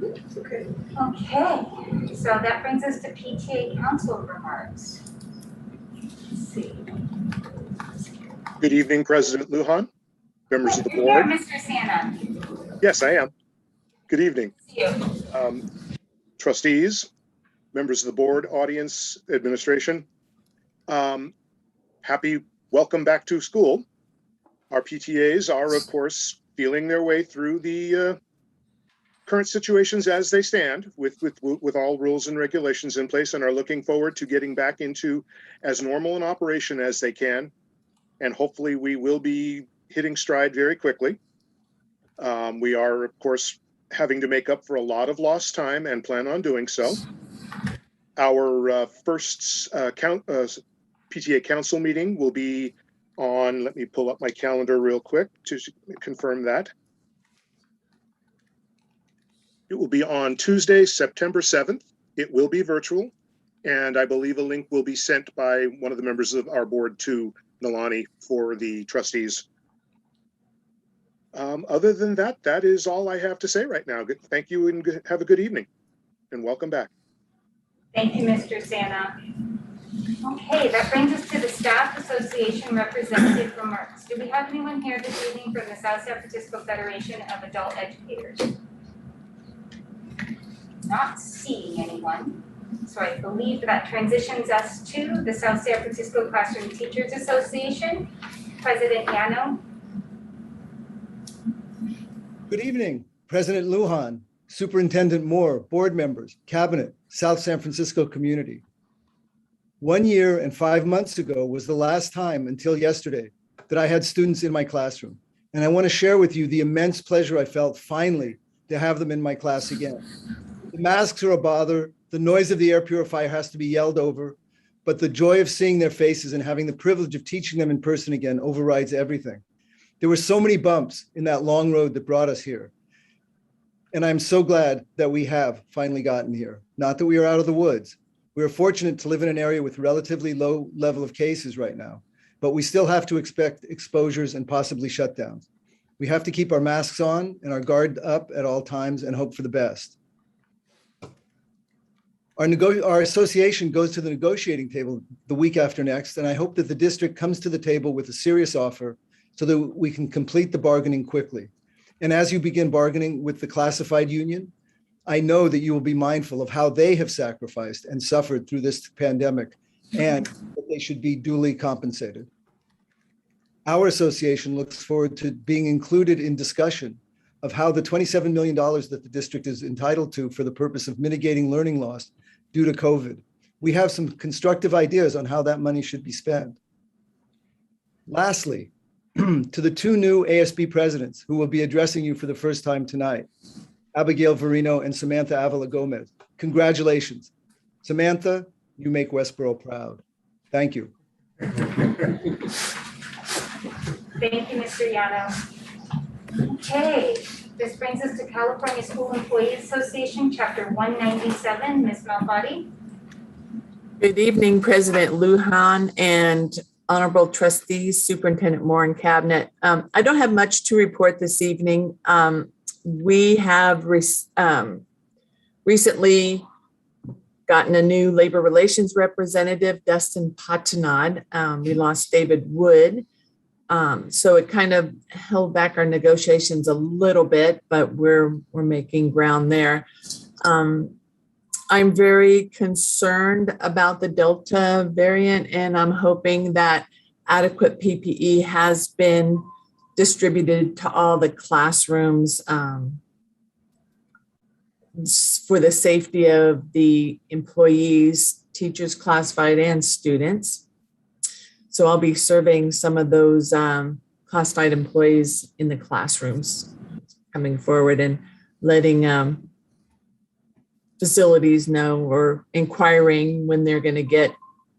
Okay, so that brings us to PTA council remarks. Let's see. Good evening, President Lujan, members of the board. Here, Mr. Santa. Yes, I am. Good evening. You. Trustees, members of the board, audience, administration. Happy welcome back to school. Our PTAs are, of course, feeling their way through the current situations as they stand with all rules and regulations in place, and are looking forward to getting back into as normal an operation as they can. And hopefully we will be hitting stride very quickly. We are, of course, having to make up for a lot of lost time and plan on doing so. Our first PTA council meeting will be on, let me pull up my calendar real quick to confirm that. It will be on Tuesday, September 7th. It will be virtual, and I believe a link will be sent by one of the members of our board to Nalani for the trustees. Other than that, that is all I have to say right now. Thank you and have a good evening, and welcome back. Thank you, Mr. Santa. Okay, that brings us to the Staff Association representative remarks. Do we have anyone here this evening from the South San Francisco Federation of Adult Educators? Not seeing anyone. So I believe that transitions us to the South San Francisco Classroom Teachers Association. President Yano. Good evening, President Lujan, Superintendent Moore, board members, cabinet, South San Francisco community. 1 year and 5 months ago was the last time until yesterday that I had students in my classroom. And I want to share with you the immense pleasure I felt finally to have them in my class again. The masks are a bother. The noise of the air purifier has to be yelled over, but the joy of seeing their faces and having the privilege of teaching them in person again overrides everything. There were so many bumps in that long road that brought us here. And I'm so glad that we have finally gotten here. Not that we are out of the woods. We are fortunate to live in an area with relatively low level of cases right now, but we still have to expect exposures and possibly shutdowns. We have to keep our masks on and our guard up at all times and hope for the best. Our association goes to the negotiating table the week after next, and I hope that the district comes to the table with a serious offer so that we can complete the bargaining quickly. And as you begin bargaining with the classified union, I know that you will be mindful of how they have sacrificed and suffered through this pandemic, and that they should be duly compensated. Our association looks forward to being included in discussion of how the $27 million that the district is entitled to for the purpose of mitigating learning loss due to COVID. We have some constructive ideas on how that money should be spent. Lastly, to the two new ASB presidents who will be addressing you for the first time tonight, Abigail Verino and Samantha Avila Gomez, congratulations. Samantha, you make Westboro proud. Thank you. Thank you, Mr. Yano. Okay, this brings us to California School Employees Association, Chapter 197, Ms. Malfatti. Good evening, President Lujan and Honorable Trustees, Superintendent Moore and Cabinet. I don't have much to report this evening. We have recently gotten a new labor relations representative, Dustin Patanad. We lost David Wood. So it kind of held back our negotiations a little bit, but we're making ground there. I'm very concerned about the Delta variant, and I'm hoping that adequate PPE has been distributed to all the classrooms for the safety of the employees, teachers, classified, and students. So I'll be serving some of those classified employees in the classrooms coming forward and letting facilities know or inquiring when they're going to get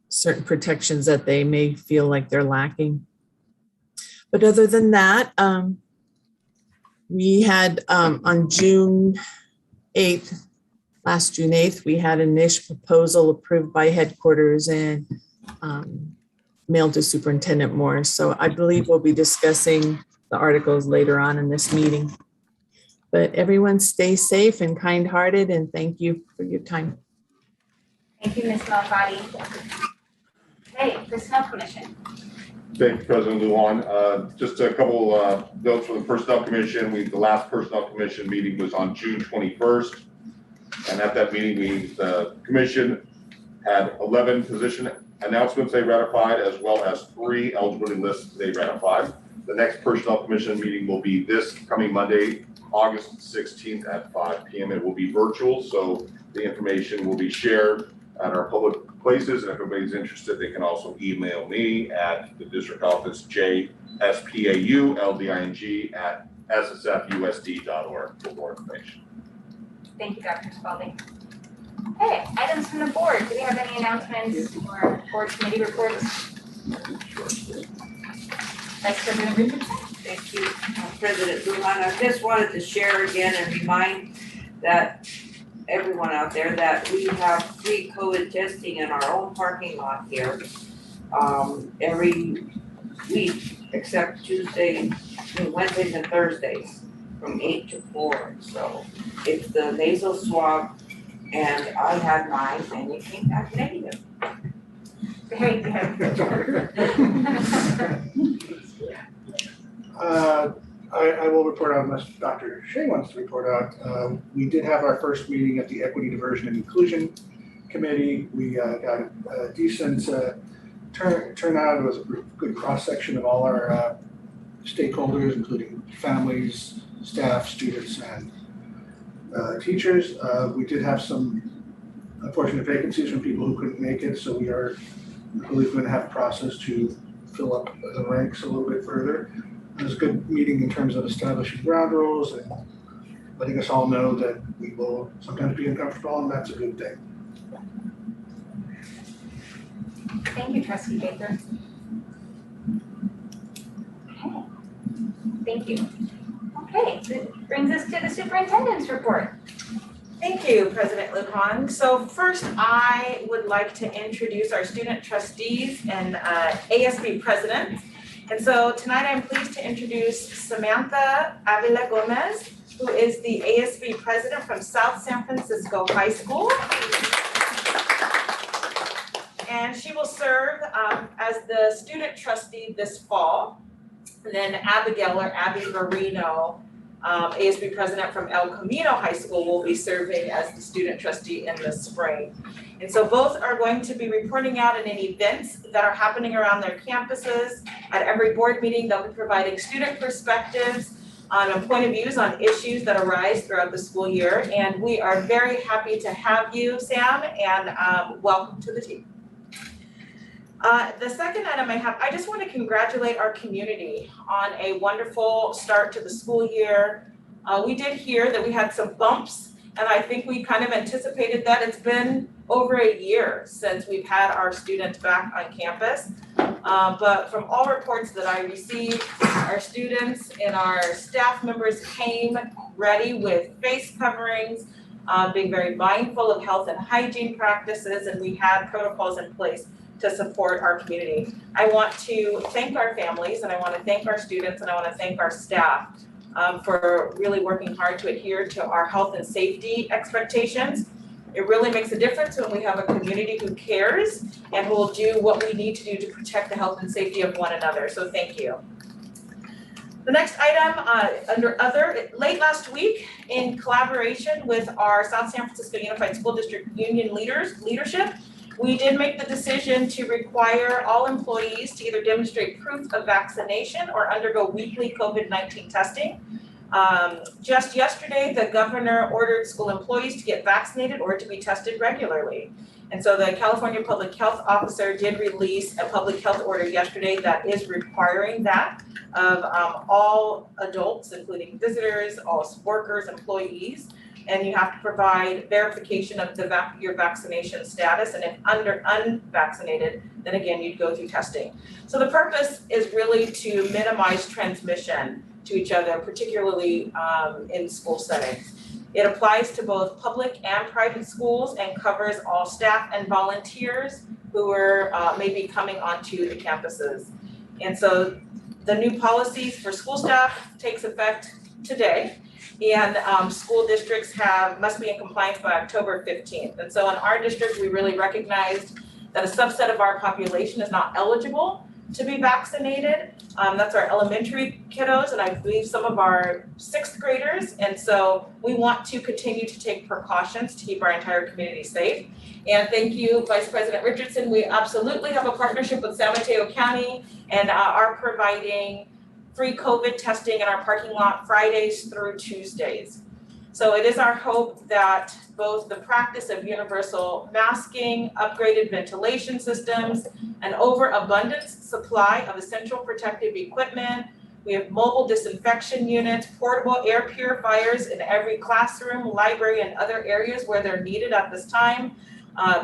certain protections that they may feel like they're lacking. But other than that, we had on June 8th, last June 8th, we had an initial proposal approved by headquarters and mailed to Superintendent Moore. So I believe we'll be discussing the articles later on in this meeting. But everyone stay safe and kind-hearted, and thank you for your time. Thank you, Ms. Malfatti. Okay, Personnel Commission. Thank you, President Lujan. Just a couple notes for the Personnel Commission. The last Personnel Commission meeting was on June 21st. And at that meeting, the commission had 11 position announcements they ratified, as well as 3 eligibility lists they ratified. The next Personnel Commission meeting will be this coming Monday, August 16th at 5 p.m. It will be virtual, so the information will be shared at our public places. And if anybody's interested, they can also email me at the district office, jspaulding@ssfusd.org for more information. Thank you, Dr. Spalding. Okay, items from the board. Do we have any announcements or board committee reports? Vice President Richardson? Thank you, President Lujan. I just wanted to share again and remind that everyone out there that we have free COVID testing in our own parking lot here every week except Wednesdays and Thursdays from 8 to 4. So it's the nasal swab, and I had mine and it came back negative. Very good. I will report out unless Dr. Shea wants to report out. We did have our first meeting at the Equity, Diversion, and Inclusion Committee. We got a decent turnout. It was a good cross-section of all our stakeholders, including families, staff, students, and teachers. We did have some unfortunate vacancies from people who couldn't make it, so we are, I believe, going to have a process to fill up the ranks a little bit further. It was a good meeting in terms of establishing ground rules and letting us all know that we will sometimes be uncomfortable, and that's a good thing. Thank you, Trustee Baker. Okay, thank you. Okay, that brings us to the Superintendent's Report. Thank you, President Lujan. So first, I would like to introduce our student trustees and ASB presidents. And so tonight I'm pleased to introduce Samantha Avila Gomez, who is the ASB president from South San Francisco High School. And she will serve as the student trustee this fall. And then Abigail, or Abby Verino, ASB president from El Camino High School, will be serving as the student trustee in the spring. And so both are going to be reporting out on any events that are happening around their campuses. At every board meeting, they'll be providing student perspectives on point of views on issues that arise throughout the school year. And we are very happy to have you, Sam, and welcome to the team. The second item I have, I just want to congratulate our community on a wonderful start to the school year. We did hear that we had some bumps, and I think we kind of anticipated that. It's been over a year since we've had our students back on campus. But from all reports that I received, our students and our staff members came ready with face coverings, being very mindful of health and hygiene practices, and we had protocols in place to support our community. I want to thank our families, and I want to thank our students, and I want to thank our staff for really working hard to adhere to our health and safety expectations. It really makes a difference when we have a community who cares and who will do what we need to do to protect the health and safety of one another, so thank you. The next item under other, late last week, in collaboration with our South San Francisco Unified School District Union leadership, we did make the decision to require all employees to either demonstrate proof of vaccination or undergo weekly COVID-19 testing. Just yesterday, the governor ordered school employees to get vaccinated or to be tested regularly. And so the California Public Health Officer did release a public health order yesterday that is requiring that of all adults, including visitors, all workers, employees. And you have to provide verification of your vaccination status, and if unvaccinated, then again, you'd go through testing. So the purpose is really to minimize transmission to each other, particularly in school settings. It applies to both public and private schools and covers all staff and volunteers who are maybe coming onto the campuses. And so the new policies for school staff takes effect today. and school districts must be in compliance by October 15th. And so in our district, we really recognized that a subset of our population is not eligible to be vaccinated. That's our elementary kiddos, and I believe some of our 6th graders. And so we want to continue to take precautions to keep our entire community safe. And thank you, Vice President Richardson. We absolutely have a partnership with San Mateo County and are providing free COVID testing in our parking lot Fridays through Tuesdays. So it is our hope that both the practice of universal masking, upgraded ventilation systems, an overabundance supply of essential protective equipment. We have mobile disinfection units, portable air purifiers in every classroom, library, and other areas where they're needed at this time.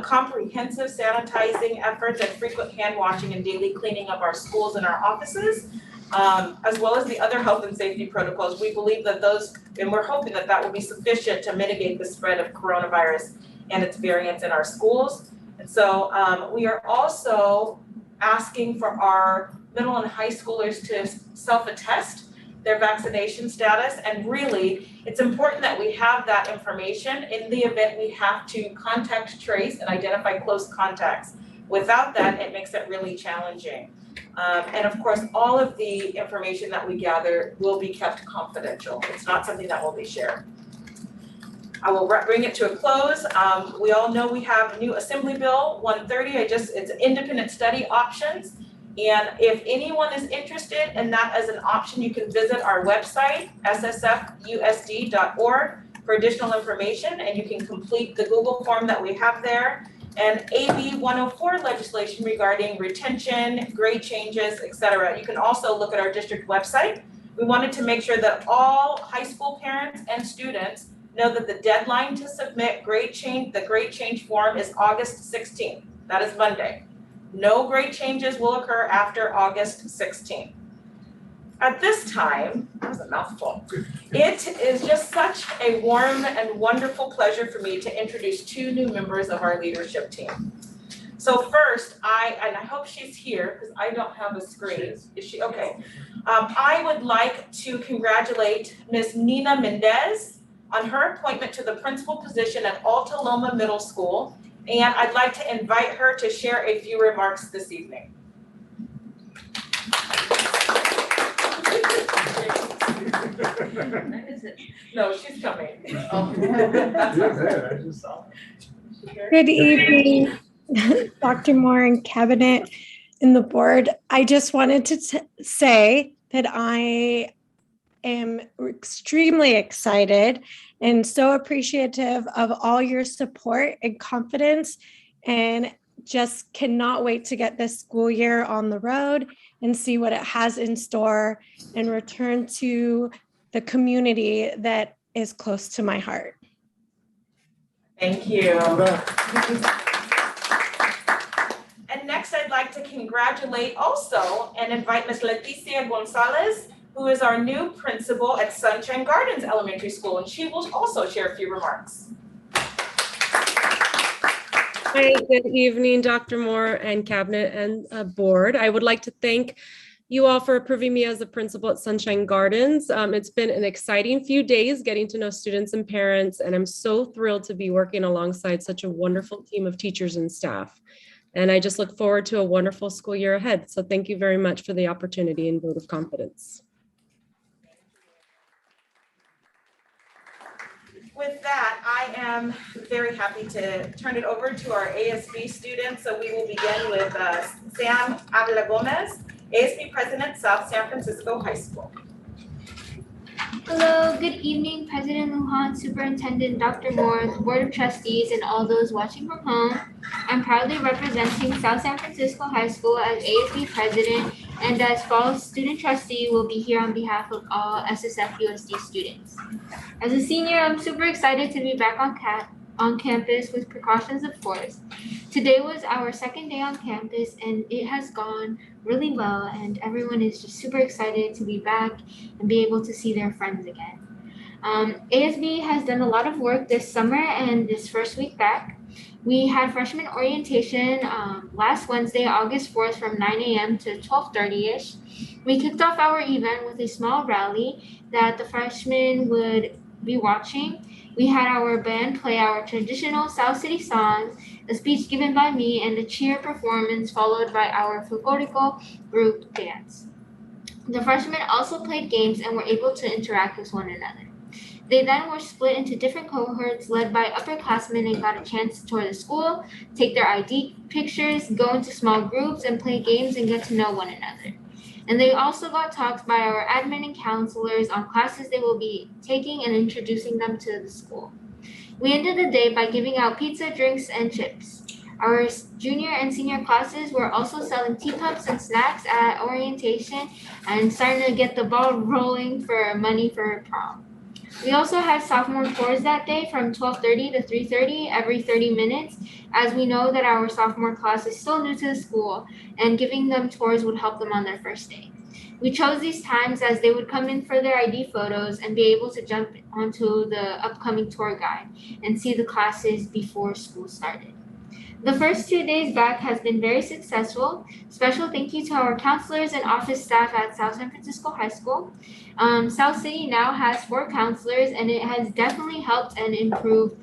Comprehensive sanitizing efforts and frequent hand washing and daily cleaning of our schools and our offices, as well as the other health and safety protocols. We believe that those, and we're hoping that that will be sufficient to mitigate the spread of coronavirus and its variants in our schools. And so we are also asking for our middle and high schoolers to self-attest their vaccination status. And really, it's important that we have that information in the event we have to contact trace and identify close contacts. Without that, it makes it really challenging. And of course, all of the information that we gather will be kept confidential. It's not something that will be shared. I will bring it to a close. We all know we have a new Assembly Bill 130. It's independent study options. And if anyone is interested in that as an option, you can visit our website, SSFUSD.org, for additional information, and you can complete the Google form that we have there. And AB 104 legislation regarding retention, grade changes, et cetera. You can also look at our district website. We wanted to make sure that all high school parents and students know that the deadline to submit the grade change form is August 16th. That is Monday. No grade changes will occur after August 16th. At this time, that was a mouthful. It is just such a warm and wonderful pleasure for me to introduce 2 new members of our leadership team. So first, and I hope she's here because I don't have a screen. Is she? Okay. I would like to congratulate Ms. Nina Mendez on her appointment to the principal position at Alta Loma Middle School. And I'd like to invite her to share a few remarks this evening. No, she's coming. Good evening, Dr. Moore and Cabinet and the board. I just wanted to say that I am extremely excited and so appreciative of all your support and confidence, and just cannot wait to get this school year on the road and see what it has in store and return to the community that is close to my heart. Thank you. And next, I'd like to congratulate also and invite Ms. Leticia Gonzalez, who is our new principal at Sunshine Gardens Elementary School, and she will also share a few remarks. Hi, good evening, Dr. Moore and Cabinet and Board. I would like to thank you all for approving me as a principal at Sunshine Gardens. It's been an exciting few days getting to know students and parents, and I'm so thrilled to be working alongside such a wonderful team of teachers and staff. And I just look forward to a wonderful school year ahead. So thank you very much for the opportunity and vote of confidence. With that, I am very happy to turn it over to our ASB students. So we will begin with Sam Avila Gomez, ASB President, South San Francisco High School. Hello, good evening, President Lujan, Superintendent Dr. Moore, the Board of Trustees, and all those watching from home. I'm proudly representing South San Francisco High School as ASB President, and as fall student trustee will be here on behalf of all SSFUSD students. As a senior, I'm super excited to be back on campus with precautions of course. Today was our second day on campus and it has gone really well, and everyone is just super excited to be back and be able to see their friends again. ASB has done a lot of work this summer and this first week back. We had freshman orientation last Wednesday, August 4th from 9 a.m. to 12:30ish. We kicked off our event with a small rally that the freshmen would be watching. We had our band play our traditional South City songs, a speech given by me, and a cheer performance followed by our folklorical group dance. The freshmen also played games and were able to interact with one another. They then were split into different cohorts led by upperclassmen and got a chance to tour the school, take their ID pictures, go into small groups, and play games and get to know one another. And they also got talks by our admin and counselors on classes they will be taking and introducing them to the school. We ended the day by giving out pizza, drinks, and chips. Our junior and senior classes were also selling teacups and snacks at orientation and starting to get the ball rolling for money for prom. We also had sophomore tours that day from 12:30 to 3:30 every 30 minutes, as we know that our sophomore class is still new to the school and giving them tours would help them on their first day. We chose these times as they would come in for their ID photos and be able to jump onto the upcoming tour guide and see the classes before school started. The first 2 days back has been very successful. Special thank you to our counselors and office staff at South San Francisco High School. South City now has 4 counselors, and it has definitely helped and improved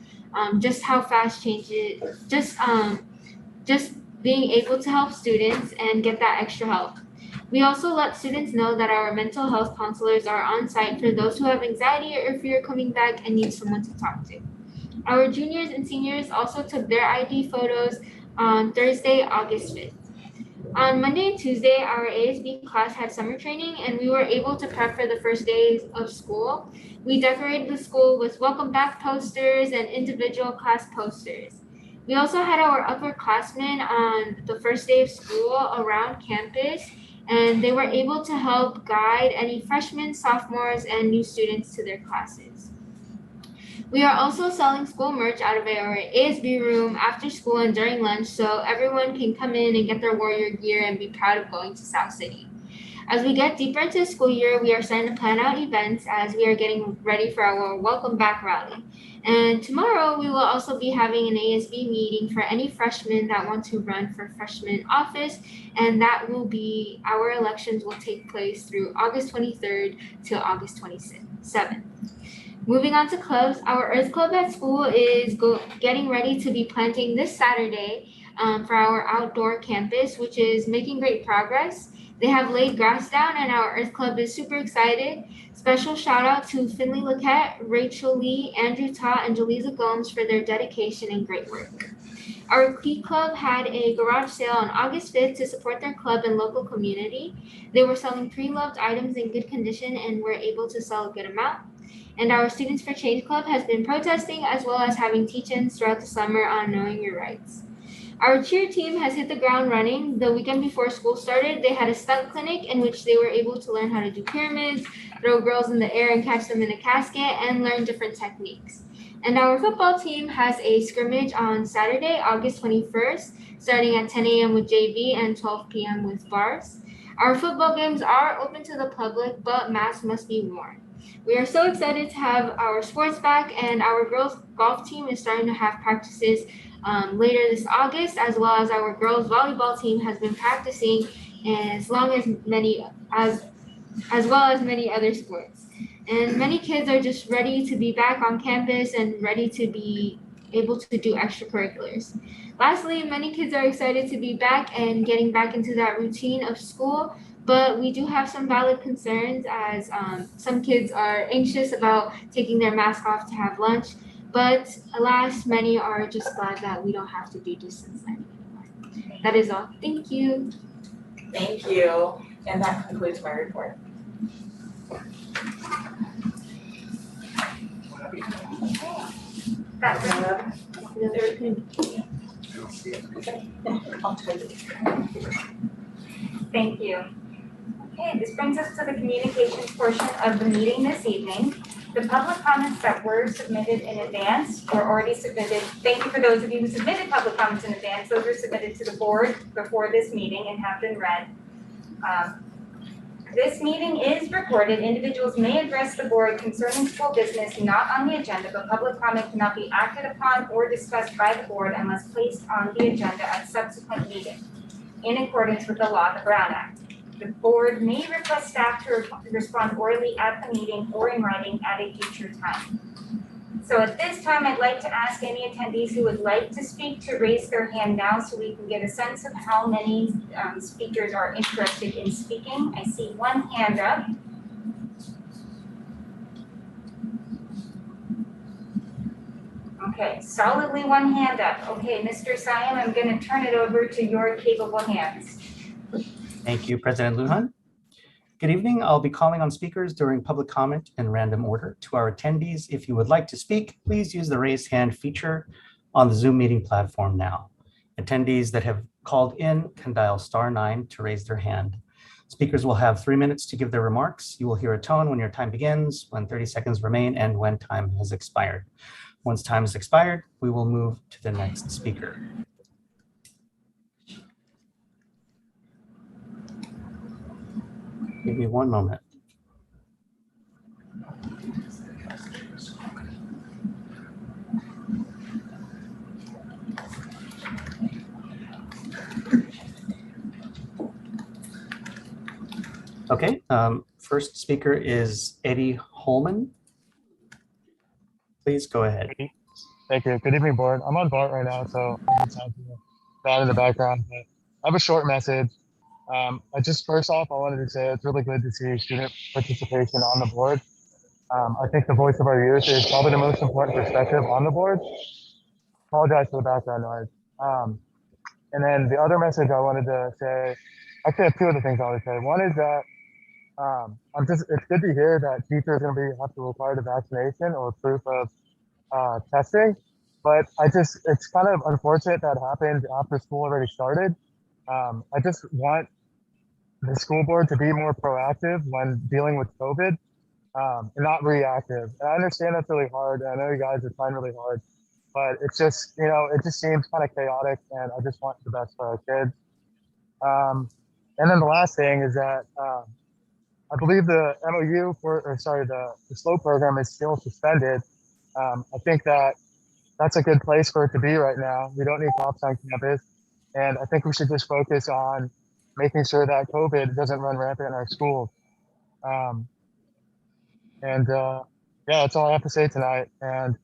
just how fast changes, just being able to help students and get that extra help. We also let students know that our mental health counselors are on site for those who have anxiety or fear coming back and need someone to talk to. Our juniors and seniors also took their ID photos on Thursday, August 5th. On Monday and Tuesday, our ASB class had summer training and we were able to prep for the first days of school. We decorated the school with welcome back posters and individual class posters. We also had our upperclassmen on the first day of school around campus, and they were able to help guide any freshmen, sophomores, and new students to their classes. We are also selling school merch out of our ASB room after school and during lunch, so everyone can come in and get their warrior gear and be proud of going to South City. As we get deeper into the school year, we are starting to plan out events as we are getting ready for our welcome back rally. And tomorrow we will also be having an ASB meeting for any freshmen that want to run for freshman office, and that will be, our elections will take place through August 23rd to August 27th. Moving on to clubs, our Earth Club at school is getting ready to be planting this Saturday for our outdoor campus, which is making great progress. They have laid grass down and our Earth Club is super excited. Special shout out to Finley Laquette, Rachel Lee, Andrew Ta, and Jaleesa Gomes for their dedication and great work. Our Key Club had a garage sale on August 5th to support their club and local community. They were selling pre-loved items in good condition and were able to sell a good amount. And our Students for Change Club has been protesting as well as having teach-ins throughout the summer on knowing your rights. Our cheer team has hit the ground running. The weekend before school started, they had a stunt clinic in which they were able to learn how to do pyramids, throw girls in the air and catch them in a casket, and learn different techniques. And our football team has a scrimmage on Saturday, August 21st, starting at 10 a.m. with JV and 12 p.m. with Bars. Our football games are open to the public, but masks must be worn. We are so excited to have our sports back, and our girls golf team is starting to have practices later this August, as well as our girls volleyball team has been practicing as well as many other sports. And many kids are just ready to be back on campus and ready to be able to do extracurriculars. Lastly, many kids are excited to be back and getting back into that routine of school, but we do have some valid concerns as some kids are anxious about taking their mask off to have lunch. But alas, many are just glad that we don't have to do distance learning anymore. That is all. Thank you. Thank you. And that concludes my report. Thank you. Okay, this brings us to the communications portion of the meeting this evening. The public comments that were submitted in advance or already submitted, thank you for those of you who submitted public comments in advance. Those were submitted to the board before this meeting and have been read. This meeting is recorded. Individuals may address the board concerning school business not on the agenda, but public comment cannot be acted upon or discussed by the board unless placed on the agenda at subsequent meeting, in accordance with the law, the Brown Act. The board may request staff to respond orally at the meeting or in writing at a future time. So at this time, I'd like to ask any attendees who would like to speak to raise their hand now so we can get a sense of how many speakers are interested in speaking. I see one hand up. Okay, solidly one hand up. Okay, Mr. Siam, I'm going to turn it over to your capable hands. Thank you, President Lujan. Good evening. I'll be calling on speakers during public comment in random order. To our attendees, if you would like to speak, please use the raise hand feature on the Zoom meeting platform now. Attendees that have called in can dial *9 to raise their hand. Speakers will have 3 minutes to give their remarks. You will hear a tone when your time begins, when 30 seconds remain, and when time has expired. Once time has expired, we will move to the next speaker. Give me one moment. Okay, first speaker is Eddie Holman. Please go ahead. Thank you. Good evening, board. I'm on BART right now, so I'm bad in the background, but I have a short message. First off, I wanted to say it's really good to see student participation on the board. I think the voice of our youth is probably the most important perspective on the board. Apologize for the background noise. And then the other message I wanted to say, actually I have two other things I want to say. One is that it's good to hear that teachers are going to have to require the vaccination or proof of testing, but it's kind of unfortunate that happened after school already started. I just want the school board to be more proactive when dealing with COVID and not reactive. And I understand that's really hard. I know you guys are trying really hard, but it's just, it just seems kind of chaotic, and I just want the best for our kids. And then the last thing is that I believe the MOU the SLO program is still suspended. I think that's a good place for it to be right now. We don't need cops on campus. And I think we should just focus on making sure that COVID doesn't run rampant in our schools. Yeah, that's all I have to say tonight. And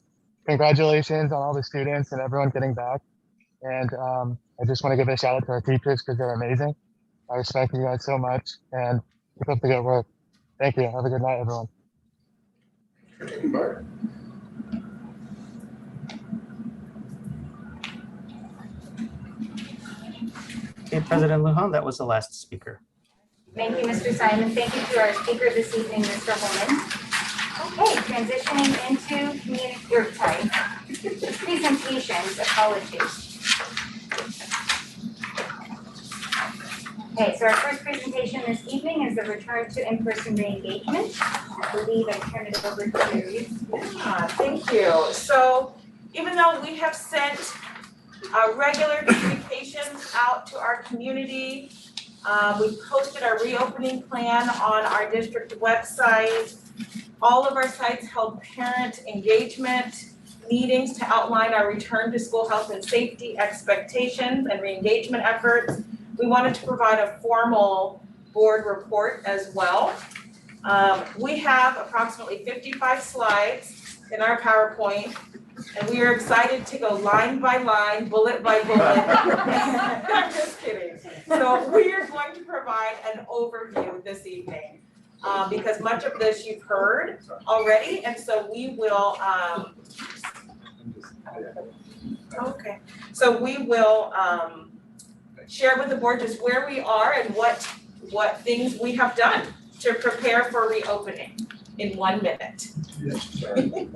congratulations on all the students and everyone getting back. And I just want to give a shout out to our teachers because they're amazing. I respect you guys so much and keep up the good work. Thank you. Have a good night, everyone. Thank you, Bart. Okay, President Lujan, that was the last speaker. Thank you, Mr. Simon. Thank you to our speaker this evening, Mr. Holman. Okay, transitioning into presentations, apologies. Okay, so our first presentation this evening is the return to in-person re-engagement. I believe I turn it over to you. Thank you. So even though we have sent regular communications out to our community, we posted our reopening plan on our district website. All of our sites held parent engagement meetings to outline our return to school health and safety expectations and re-engagement efforts. We wanted to provide a formal board report as well. We have approximately 55 slides in our PowerPoint, and we are excited to go line by line, bullet by bullet. I'm just kidding. So we are going to provide an overview this evening because much of this you've heard already, and so we will. Okay. So we will share with the board just where we are and what things we have done to prepare for reopening in 1 minute. Yes, sorry.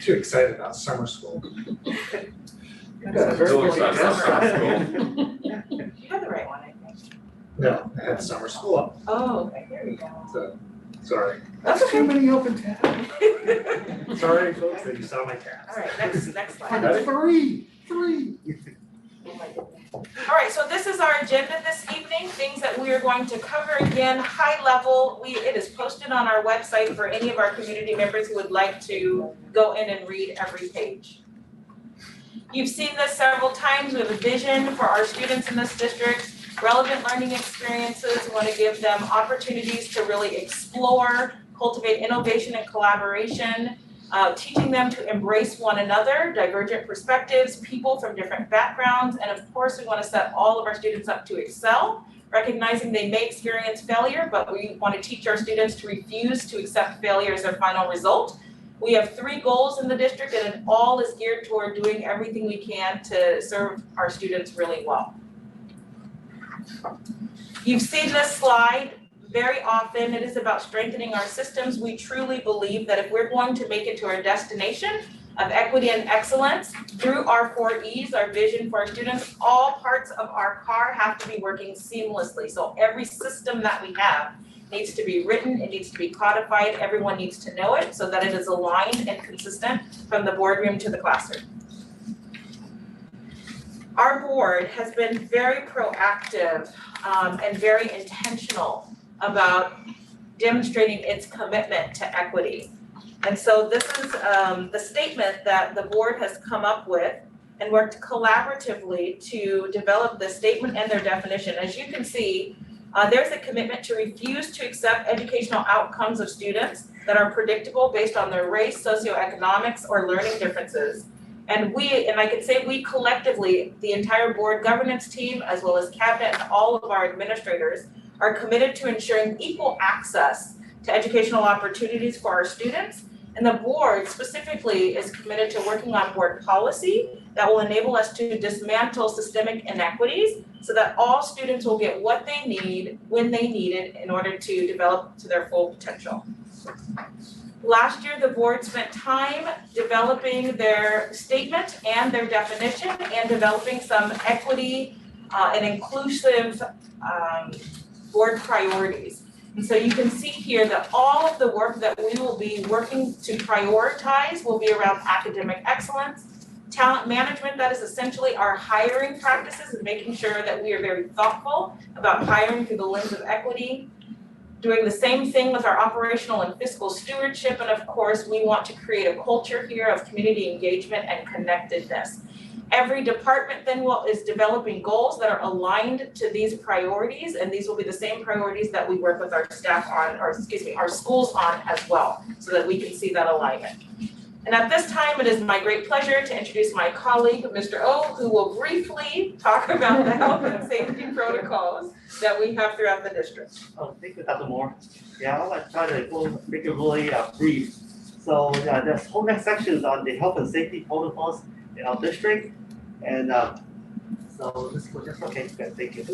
Too excited about summer school. You had the right one, I think. No, I had summer school. Oh, okay, here we go. So, sorry. That's okay. Too many open tabs. Sorry, folks, that you saw my tabs. All right, next slide. That's three. All right, so this is our agenda this evening, things that we are going to cover again, high level. It is posted on our website for any of our community members who would like to go in and read every page. You've seen this several times. We have a vision for our students in this district, relevant learning experiences. We want to give them opportunities to really explore, cultivate innovation and collaboration, teaching them to embrace one another, divergent perspectives, people from different backgrounds, and of course, we want to set all of our students up to excel, recognizing they may experience failure, but we want to teach our students to refuse to accept failure as their final result. We have 3 goals in the district, and it all is geared toward doing everything we can to serve our students really well. You've seen this slide very often. It is about strengthening our systems. We truly believe that if we're going to make it to our destination of equity and excellence through our 4 E's, our vision for our students, all parts of our car have to be working seamlessly. So every system that we have needs to be written, it needs to be codified, everyone needs to know it so that it is aligned and consistent from the boardroom to the classroom. Our board has been very proactive and very intentional about demonstrating its commitment to equity. And so this is the statement that the board has come up with and worked collaboratively to develop the statement and their definition. As you can see, there's a commitment to refuse to accept educational outcomes of students that are predictable based on their race, socioeconomics, or learning differences. And I can say we collectively, the entire board governance team, as well as cabinet and all of our administrators, are committed to ensuring equal access to educational opportunities for our students. And the board specifically is committed to working on board policy that will enable us to dismantle systemic inequities so that all students will get what they need when they need it in order to develop to their full potential. Last year, the board spent time developing their statement and their definition and developing some equity and inclusive board priorities. And so you can see here that all of the work that we will be working to prioritize will be around academic excellence, talent management, that is essentially our hiring practices and making sure that we are very thoughtful about hiring through the lens of equity, doing the same thing with our operational and fiscal stewardship, and of course, we want to create a culture here of community engagement and connectedness. Every department then is developing goals that are aligned to these priorities, and these will be the same priorities that we work with our staff on, or excuse me, our schools on as well, so that we can see that alignment. And at this time, it is my great pleasure to introduce my colleague, Mr. O, who will briefly talk about the health and safety protocols that we have throughout the district. Oh, thank you, Dr. Moore. Yeah, I'll try to make it really brief. So this whole next section is on the health and safety protocols in our district. And so this will just, okay, good, thank you.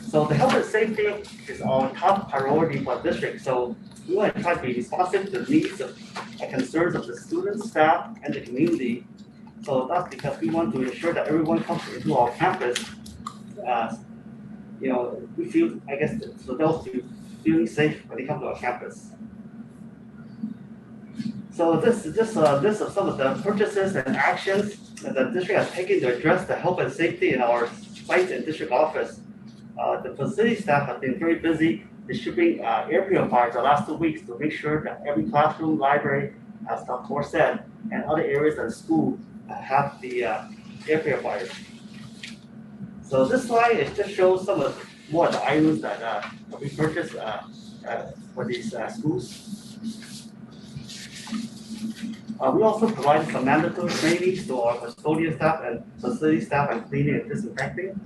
So the health and safety is our top priority for our district. So we want to try to be responsive to the needs and concerns of the students, staff, and the community. So that's because we want to ensure that everyone comes into our campus, we feel, I guess, so they'll feeling safe when they come to our campus. So this is some of the purchases and actions that the district has taken to address the health and safety in our site and district office. The facility staff have been very busy distributing air purifiers the last 2 weeks to make sure that every classroom, library, as Dr. Moore said, and other areas of the school have the air purifiers. So this slide just shows some of more of the items that we purchased for these schools. We also provided some mandatory trainings to our custodian staff and facility staff on cleaning and disinfecting.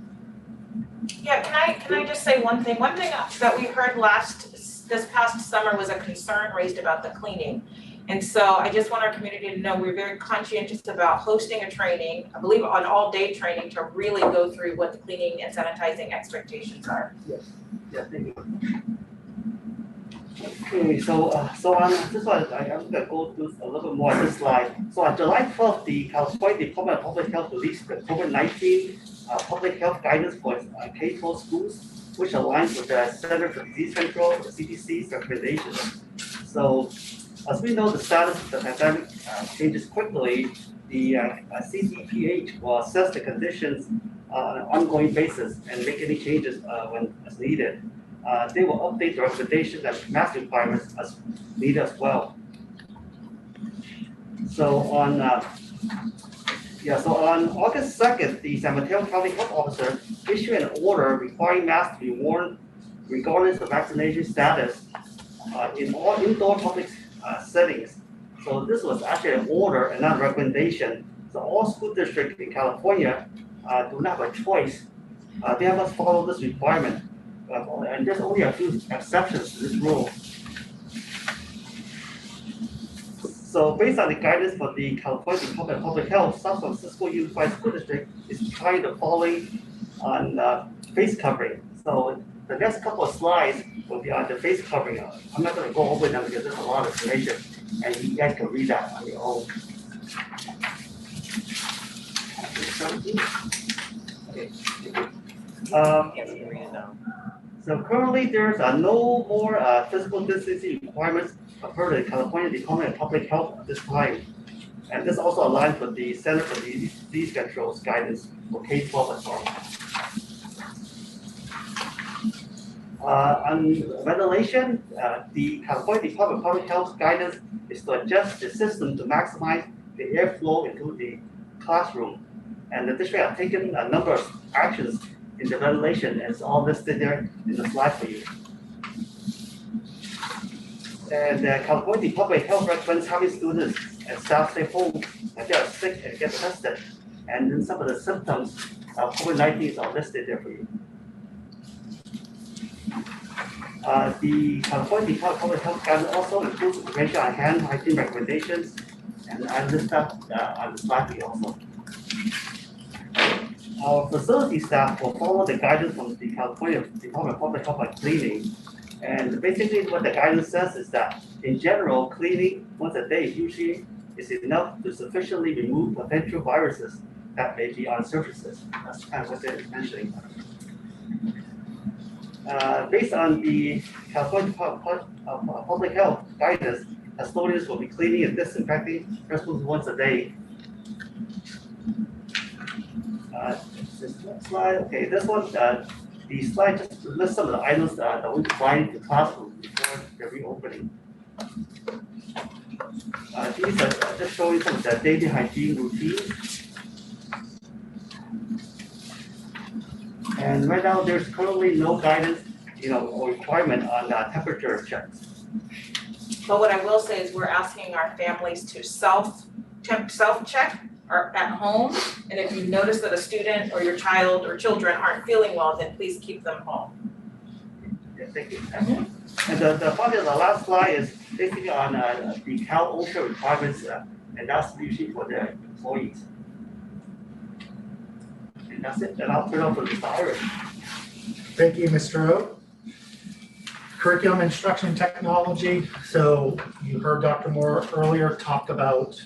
Yeah, can I just say one thing? One thing that we heard this past summer was a concern raised about the cleaning. And so I just want our community to know we're very conscientious about hosting a training, I believe an all-day training, to really go through what the cleaning and sanitizing expectations are. Yes, yeah, thank you. Okay, so on this one, I'm going to go through a little bit more on this slide. So on July 12th, the California Department of Public Health released the COVID-19 public health guidance for K-12 schools, which aligns with the Center for Disease Control, the CDC's recommendations. So as we know, the status of the pandemic changes quickly, the CDPH will assess the conditions on an ongoing basis and make any changes when as needed. They will update the recommendations and mass requirements as needed as well. So on August 2nd, the San Mateo County Health Officer issued an order requiring masks to be worn regardless of vaccination status in all indoor public settings. So this was actually an order and not a recommendation. So all school districts in California do not have a choice. They must follow this requirement. And there's only a few exceptions to this rule. So based on the guidance for the California Department of Public Health, San Francisco Unified School District is trying the following on face covering. So the next couple of slides will be on the face covering. I'm not going to go over them because there's a lot of information, and you guys can read that on your own. Okay. So currently, there's no more physical distancing requirements per the California Department of Public Health at this time. And this also aligns with the Center for Disease Control's guidance for K-12 as well. On ventilation, the California Department of Public Health guidance is to adjust the system to maximize the airflow into the classroom. And the district has taken a number of actions in the ventilation, and it's all listed there in the slide for you. And the California Department of Health recommends having students and staff stay home if they are sick and get tested. And then some of the symptoms of COVID-19 are listed there for you. The California Department of Public Health guidance also includes information on hand hygiene recommendations, and I list that on the slide for you also. Our facility staff will follow the guidance from the California Department of Public Health on cleaning. And basically what the guidance says is that in general, cleaning once a day usually is enough to sufficiently remove potential viruses that may be on surfaces. That's kind of what they're mentioning. Based on the California Department of Public Health guidance, custodians will be cleaning and disinfecting restrooms once a day. This next slide, okay, this one, the slide just lists some of the items that we provide to classrooms before the reopening. These are just showing some of the daily hygiene routines. And right now, there's currently no guidance, or requirement on temperature checks. But what I will say is we're asking our families to self-check or at home. And if you notice that a student or your child or children aren't feeling well, then please keep them home. Yeah, thank you. And the last slide is basically on the Cal OSHA requirements, and that's usually for the employees. And that's it. And I'll turn over to Mr. Irish. Thank you, Mr. O. Curriculum instruction technology. So you heard Dr. Moore earlier talk about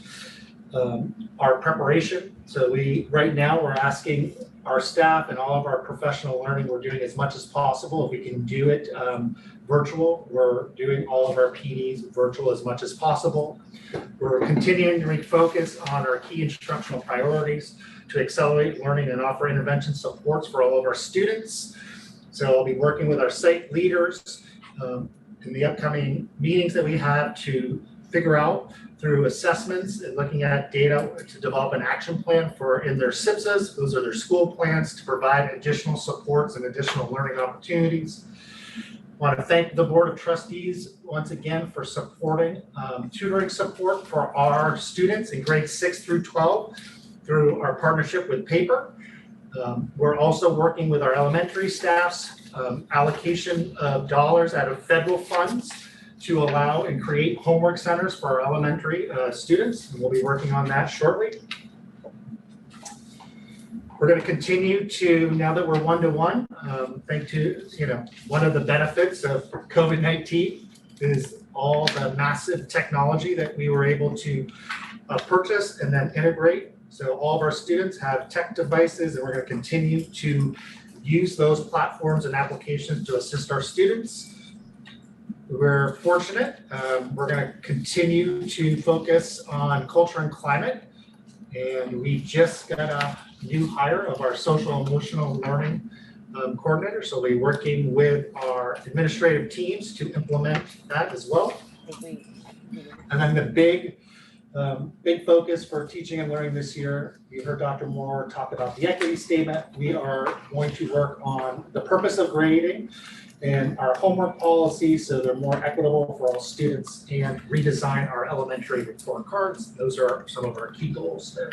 our preparation. So right now we're asking our staff and all of our professional learning, we're doing as much as possible. If we can do it virtual, we're doing all of our PDs virtual as much as possible. We're continuing to refocus on our key instructional priorities to accelerate learning and offer intervention supports for all of our students. So I'll be working with our site leaders in the upcoming meetings that we have to figure out through assessments and looking at data to develop an action plan in their SIPSs. Those are their school plans to provide additional supports and additional learning opportunities. I want to thank the Board of Trustees once again for supporting tutoring support for our students in grades 6 through 12 through our partnership with Paper. We're also working with our elementary staffs allocation of dollars out of federal funds to allow and create homework centers for our elementary students, and we'll be working on that shortly. We're going to continue to, now that we're one-to-one, thanks to, one of the benefits of COVID-19 is all the massive technology that we were able to purchase and then integrate. So all of our students have tech devices, and we're going to continue to use those platforms and applications to assist our students. We're fortunate. We're going to continue to focus on culture and climate. And we just got a new hire of our social emotional learning coordinator. So we're working with our administrative teams to implement that as well. And then the big focus for teaching and learning this year, you heard Dr. Moore talk about the equity statement. We are going to work on the purpose of grading and our homework policy so they're more equitable for all students, and redesign our elementary report cards. Those are some of our key goals there.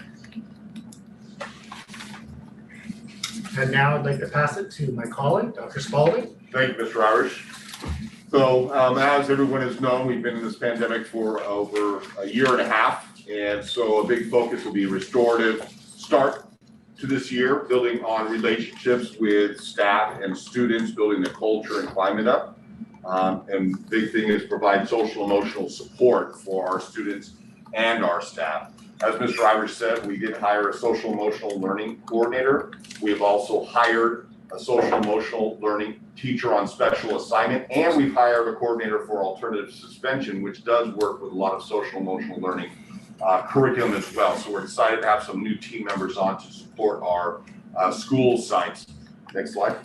And now I'd like to pass it to my colleague, Dr. Spalding. Thank you, Mr. Irish. So as everyone has known, we've been in this pandemic for over a year and a half. And so a big focus will be restorative start to this year, building on relationships with staff and students, building the culture and climate up. And big thing is provide social emotional support for our students and our staff. As Mr. Irish said, we did hire a social emotional learning coordinator. We have also hired a social emotional learning teacher on special assignment, and we've hired a coordinator for alternative suspension, which does work with a lot of social emotional learning curriculum as well. So we're excited to have some new team members on to support our school sites. Next slide.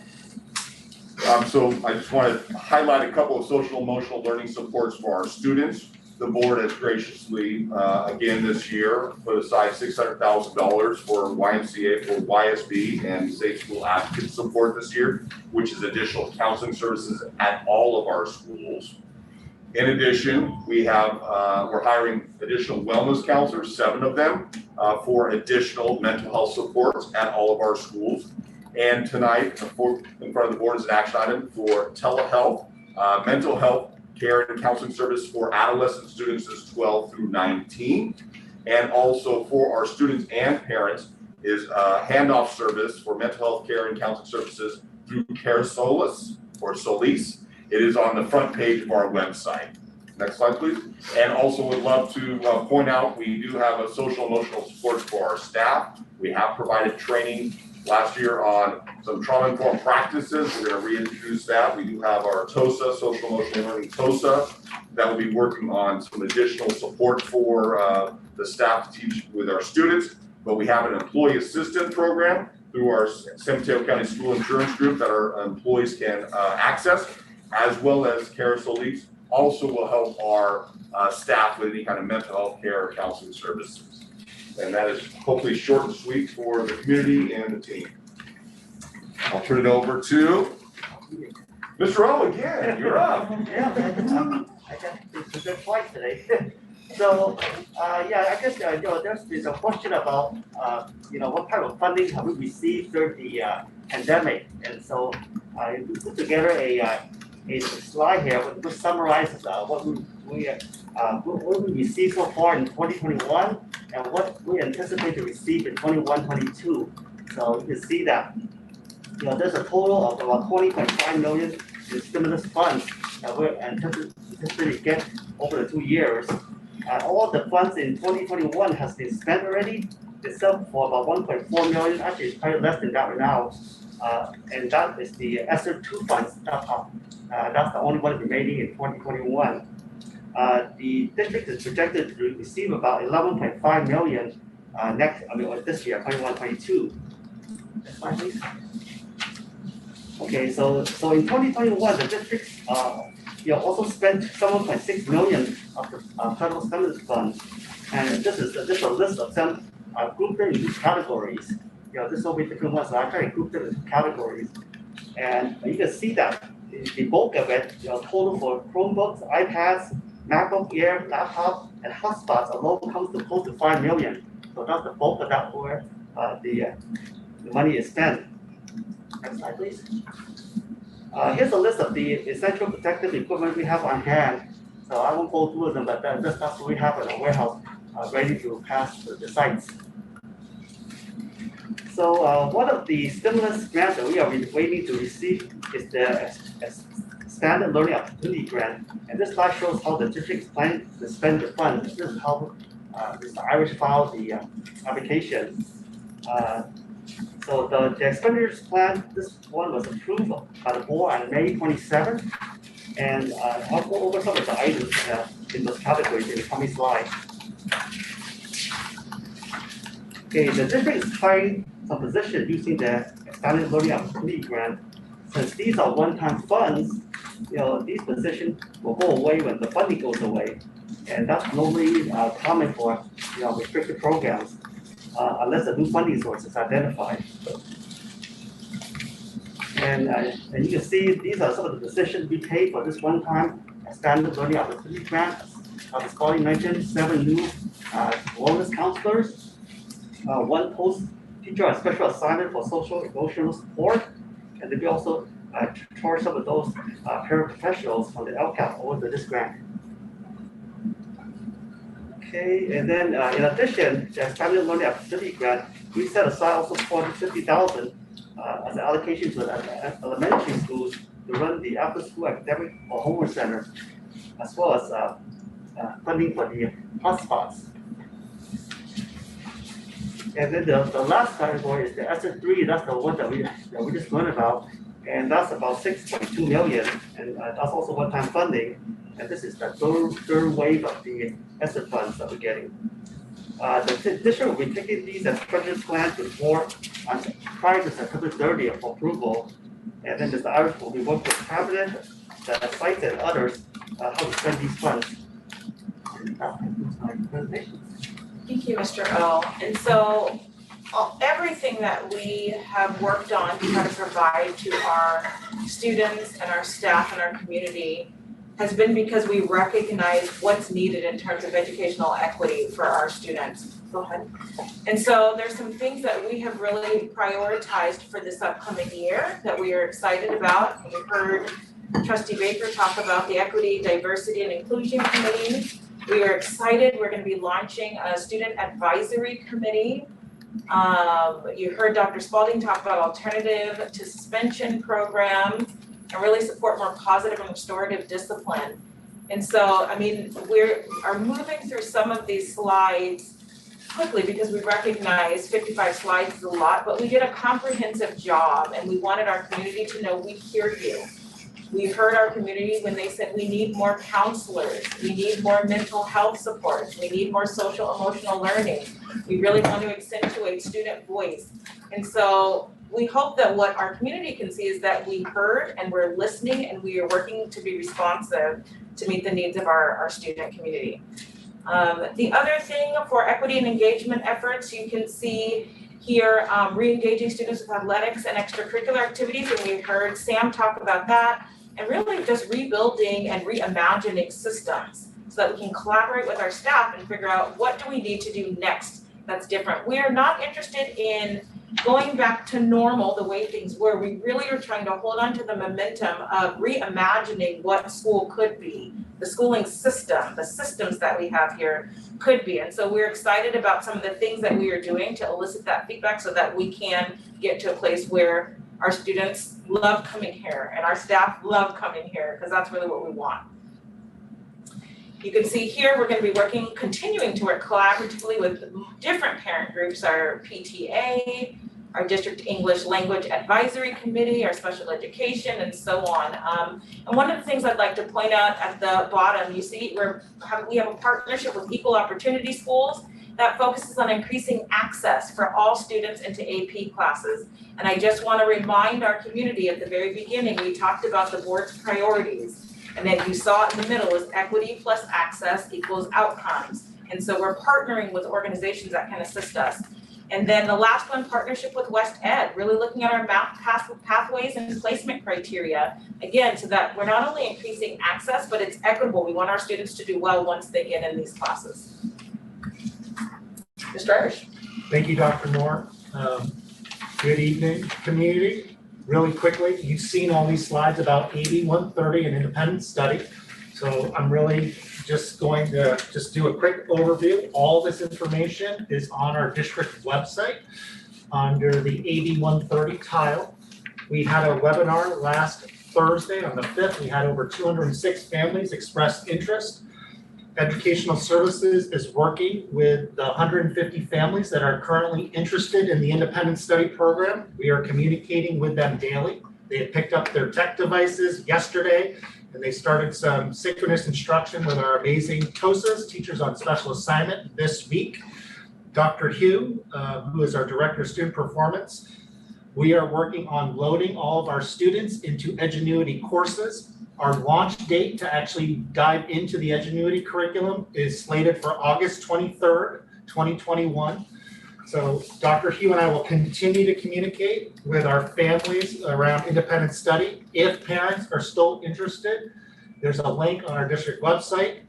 So I just want to highlight a couple of social emotional learning supports for our students. The board has graciously, again this year, put aside $600,000 for YMCA for YSB and Safe School Advocate support this year, which is additional counseling services at all of our schools. In addition, we have, we're hiring additional wellness counselors, 7 of them, for additional mental health supports at all of our schools. And tonight, in front of the board is an action item for telehealth, mental health care and counseling service for adolescent students as 12 through 19. And also for our students and parents is a handoff service for mental health care and counseling services through Care Solis or Solis. It is on the front page of our website. Next slide, please. And also would love to point out, we do have a social emotional support for our staff. We have provided training last year on some trauma-informed practices. We're going to reintroduce that. We do have our TOSA, Social Emotional Learning TOSA, that will be working on some additional support for the staff to teach with our students. But we have an employee assistance program through our San Mateo County School Insurance Group that our employees can access, as well as Care Solis also will help our staff with any kind of mental health care or counseling services. And that is hopefully short and sweet for the community and the team. I'll turn it over to Mr. O again. You're up. Yeah, I got to good twice today. So, yeah, I guess there's a question about what type of funding have we received during the pandemic, and so I put together a slide here which summarizes what we received so far in 2021 and what we anticipate to receive in 21-22. So you can see that there's a total of about 20.5 million in stimulus funds that we're anticipating to get over the 2 years. All the funds in 2021 has been spent already, except for about 1.4 million. Actually, it's quite less than that right now. And that is the ESSER 2 funds. That's the only one remaining in 2021. The district is projected to receive about 11.5 million this year, 21-22. Next slide, please. Okay, so in 2021, the district also spent 7.6 million of the federal stimulus funds, and this is a list of them grouped into categories. This will be different ones, so I try to group them into categories, and you can see that the bulk of it, total for Chromebooks, iPads, MacBook Air, laptop, and hotspots alone comes to close to 5 million. So that's the bulk of that where the money is spent. Next slide, please. Here's a list of the essential protective equipment we have on hand. So I won't go through them, but that's what we have in our warehouse ready to pass to the sites. So one of the stimulus grants that we are waiting to receive is the Expanded Learning Opportunity Grant. And this slide shows how the district is planning to spend the funds. This is how Mr. Irish filed the application. So the expenditures plan, this one was approved by the board on May 27th. And I'll go over some of the items in those categories in the coming slide. Okay, the district is trying some position using the expanded learning opportunity grant. Since these are one-time funds, these positions will go away when the funding goes away. And that's normally common for restricted programs unless a new funding source is identified. And you can see these are some of the positions we paid for this one-time expanded learning opportunity grant. As Scotty mentioned, 7 new wellness counselors, 1 post-teacher on special assignment for social emotional support, and then we also charge some of those paraprofessionals from the LCAP over this grant. Okay, and then in addition, the expanded learning opportunity grant, we set aside also $450,000 as an allocation to the elementary schools to run the after-school academic or homework center, as well as funding for the hotspots. And then the last category is the SF3. That's the one that we just learned about, and that's about $6.2 million, and that's also one-time funding. And this is the third wave of the ESSER funds that we're getting. The district will be taking these as project plans with more prior to September 30th for approval. And then Mr. Irish will be working with cabinet, the sites, and others how to spend these funds. And that concludes my presentation. Thank you, Mr. O. And so everything that we have worked on to try to provide to our students and our staff and our community has been because we recognize what's needed in terms of educational equity for our students. Go ahead. And so there's some things that we have really prioritized for this upcoming year that we are excited about. We heard Trustee Baker talk about the Equity, Diversity, and Inclusion Committee. We are excited. We're going to be launching a Student Advisory Committee. You heard Dr. Spalding talk about alternative to suspension programs and really support more positive and restorative discipline. And so, I mean, we are moving through some of these slides quickly because we recognize 55 slides is a lot, but we did a comprehensive job and we wanted our community to know we hear you. We heard our community when they said we need more counselors, we need more mental health support, we need more social emotional learning. We really want to accentuate student voice. And so we hope that what our community can see is that we heard and we're listening and we are working to be responsive to meet the needs of our student community. The other thing for equity and engagement efforts, you can see here re-engaging students with athletics and extracurricular activities, and we heard Sam talk about that, and really just rebuilding and reimagining systems so that we can collaborate with our staff and figure out what do we need to do next that's different. We are not interested in going back to normal the way things were. We really are trying to hold on to the momentum of reimagining what school could be, the schooling system, the systems that we have here could be. And so we're excited about some of the things that we are doing to elicit that feedback so that we can get to a place where our students love coming here and our staff love coming here, because that's really what we want. You can see here we're going to be continuing to work collaboratively with different parent groups, our PTA, our District English Language Advisory Committee, our special education, and so on. And one of the things I'd like to point out at the bottom, you see we have a partnership with Equal Opportunity Schools that focuses on increasing access for all students into AP classes. And I just want to remind our community at the very beginning, we talked about the board's priorities. And then you saw in the middle is equity plus access equals outcomes. And so we're partnering with organizations that can assist us. And then the last one, partnership with West Ed, really looking at our pathways and placement criteria. Again, so that we're not only increasing access, but it's equitable. We want our students to do well once they get in these classes. Mr. Irish. Thank you, Dr. Moore. Good evening, community. Really quickly, you've seen all these slides about AB 130 and independent study. So I'm really just going to do a quick overview. All this information is on our district website under the AB 130 tile. We had a webinar last Thursday on the 5th. We had over 206 families express interest. Educational Services is working with the 150 families that are currently interested in the independent study program. We are communicating with them daily. They had picked up their tech devices yesterday And they started some synchronous instruction with our amazing TOSAs, Teachers on Special Assignment, this week. Dr. Hugh, who is our Director of Student Performance, we are working on loading all of our students into Edgenuity courses. Our launch date to actually dive into the Edgenuity curriculum is slated for August 23rd, 2021. So Dr. Hugh and I will continue to communicate with our families around independent study. If parents are still interested, there's a link on our district website.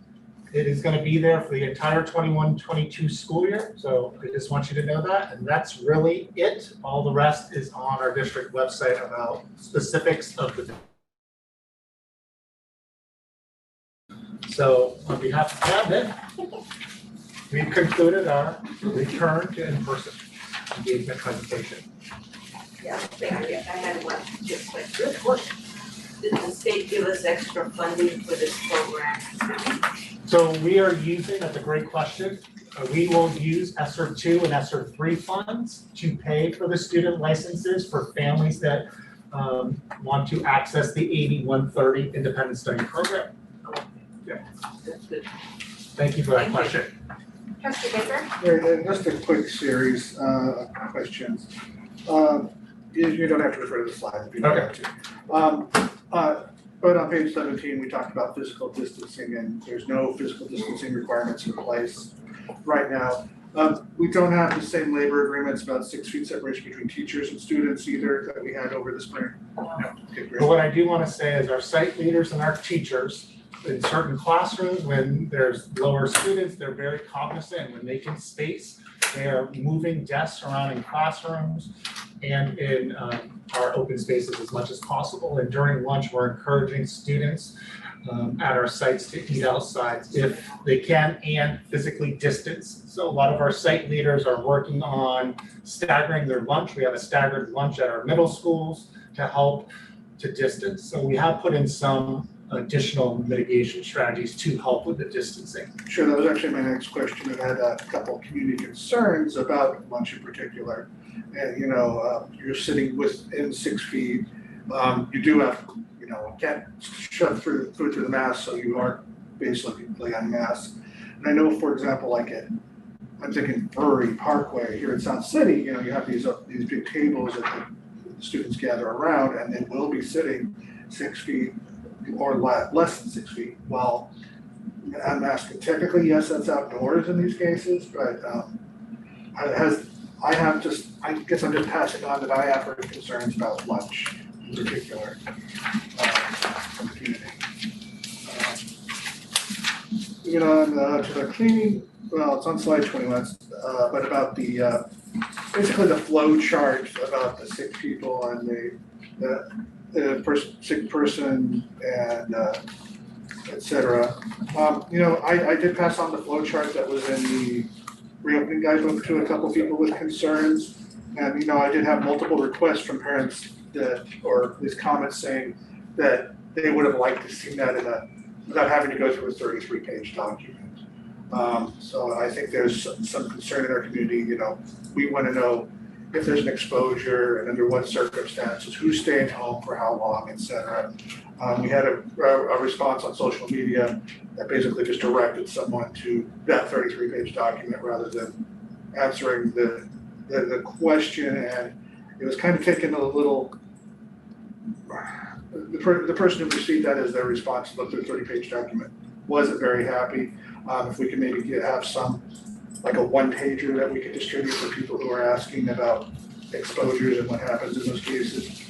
It is going to be there for the entire 21-22 school year. So I just want you to know that. And that's really it. All the rest is on our district website about specifics of the. So on behalf of Cabinet, we've concluded our return to in-person engagement presentation. Yeah, thank you. I had one just like this one. Did the state give us extra funding for this program? So we are using, that's a great question. We will use ESSER 2 and ESSER 3 funds to pay for the student licenses for families that want to access the 8130 independent study program. Yeah. That's good. Thank you for that question. Trustee Baker? Yeah, just a quick series of questions. You don't have to refer to the slide if you don't want to. But on page 17, we talked about physical distancing, and there's no physical distancing requirements in place right now. We don't have the same labor agreements about 6 feet separation between teachers and students either that we had over the spring. No. Okay, great. But what I do want to say is our site leaders and our teachers in certain classrooms, when there's lower students, they're very cognizant. When they can space, they are moving desks around in classrooms and in our open spaces as much as possible. And during lunch, we're encouraging students at our sites to eat outside if they can and physically distance. So a lot of our site leaders are working on staggering their lunch. We have a staggered lunch at our middle schools to help to distance. So we have put in some additional mitigation strategies to help with the distancing. Sure, that was actually my next question. I had a couple of community concerns about lunch in particular. And, you're sitting within 6 feet. You do have, can't shove food through the mask, so you are basically unmasked. And I know, for example, I'm thinking Brewery Parkway here in South City, you have these big tables that the students gather around, and they will be sitting 6 feet or less than 6 feet while unmasked. Technically, yes, that's outdoors in these cases, but I guess I'm just passing on that I have heard concerns about lunch in particular from the community. Moving on to the cleaning, well, it's on slide 21, but about the basically the flow chart about the sick people and the sick person and et cetera. I did pass on the flow chart that was in the reopening guidebook to a couple people with concerns. And, I did have multiple requests from parents or these comments saying that they would have liked to see that without having to go through a 33-page document. So I think there's some concern in our community. We want to know if there's an exposure and under what circumstances, who's staying home for how long, et cetera. We had a response on social media that basically just directed someone to that 33-page document rather than answering the question, and it was kind of taken a little. The person who received that as their response to the 30-page document wasn't very happy. If we could maybe have some, like a one-pager that we could distribute for people who are asking about exposures and what happens in those cases.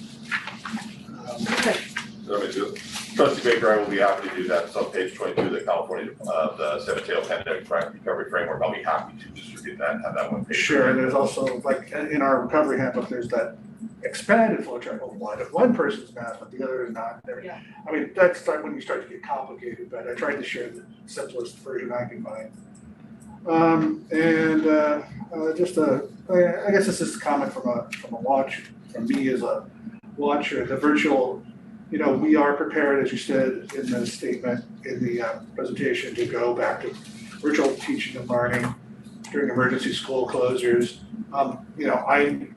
Trustee Baker, I will be happy to do that. So page 22, the California, the San Mateo Pandemic Recovery Framework, I'll be happy to distribute that and have that one page. Sure, and there's also, like, in our recovery handbook, there's that expanded flow chart of one person's math, but the other is not. Yeah. I mean, that's when you start to get complicated, but I tried to share the simplest version I can find. I guess this is a comment from me as a watcher, the virtual, we are prepared, as you said in the statement, in the presentation, to go back to virtual teaching and learning during emergency school closures. I'm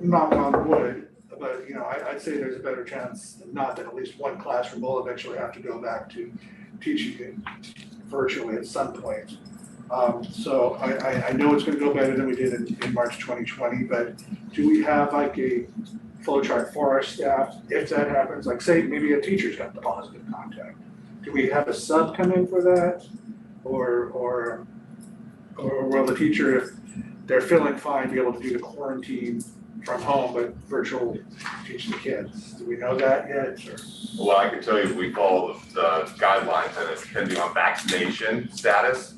knock on wood, but, you know, I'd say there's a better chance than not that at least one classroom will eventually have to go back to teaching it virtually at some point. So I know it's gonna go better than we did in March 2020, but do we have like a flow chart for our staff if that happens? Like say maybe a teacher's got the positive contact. Do we have a sub come in for that? Or will the teacher, if they're feeling fine, be able to do the quarantine from home, but virtual teach the kids? Do we know that yet, or? Well, I can tell you, we follow the guidelines, and it's depending on vaccination status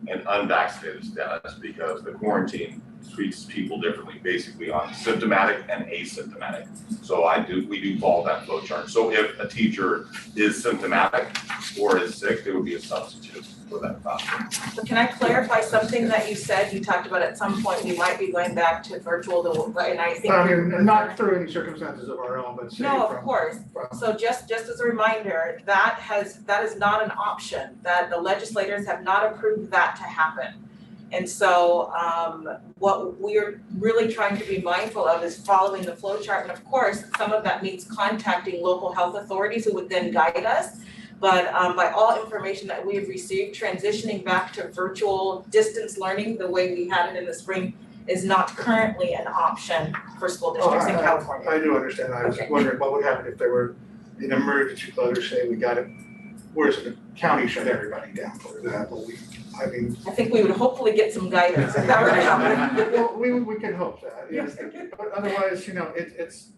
and unvaccinated status, because the quarantine treats people differently, basically on symptomatic and asymptomatic. So we do follow that flow chart. So if a teacher is symptomatic or is sick, there would be a substitute for that classroom. So can I clarify something that you said? You talked about at some point we might be going back to virtual, and I think. I mean, not through any circumstances of our own, but say No, of from- course. So just as a reminder, that is not an option, that the legislators have not approved that to happen. And so what we're really trying to be mindful of is following the flow chart. And of course, some of that means contacting local health authorities who would then guide us. But by all information that we have received, transitioning back to virtual distance learning the way we had it in the spring is not currently an option for school districts in California. I do understand. I was wondering what would happen if there were an emergency closure, say we got it, where's the county shut everybody down, for example. I think we would hopefully get some guidance if that were to happen. Well, we can hope that, yes, but otherwise, you know, it's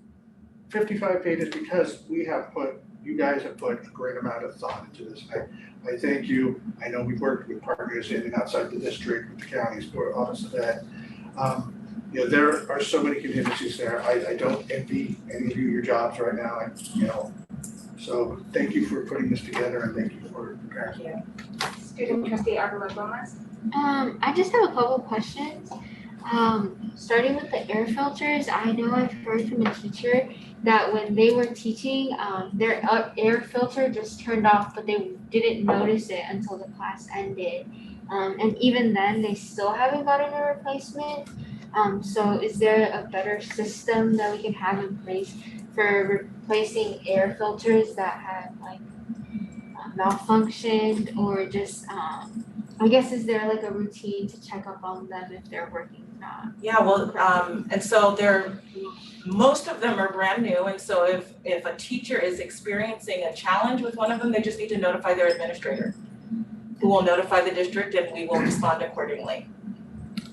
55 pages because you guys have put a great amount of thought into this. I thank you. I know we've worked with partners in and outside the district, with the county's Board Office of Ed. You know, there are so many contingencies there. I don't envy any of your jobs right now, you know. So thank you for putting this together and thank you for preparing. Thank you. Student trustee Arvila Gomez. I just have a couple questions. Starting with the air filters, I know I've heard from a teacher that when they were teaching, their air filter just turned off, but they didn't notice it until the class ended. And even then, they still haven't gotten a replacement. So is there a better system that we can have in place for replacing air filters that have like malfunctioned, or just I guess is there like a routine to check up on them if they're working or not? Yeah, well, and so most of them are brand new, and so if a teacher is experiencing a challenge with one of them, they just need to notify their administrator, who will notify the district, and we will respond accordingly.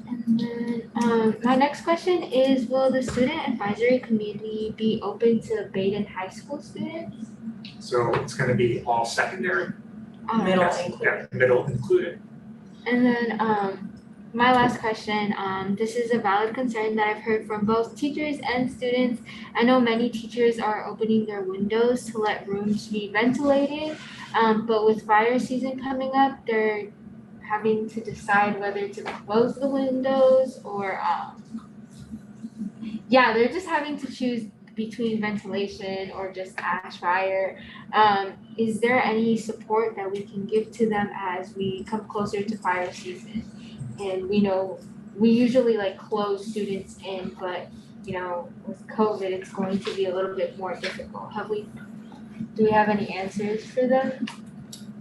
And then my next question is, will the student advisory committee be open to Baden High School students? So it's gonna be all secondary, Middle yes, included. yeah, middle included. And then my last question, this is a valid concern that I've heard from both teachers and students. I know many teachers are opening their windows to let rooms be ventilated, but with fire season coming up, they're having to decide whether to close the windows or they're just having to choose between ventilation or just ash fire. Is there any support that we can give to them as we come closer to fire season? And we know we usually like close students in, but you know, with COVID, it's going to be a little bit more difficult. Do we have any answers for them?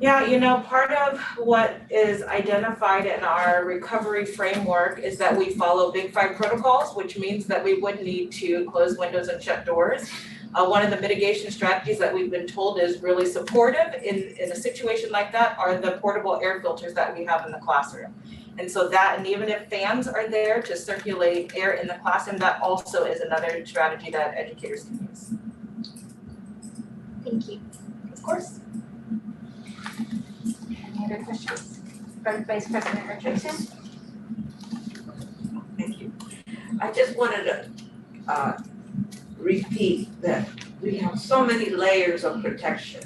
Yeah, you know, part of what is identified in our recovery framework is that we follow Big Five protocols, which means that we would need to close windows and shut doors. One of the mitigation strategies that we've been told is really supportive in a situation like that are the portable air filters that we have in the classroom. And so that, and even if fans are there to circulate air in the classroom, that also is another strategy that educators can use. Thank you. Of course. Any other questions? Vice President Richardson? Thank you. I just wanted to repeat that we have so many layers of protection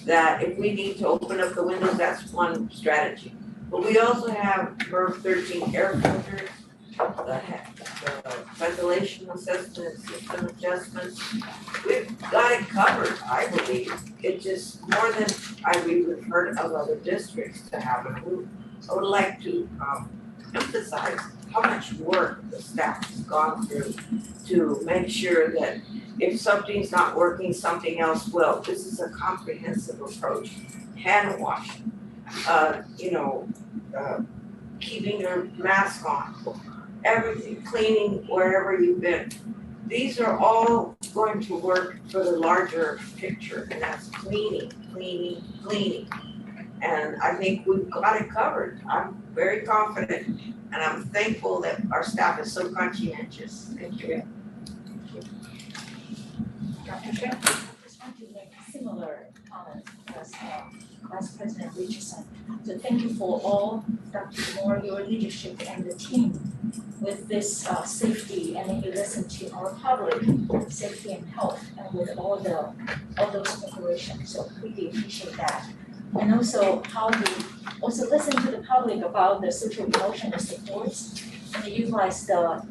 that if we need to open up the windows, that's one strategy. But we also have MERV 13 air filters, the ventilation assessment, system adjustments. We've got it covered, I believe. It's just more than we've heard of other districts to have a group. I would like to emphasize how much work the staff has gone through to make sure that if something's not working, something else will. This is a comprehensive approach. Hand washing, keeping your mask on, everything, cleaning wherever you've been. These are all going to work for the larger picture, and that's cleaning. And I think we've got it covered. I'm very confident, and I'm thankful that our staff is so conscientious. Thank you. Dr. Schiff? I just want to make a similar comment as Vice President Richardson. So thank you for all, Dr. Moore, your leadership and the team with this safety, and then you listen to our public safety and health, and with all those preparations. So really appreciate that. And also how you also listen to the public about the social emotional supports, and you utilize the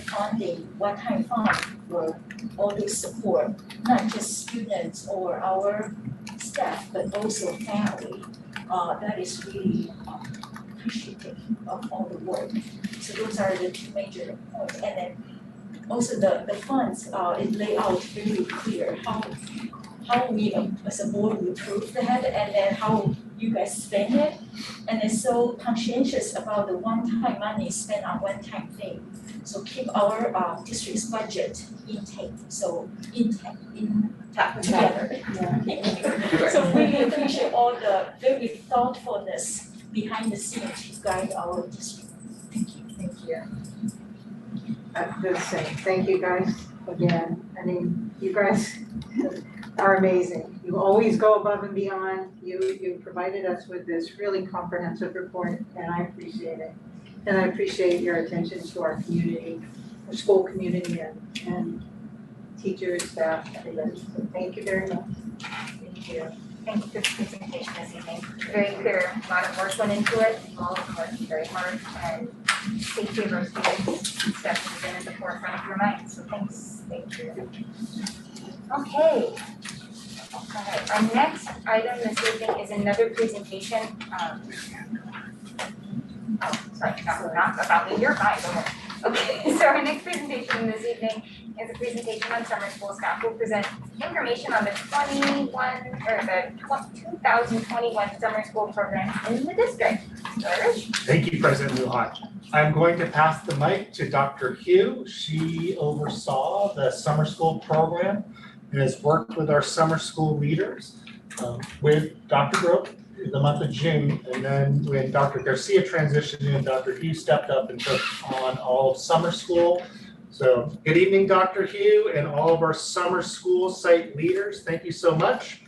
funding, one-time fund for all this support, not just students or our staff, but also family. That is really appreciative of all the work. So those are the two major points. And then also the funds, it lay out very clear how we as a board we approve that, and then how you guys spend it. And it's so conscientious about the one-time money spent on one-time thing. So keep our district's budget intact, together. Yeah. So really appreciate all the very thoughtfulness behind the scenes to guide our district. Thank you. Thank you. I'm just saying, thank you guys again. I mean, you guys are amazing. You always go above and beyond. You provided us with this really comprehensive report, and I appreciate it. And I appreciate your attention to our community, our school community, and teachers, staff, everybody. So thank you very much. Thank you. Thank you for the presentation this evening. Very clear, a lot of work went into it, all of them working very hard, and safety of our students and staff has been at the forefront of your mind, so thanks, thank you. Okay. Alright, our next item this evening is another presentation, not about me, you're fine, don't worry. Okay, so our next presentation this evening is a presentation on summer school. Staff will present information on the 2021 summer school program in the district. Irish? Thank you, President Lujan. I'm going to pass the mic to Dr. Hugh. She oversaw the summer school program and has worked with our summer school leaders with Dr. Brooke in the month of June. And then when Dr. Garcia transitioned in, Dr. Hugh stepped up and took on all of summer school. So good evening, Dr. Hugh, and all of our summer school site leaders. Thank you so much.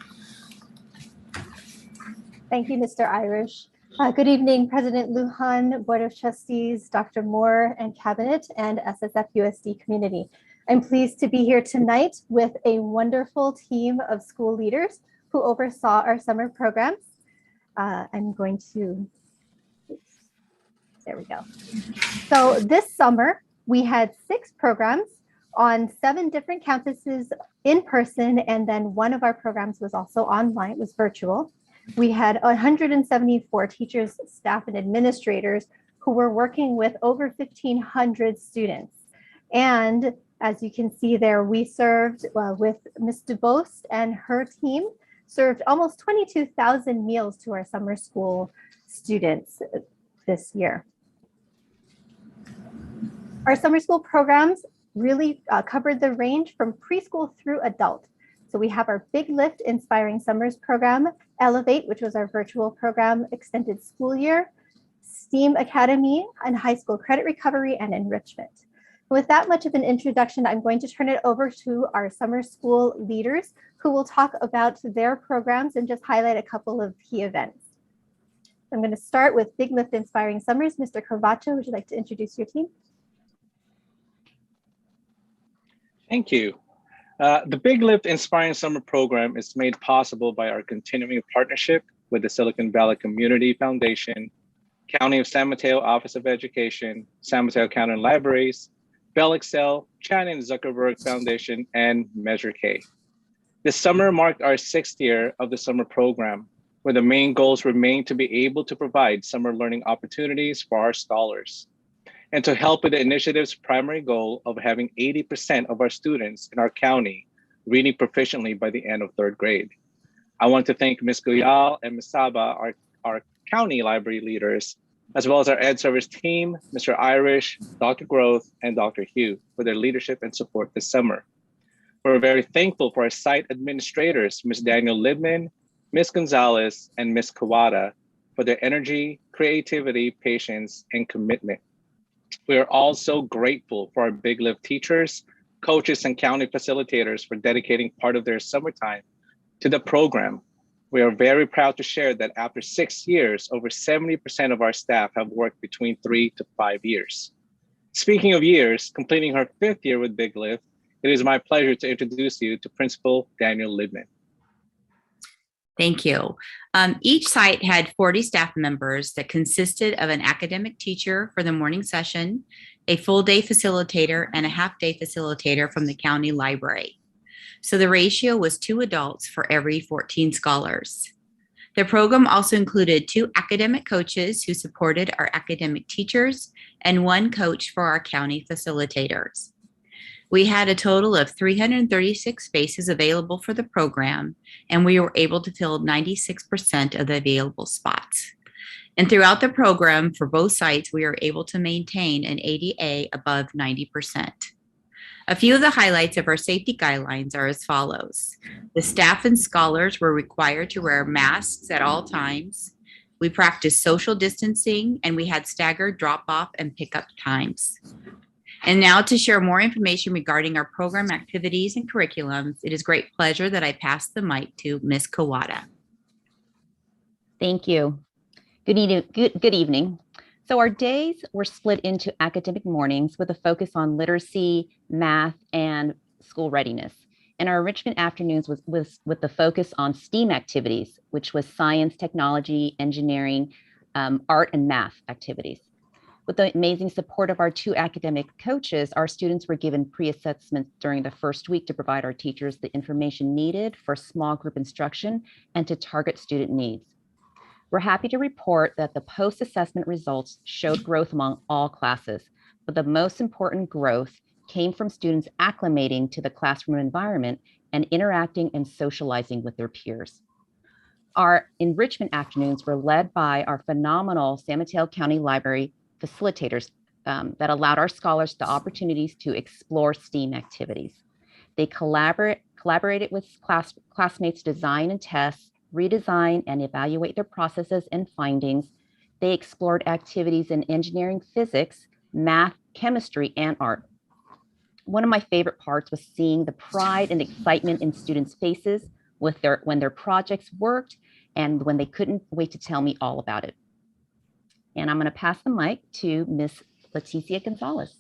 Thank you, Mr. Irish. Good evening, President Lujan, Board of Trustees, Dr. Moore, and Cabinet, and SSFUSD community. I'm pleased to be here tonight with a wonderful team of school leaders who oversaw our summer programs. I'm going to, there we go. So this summer, we had 6 programs on 7 different campuses in person, and then one of our programs was also online, it was virtual. We had 174 teachers, staff, and administrators who were working with over 1,500 students. And as you can see there, we served with Ms. DuBost and her team served almost 22,000 meals to our summer school students this year. Our summer school programs really covered the range from preschool through adult. So we have our Big Lift Inspiring Summers program, Elevate, which was our virtual program, extended school year, STEAM Academy, and high school credit recovery and enrichment. With that much of an introduction, I'm going to turn it over to our summer school leaders who will talk about their programs and just highlight a couple of key events. I'm going to start with Big Lift Inspiring Summers. Mr. Carvacho, would you like to introduce your team? Thank you. The Big Lift Inspiring Summer program is made possible by our continuing partnership with the Silicon Valley Community Foundation, County of San Mateo Office of Education, San Mateo County Libraries, Bell Excel, Channing Zuckerberg Foundation, and Measure K. This summer marked our 6th year of the summer program, where the main goals remain to be able to provide summer learning opportunities for our scholars. and to help with the initiative's primary goal of having 80% of our students in our county reading proficiently by the end of 3rd grade. I want to thank Ms. Guyal and Ms. Saba, our county library leaders, as well as our Ed Service team, Mr. Irish, Dr. Groth, and Dr. Hugh for their leadership and support this summer. We're very thankful for our site administrators, Ms. Daniel Libman, Ms. Gonzalez, and Ms. Kawada for their energy, creativity, patience, and commitment. We are also grateful for our Big Lift teachers, coaches, and county facilitators for dedicating part of their summertime to the program. We are very proud to share that after 6 years, over 70% of our staff have worked between 3 to 5 years. Speaking of years, completing her 5th year with Big Lift, it is my pleasure to introduce you to Principal Daniel Libman. Thank you. Each site had 40 staff members that consisted of an academic teacher for the morning session, a full day facilitator, and a half day facilitator from the county library. So the ratio was 2 adults for every 14 scholars. The program also included 2 academic coaches who supported our academic teachers and 1 coach for our county facilitators. We had a total of 336 spaces available for the program, and we were able to fill 96% of the available spots. And throughout the program for both sites, we were able to maintain an ADA above 90%. A few of the highlights of our safety guidelines are as follows. The staff and scholars were required to wear masks at all times. We practiced social distancing, and we had staggered drop-off and pickup times. And now to share more information regarding our program activities and curriculums, it is great pleasure that I pass the mic to Ms. Kawada. Thank you. Good evening. So our days were split into academic mornings with a focus on literacy, math, and school readiness. And our enrichment afternoons was with the focus on STEAM activities, which was science, technology, engineering, art, and math activities. With the amazing support of our 2 academic coaches, our students were given pre-assessments during the first week to provide our teachers the information needed for small group instruction and to target student needs. We're happy to report that the post-assessment results showed growth among all classes, but the most important growth came from students acclimating to the classroom environment and interacting and socializing with their peers. Our enrichment afternoons were led by our phenomenal San Mateo County Library facilitators that allowed our scholars the opportunities to explore STEAM activities. They collaborated with classmates to design and test, redesign and evaluate their processes and findings. They explored activities in engineering, physics, math, chemistry, and art. One of my favorite parts was seeing the pride and excitement in students' faces when their projects worked and when they couldn't wait to tell me all about it. And I'm going to pass the mic to Ms. Leticia Gonzalez.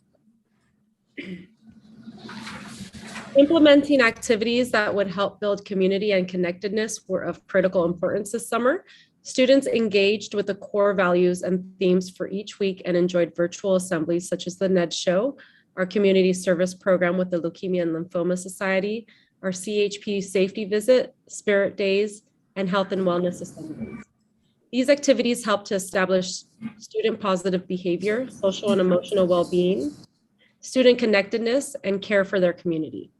Implementing activities that would help build community and connectedness were of critical importance this summer. Students engaged with the core values and themes for each week and enjoyed virtual assemblies such as the NED Show, our community service program with the Leukemia and Lymphoma Society, our CHP safety visit, spirit days, and health and wellness assemblies. These activities help to establish student positive behavior, social and emotional well-being, student connectedness, and care for their community.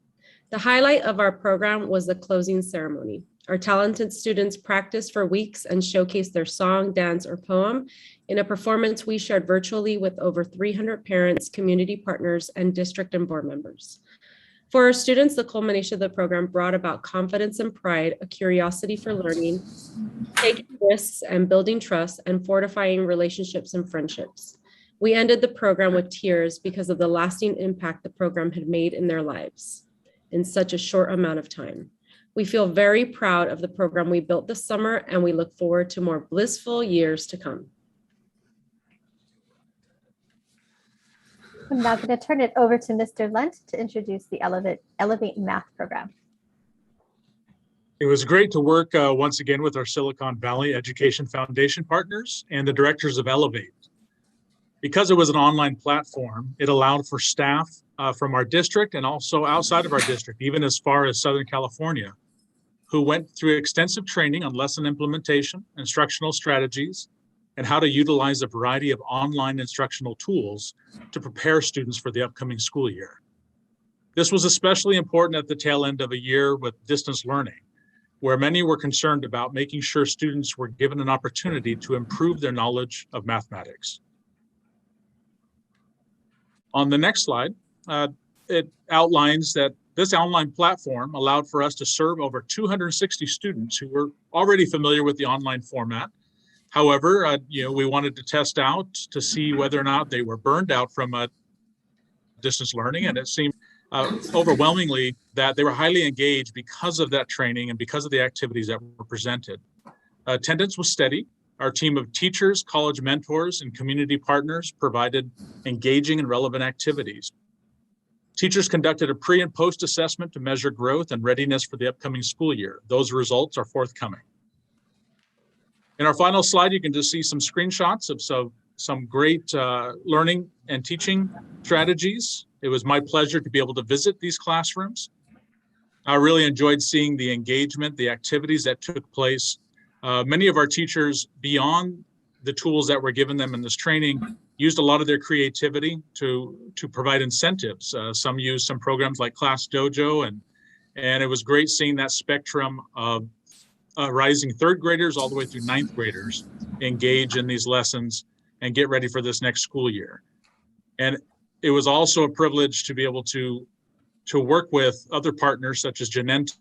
The highlight of our program was the closing ceremony. Our talented students practiced for weeks and showcased their song, dance, or poem in a performance we shared virtually with over 300 parents, community partners, and district and board members. For our students, the culmination of the program brought about confidence and pride, a curiosity for learning, taking risks and building trust, and fortifying relationships and friendships. We ended the program with tears because of the lasting impact the program had made in their lives in such a short amount of time. We feel very proud of the program we built this summer, and we look forward to more blissful years to come. I'm now going to turn it over to Mr. Lunt to introduce the Elevate Math program. It was great to work once again with our Silicon Valley Education Foundation partners and the directors of Elevate. Because it was an online platform, it allowed for staff from our district and also outside of our district, even as far as Southern California, who went through extensive training on lesson implementation, instructional strategies, and how to utilize a variety of online instructional tools to prepare students for the upcoming school year. This was especially important at the tail end of a year with distance learning, where many were concerned about making sure students were given an opportunity to improve their knowledge of mathematics. On the next slide, it outlines that this online platform allowed for us to serve over 260 students who were already familiar with the online format. However, we wanted to test out to see whether or not they were burned out from distance learning, and it seemed overwhelmingly that they were highly engaged because of that training and because of the activities that were presented. Attendance was steady. Our team of teachers, college mentors, and community partners provided engaging and relevant activities. Teachers conducted a pre and post assessment to measure growth and readiness for the upcoming school year. Those results are forthcoming. In our final slide, you can just see some screenshots of some great learning and teaching strategies. It was my pleasure to be able to visit these classrooms. I really enjoyed seeing the engagement, the activities that took place. Many of our teachers, beyond the tools that were given them in this training, used a lot of their creativity to provide incentives. Some used some programs like Class Dojo, and it was great seeing that spectrum of rising third graders all the way through ninth graders engage in these lessons and get ready for this next school year. And it was also a privilege to be able to work with other partners such as Genentech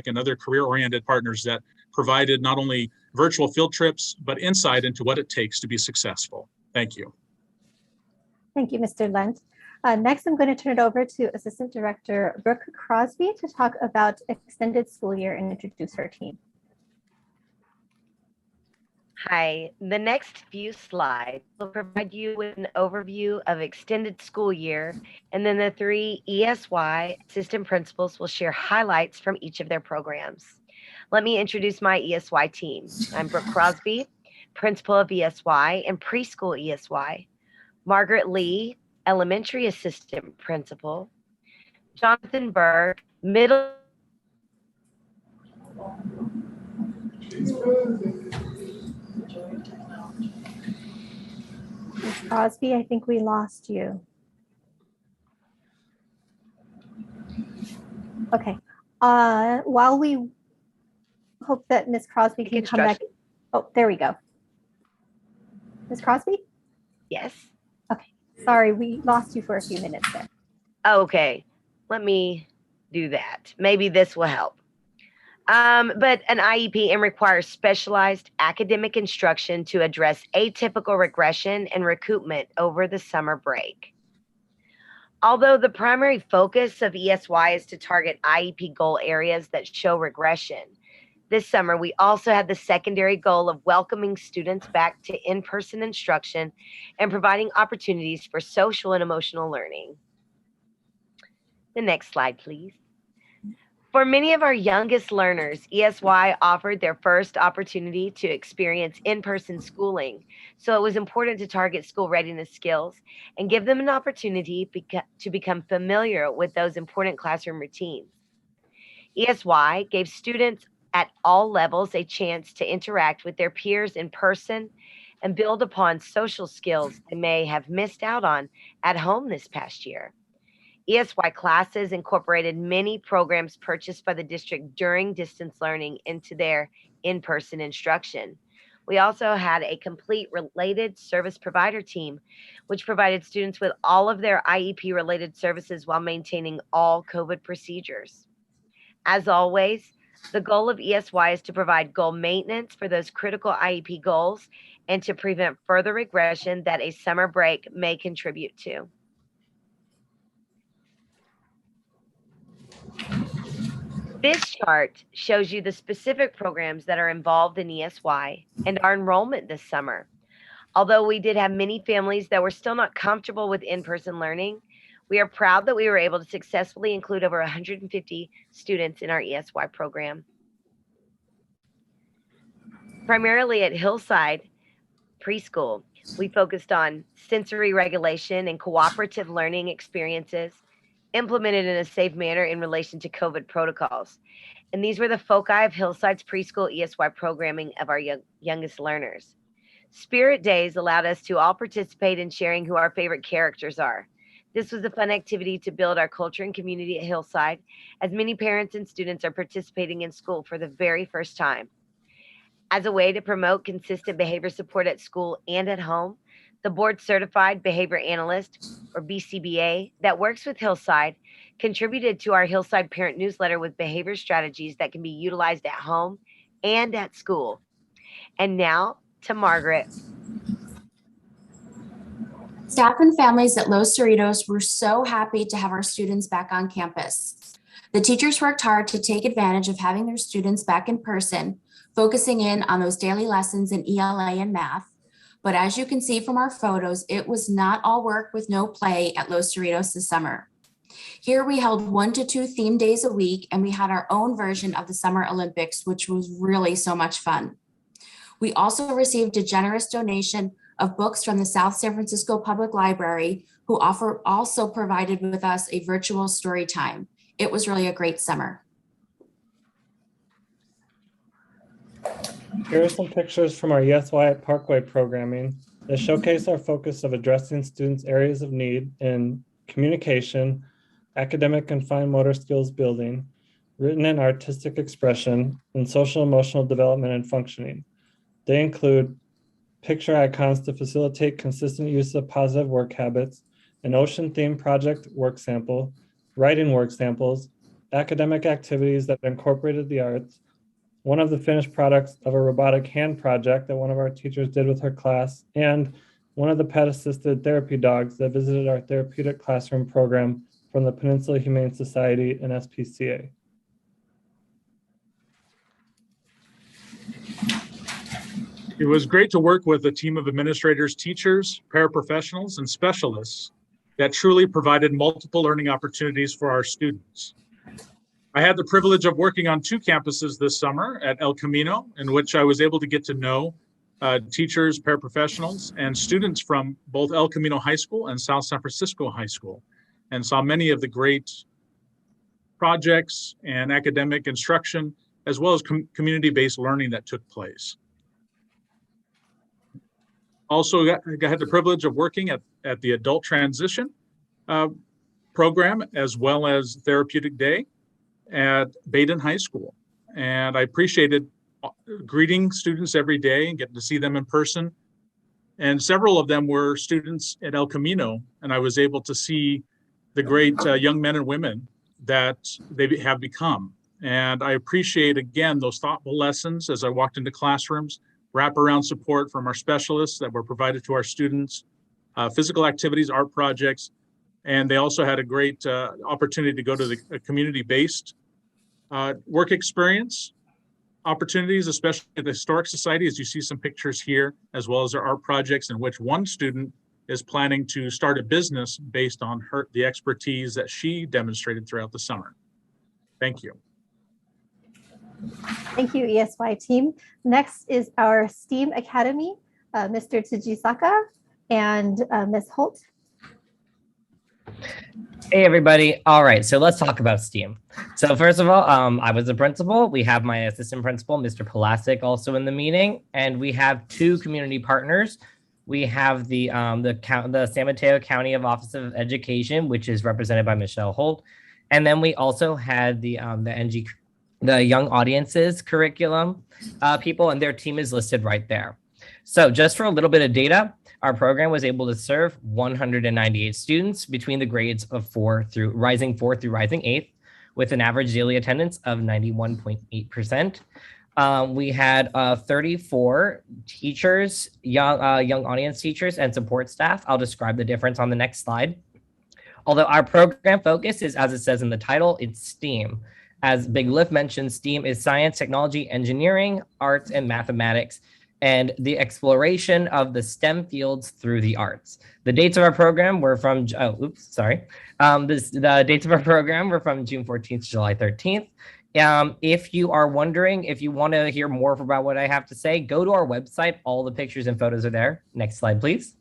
and other career-oriented partners that provided not only virtual field trips, but insight into what it takes to be successful. Thank you. Thank you, Mr. Lent. Next, I'm going to turn it over to Assistant Director Brooke Crosby to talk about extended school year and introduce her team. Hi, the next few slides will provide you with an overview of extended school year, and then the 3 ESY assistant principals will share highlights from each of their programs. Let me introduce my ESY team. I'm Brooke Crosby, principal of ESY and preschool ESY. Margaret Lee, elementary assistant principal. Jonathan Berg, middle. Ms. Crosby, I think we lost you. Okay. While we hope that Ms. Crosby can come back. Oh, there we go. Ms. Crosby? Yes. Okay. Sorry, we lost you for a few minutes there. Okay, let me do that. Maybe this will help. But an IEP requires specialized academic instruction to address atypical regression and recoupment over the summer break. Although the primary focus of ESY is to target IEP goal areas that show regression, this summer we also had the secondary goal of welcoming students back to in-person instruction and providing opportunities for social and emotional learning. The next slide, please. For many of our youngest learners, ESY offered their first opportunity to experience in-person schooling, so it was important to target school readiness skills and give them an opportunity to become familiar with those important classroom routines. ESY gave students at all levels a chance to interact with their peers in person and build upon social skills they may have missed out on at home this past year. ESY classes incorporated many programs purchased by the district during distance learning into their in-person instruction. We also had a complete related service provider team, which provided students with all of their IEP related services while maintaining all COVID procedures. As always, the goal of ESY is to provide goal maintenance for those critical IEP goals and to prevent further regression that a summer break may contribute to. This chart shows you the specific programs that are involved in ESY and our enrollment this summer. Although we did have many families that were still not comfortable with in-person learning, we are proud that we were able to successfully include over 150 students in our ESY program. Primarily at Hillside Preschool, we focused on sensory regulation and cooperative learning experiences, implemented in a safe manner in relation to COVID protocols. And these were the foci of Hillside's preschool ESY programming of our youngest learners. Spirit Days allowed us to all participate in sharing who our favorite characters are. This was a fun activity to build our culture and community at Hillside, as many parents and students are participating in school for the very first time. As a way to promote consistent behavior support at school and at home, the Board Certified Behavior Analyst, or BCBA, that works with Hillside contributed to our Hillside Parent Newsletter with behavior strategies that can be utilized at home and at school. And now to Margaret. Staff and families at Los Cerritos were so happy to have our students back on campus. The teachers worked hard to take advantage of having their students back in person, focusing in on those daily lessons in ELA and math. But as you can see from our photos, it was not all work with no play at Los Cerritos this summer. Here we held 1 to 2 theme days a week, and we had our own version of the Summer Olympics, which was really so much fun. We also received a generous donation of books from the South San Francisco Public Library, who also provided with us a virtual story time. It was really a great summer. Here are some pictures from our Yes Wyatt Parkway programming that showcase our focus of addressing students' areas of need in communication, academic and fine motor skills building, written and artistic expression, and social emotional development and functioning. They include picture icons to facilitate consistent use of positive work habits, an ocean-themed project work sample, writing work samples, academic activities that incorporated the arts, one of the finished products of a robotic hand project that one of our teachers did with her class, and one of the pet-assisted therapy dogs that visited our therapeutic classroom program from the Peninsula Humane Society and SPCA. It was great to work with a team of administrators, teachers, paraprofessionals, and specialists that truly provided multiple learning opportunities for our students. I had the privilege of working on 2 campuses this summer at El Camino, in which I was able to get to know teachers, paraprofessionals, and students from both El Camino High School and South San Francisco High School, and saw many of the great projects and academic instruction, as well as community-based learning that took place. Also, I had the privilege of working at the Adult Transition program, as well as Therapeutic Day at Baden High School. And I appreciated greeting students every day and getting to see them in person. And several of them were students at El Camino, and I was able to see the great young men and women that they have become. And I appreciate, again, those thoughtful lessons as I walked into classrooms, wraparound support from our specialists that were provided to our students, physical activities, art projects, and they also had a great opportunity to go to the community-based work experience opportunities, especially at the Historic Society, as you see some pictures here, as well as our art projects in which one student is planning to start a business based on the expertise that she demonstrated throughout the summer. Thank you. Thank you, ESY team. Next is our STEAM Academy, Mr. Tsujisaka and Ms. Holt. Hey, everybody. All right, so let's talk about STEAM. So first of all, I was the principal. We have my assistant principal, Mr. Plastic, also in the meeting, and we have 2 community partners. We have the San Mateo County Office of Education, which is represented by Michelle Holt, and then we also had the Young Audiences curriculum people, and their team is listed right there. So just for a little bit of data, our program was able to serve 198 students between the grades of rising 4 through rising 8th, with an average daily attendance of 91.8%. We had 34 teachers, young audience teachers and support staff. I'll describe the difference on the next slide. Although our program focus is, as it says in the title, it's STEAM. As Big Lift mentioned, STEAM is science, technology, engineering, arts, and mathematics, and the exploration of the STEM fields through the arts. The dates of our program were from, the dates of our program were from June 14th to July 13th. If you are wondering, if you want to hear more about what I have to say, go to our website. All the pictures and photos are there. Next slide, please.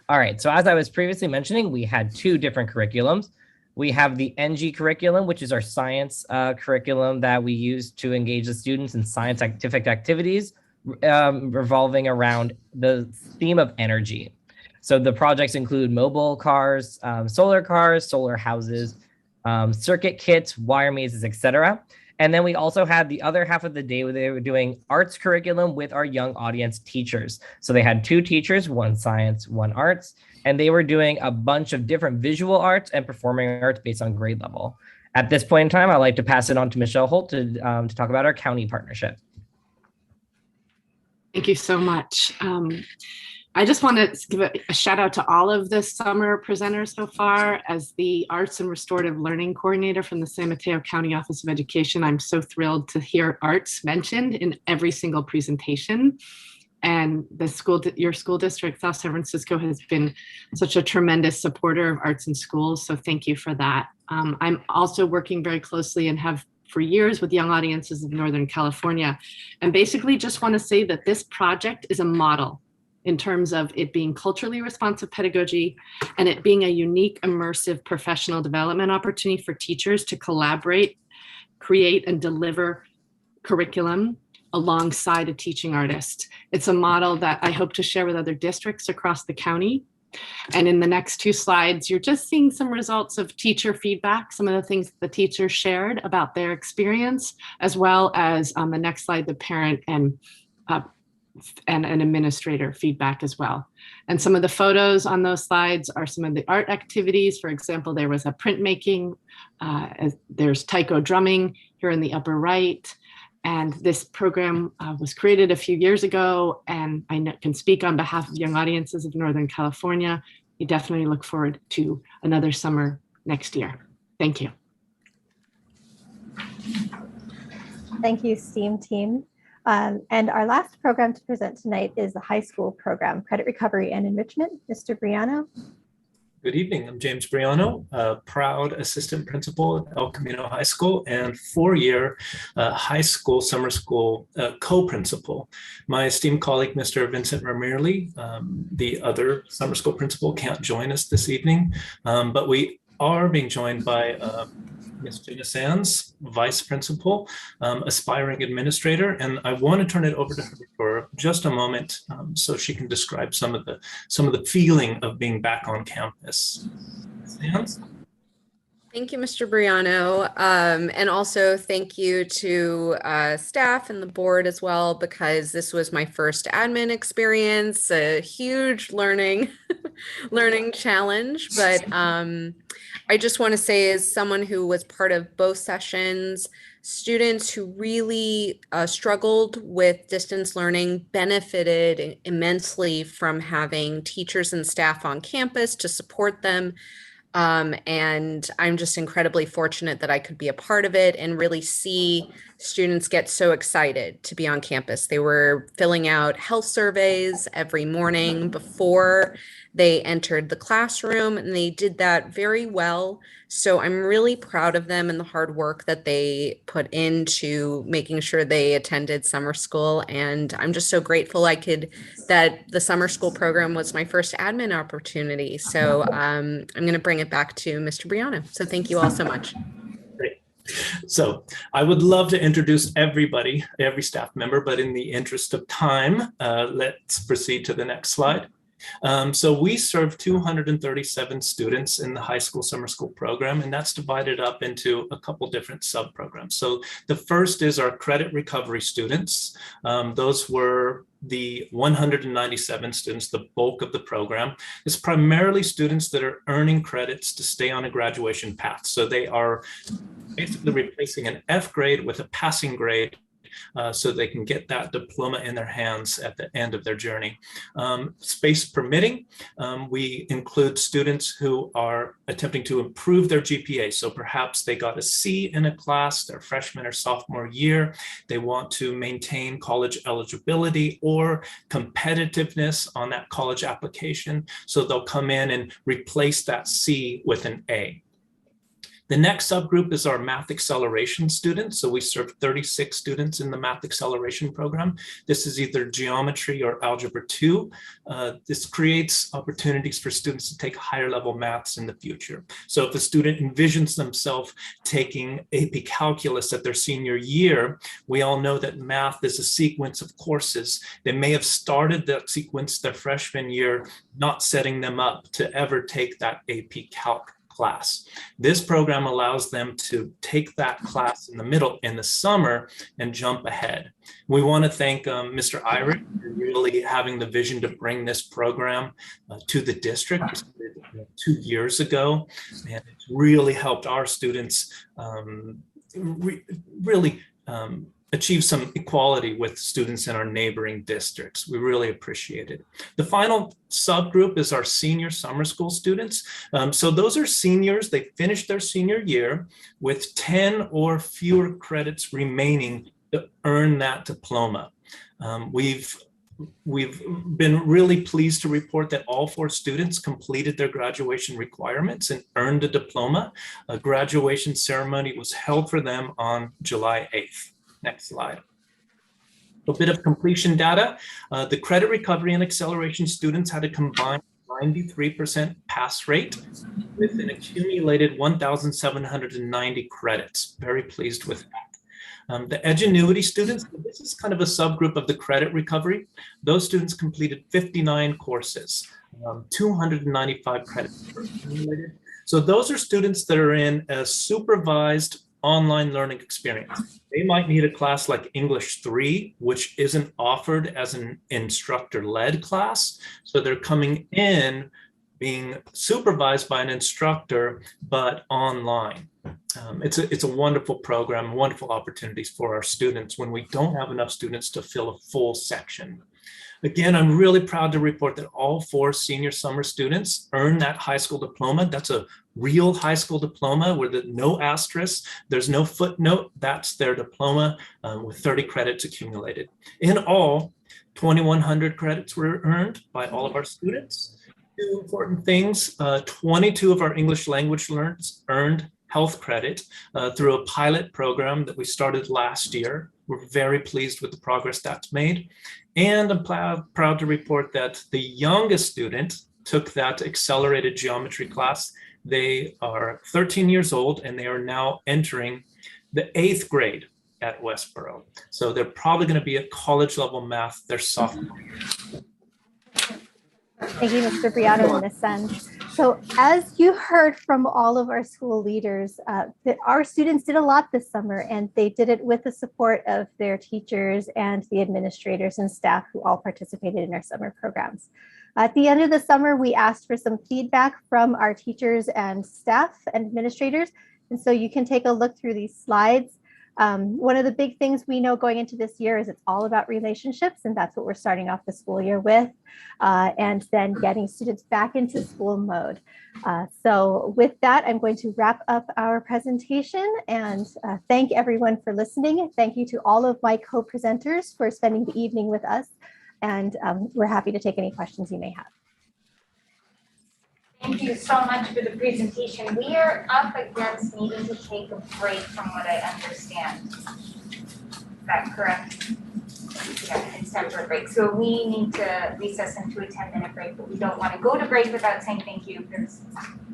All right, so as I was previously mentioning, we had 2 different curriculums. We have the NG curriculum, which is our science curriculum that we use to engage the students in scientific activities, revolving around the theme of energy. So the projects include mobile cars, solar houses, circuit kits, wire mazes, etc. And then we also had the other half of the day where they were doing arts curriculum with our young audience teachers. So they had 2 teachers, 1 science, 1 arts, and they were doing a bunch of different visual arts and performing arts based on grade level. At this point in time, I'd like to pass it on to Michelle Holt to talk about our county partnership. Thank you so much. I just want to give a shout out to all of the summer presenters so far. As the Arts and Restorative Learning Coordinator from the San Mateo County Office of Education, I'm so thrilled to hear arts mentioned in every single presentation. And your school district, South San Francisco, has been such a tremendous supporter of arts in schools. So thank you for that. I'm also working very closely and have for years with young audiences of Northern California. And basically just want to say that this project is a model in terms of it being culturally responsive pedagogy and it being a unique, immersive professional development opportunity for teachers to collaborate, create, and deliver curriculum alongside a teaching artist. It's a model that I hope to share with other districts across the county. And in the next 2 slides, you're just seeing some results of teacher feedback, some of the things the teachers shared about their experience, as well as on the next slide, the parent and an administrator feedback as well. And some of the photos on those slides are some of the art activities. For example, there was a printmaking, there's taiko drumming here in the upper right. And this program was created a few years ago, and I can speak on behalf of young audiences of Northern California. We definitely look forward to another summer next year. Thank you. Thank you, STEAM team. And our last program to present tonight is the high school program, Credit Recovery and Enrichment. Mr. Briano. Good evening. I'm James Briano, a proud assistant principal at El Camino High School and 4-year high school summer school co-principal. My esteemed colleague, Mr. Vincent Ramirli, the other summer school principal, can't join us this evening, but we are being joined by Ms. Jenna Sands, vice principal, aspiring administrator, and I want to turn it over to her for just a moment so she can describe some of the feeling of being back on campus. Sands? Thank you, Mr. Briano, and also thank you to staff and the board as well, because this was my first admin experience, a huge learning challenge, but I just want to say, as someone who was part of both sessions, students who really struggled with distance learning benefited immensely from having teachers and staff on campus to support them. And I'm just incredibly fortunate that I could be a part of it and really see students get so excited to be on campus. They were filling out health surveys every morning before they entered the classroom, and they did that very well. So I'm really proud of them and the hard work that they put into making sure they attended summer school. And I'm just so grateful that the summer school program was my first admin opportunity. So I'm going to bring it back to Mr. Briano. So thank you all so much. Great. So I would love to introduce everybody, every staff member, but in the interest of time, let's proceed to the next slide. So we serve 237 students in the high school summer school program, and that's divided up into a couple different sub-programs. So the first is our credit recovery students. Those were the 197 students, the bulk of the program. It's primarily students that are earning credits to stay on a graduation path. So they are basically replacing an F grade with a passing grade so they can get that diploma in their hands at the end of their journey. Space permitting, we include students who are attempting to improve their GPA. So perhaps they got a C in a class their freshman or sophomore year. They want to maintain college eligibility or competitiveness on that college application. So they'll come in and replace that C with an A. The next subgroup is our math acceleration students. So we serve 36 students in the math acceleration program. This is either geometry or algebra 2. This creates opportunities for students to take higher level maths in the future. So if a student envisions themselves taking AP calculus at their senior year, we all know that math is a sequence of courses. They may have started that sequence their freshman year, not setting them up to ever take that AP Calc class. This program allows them to take that class in the middle in the summer and jump ahead. We want to thank Mr. Irish for really having the vision to bring this program to the district 2 years ago, and it's really helped our students really achieve some equality with students in our neighboring districts. We really appreciate it. The final subgroup is our senior summer school students. So those are seniors, they finished their senior year with 10 or fewer credits remaining to earn that diploma. We've been really pleased to report that all 4 students completed their graduation requirements and earned a diploma. A graduation ceremony was held for them on July 8th. Next slide. A bit of completion data. The credit recovery and acceleration students had a combined 93% pass rate with an accumulated 1,790 credits. Very pleased with that. The Edgenuity students, this is kind of a subgroup of the credit recovery. Those students completed 59 courses, 295 credits were accumulated. So those are students that are in a supervised online learning experience. They might need a class like English 3, which isn't offered as an instructor-led class. So they're coming in being supervised by an instructor, but online. It's a wonderful program, wonderful opportunities for our students when we don't have enough students to fill a full section. Again, I'm really proud to report that all 4 senior summer students earned that high school diploma. That's a real high school diploma where there's no asterisk, there's no footnote. That's their diploma with 30 credits accumulated. In all, 2,100 credits were earned by all of our students. 2 important things, 22 of our English language learners earned health credit through a pilot program that we started last year. We're very pleased with the progress that's made. And I'm proud to report that the youngest student took that accelerated geometry class. They are 13 years old and they are now entering the 8th grade at Westboro. So they're probably going to be at college level math their sophomore year. Thank you, Mr. Briano and Ms. Sens. So as you heard from all of our school leaders, our students did a lot this summer, and they did it with the support of their teachers and the administrators and staff who all participated in our summer programs. At the end of the summer, we asked for some feedback from our teachers and staff and administrators. And so you can take a look through these slides. One of the big things we know going into this year is it's all about relationships, and that's what we're starting off the school year with, and then getting students back into school mode. So with that, I'm going to wrap up our presentation and thank everyone for listening. Thank you to all of my co-presenters for spending the evening with us, and we're happy to take any questions you may have. Thank you so much for the presentation. We are up against needing to take a break from what I understand. Is that correct? Yeah, it's time for a break. So we need to recess into a 10-minute break, but we don't want to go to break without saying thank you. It's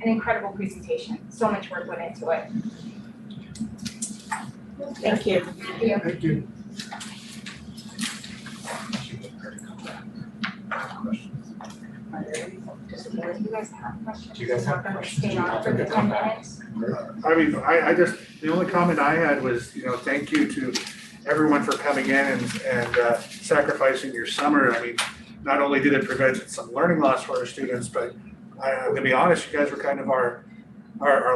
an incredible presentation. So much work went into it. Thank you. Thank you. Thank you. Do you guys have questions? Do you guys have questions? Stay on for the 10 minutes. I mean, I just, the only comment I had was, thank you to everyone for coming in and sacrificing your summer. I mean, not only did it prevent some learning loss for our students, but to be honest, you guys were kind of our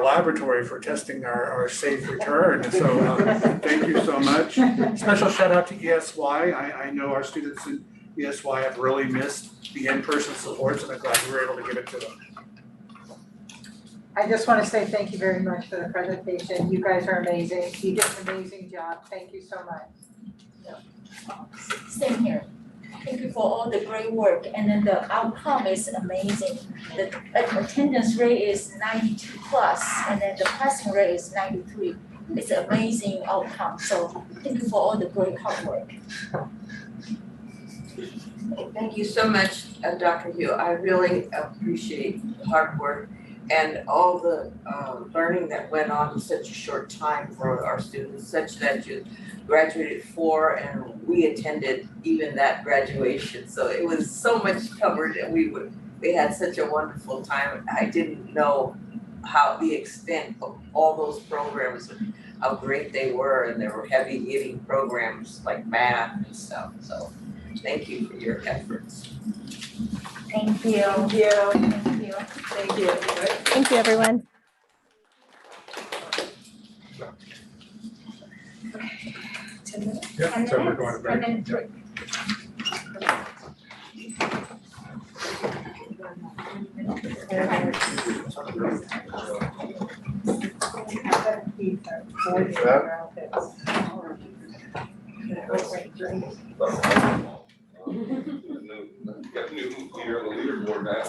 laboratory for testing our safe return. And so thank you so much. Special shout out to ESY. I know our students in ESY have really missed the in-person supports, and I'm glad we were able to give it to them. I just want to say thank you very much for the presentation. You guys are amazing. You did an amazing job. Thank you so much. Same here. Thank you for all the great work, and then the outcome is amazing. The attendance rate is 92 plus, and then the passing rate is 93. It's an amazing outcome, so thank you for all the great hard work. Thank you so much, Dr. Hugh. I really appreciate the hard work and all the learning that went on in such a short time for our students, such that you graduated 4 and we attended even that graduation. So it was so much covered and we had such a wonderful time. I didn't know how the extent of all those programs, how great they were, and there were heavy hitting programs like math and stuff. So thank you for your efforts. Thank you. Thank you. Thank you. Thank you. Thank you, everyone. Yep, so we're going to break. 10 minutes break. Got new leader on the leaderboard now.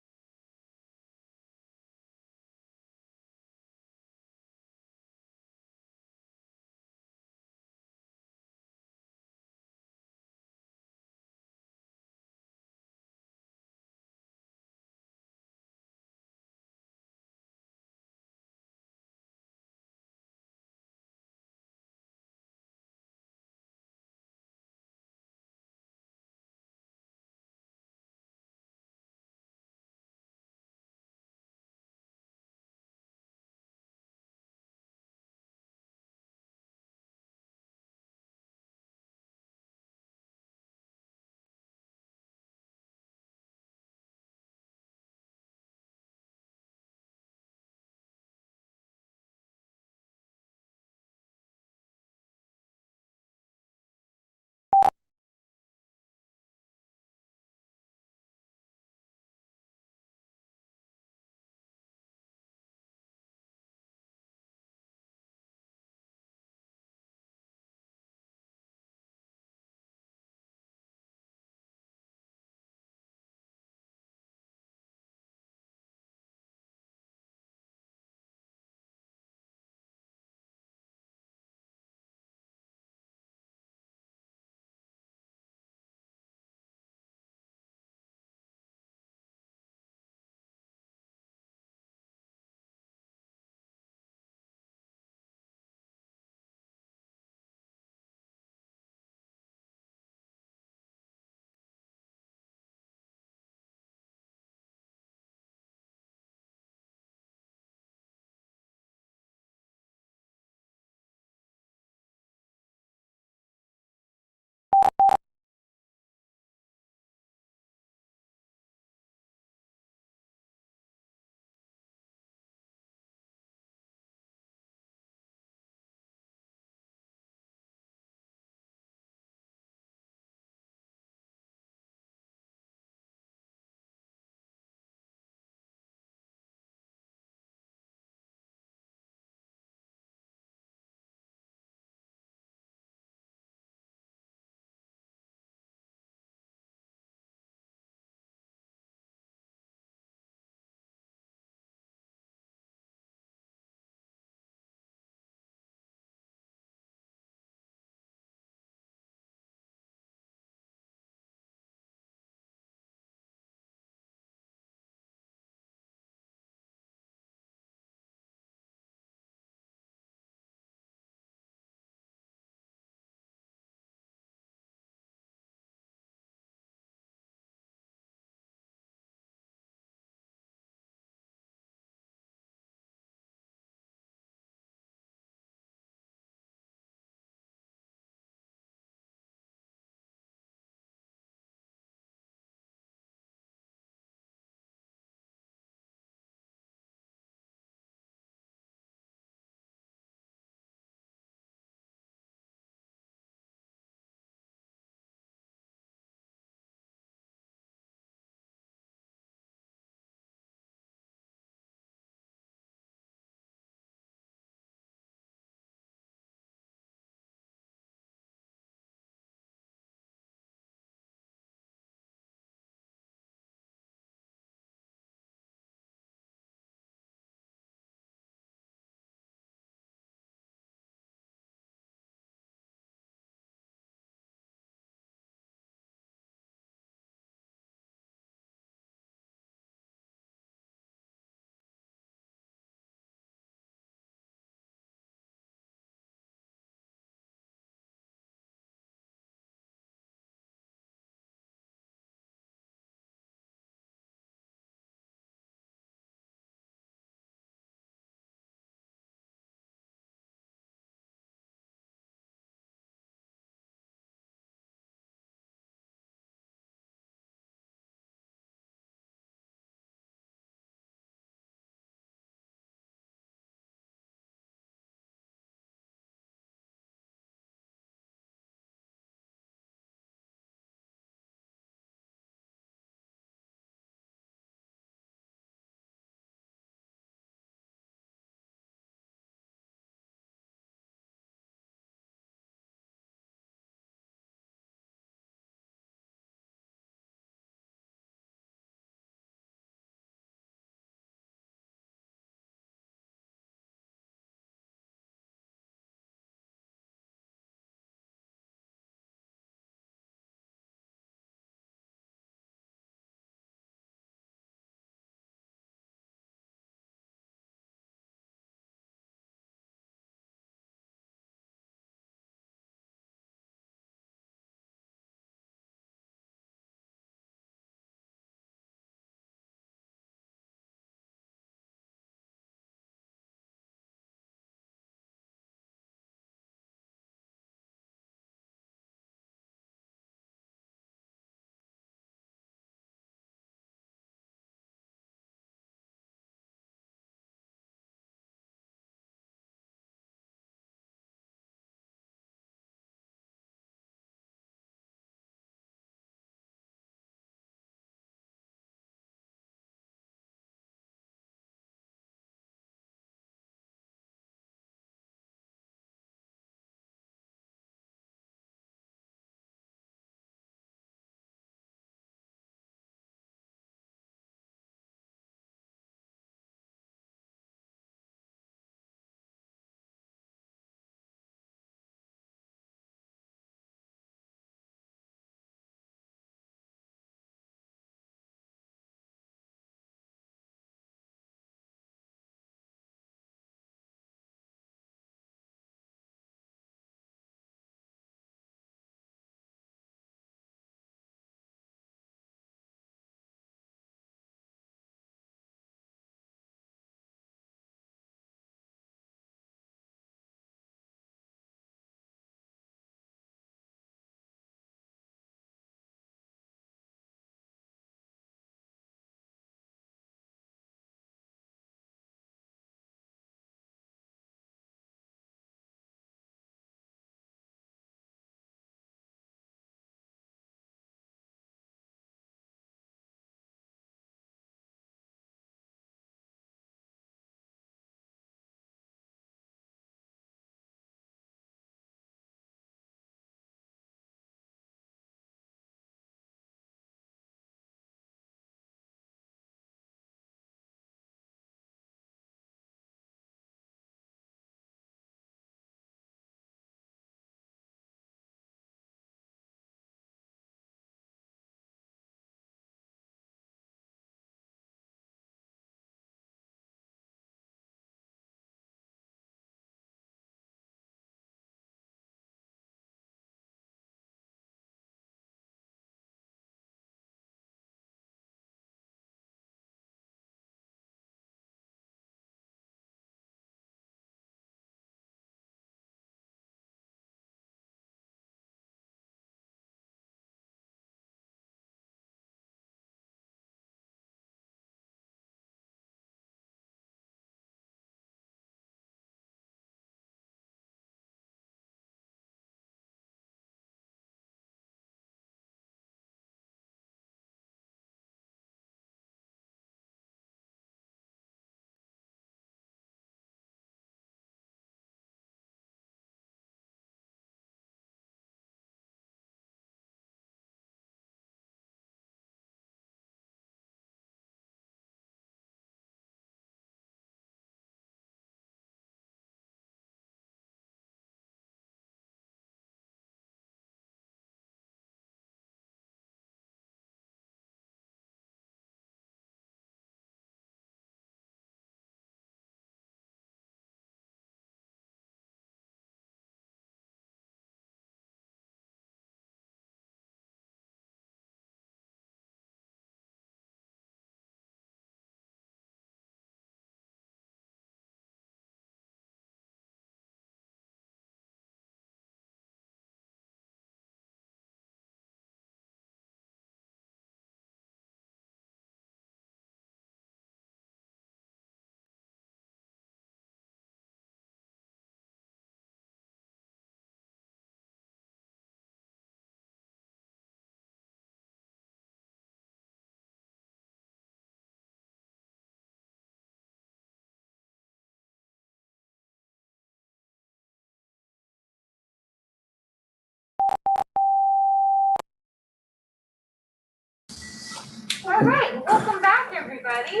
All right, welcome back, everybody.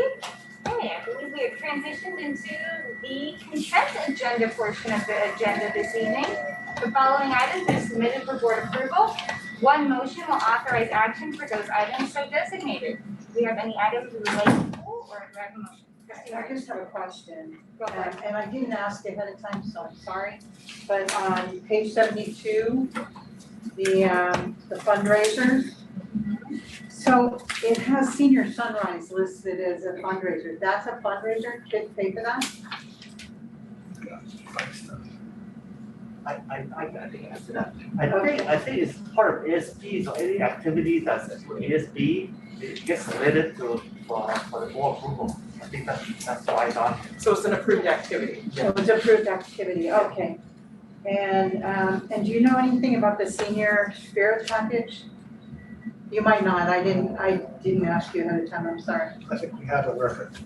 Hey, I believe we have transitioned into the consent agenda portion of the agenda this evening. The following items are submitted for board approval. One motion will authorize action for those items so designated. Do we have any items we would like to pull, or do we have a motion? I just have a question, Go ahead. and I didn't ask ahead of time, so I'm sorry. But on page 72, the fundraisers. So it has Senior Sunrise listed as a fundraiser. That's a fundraiser? Kids pay for that? I can answer that. I think it's part of ASB, so any activity that's ASB, it gets related to for the board approval. I think that's why I thought. So it's an approved activity. So it's approved activity, okay. And do you know anything about the senior spirit package? You might not, I didn't ask you ahead of time, I'm sorry. I think we have a reference.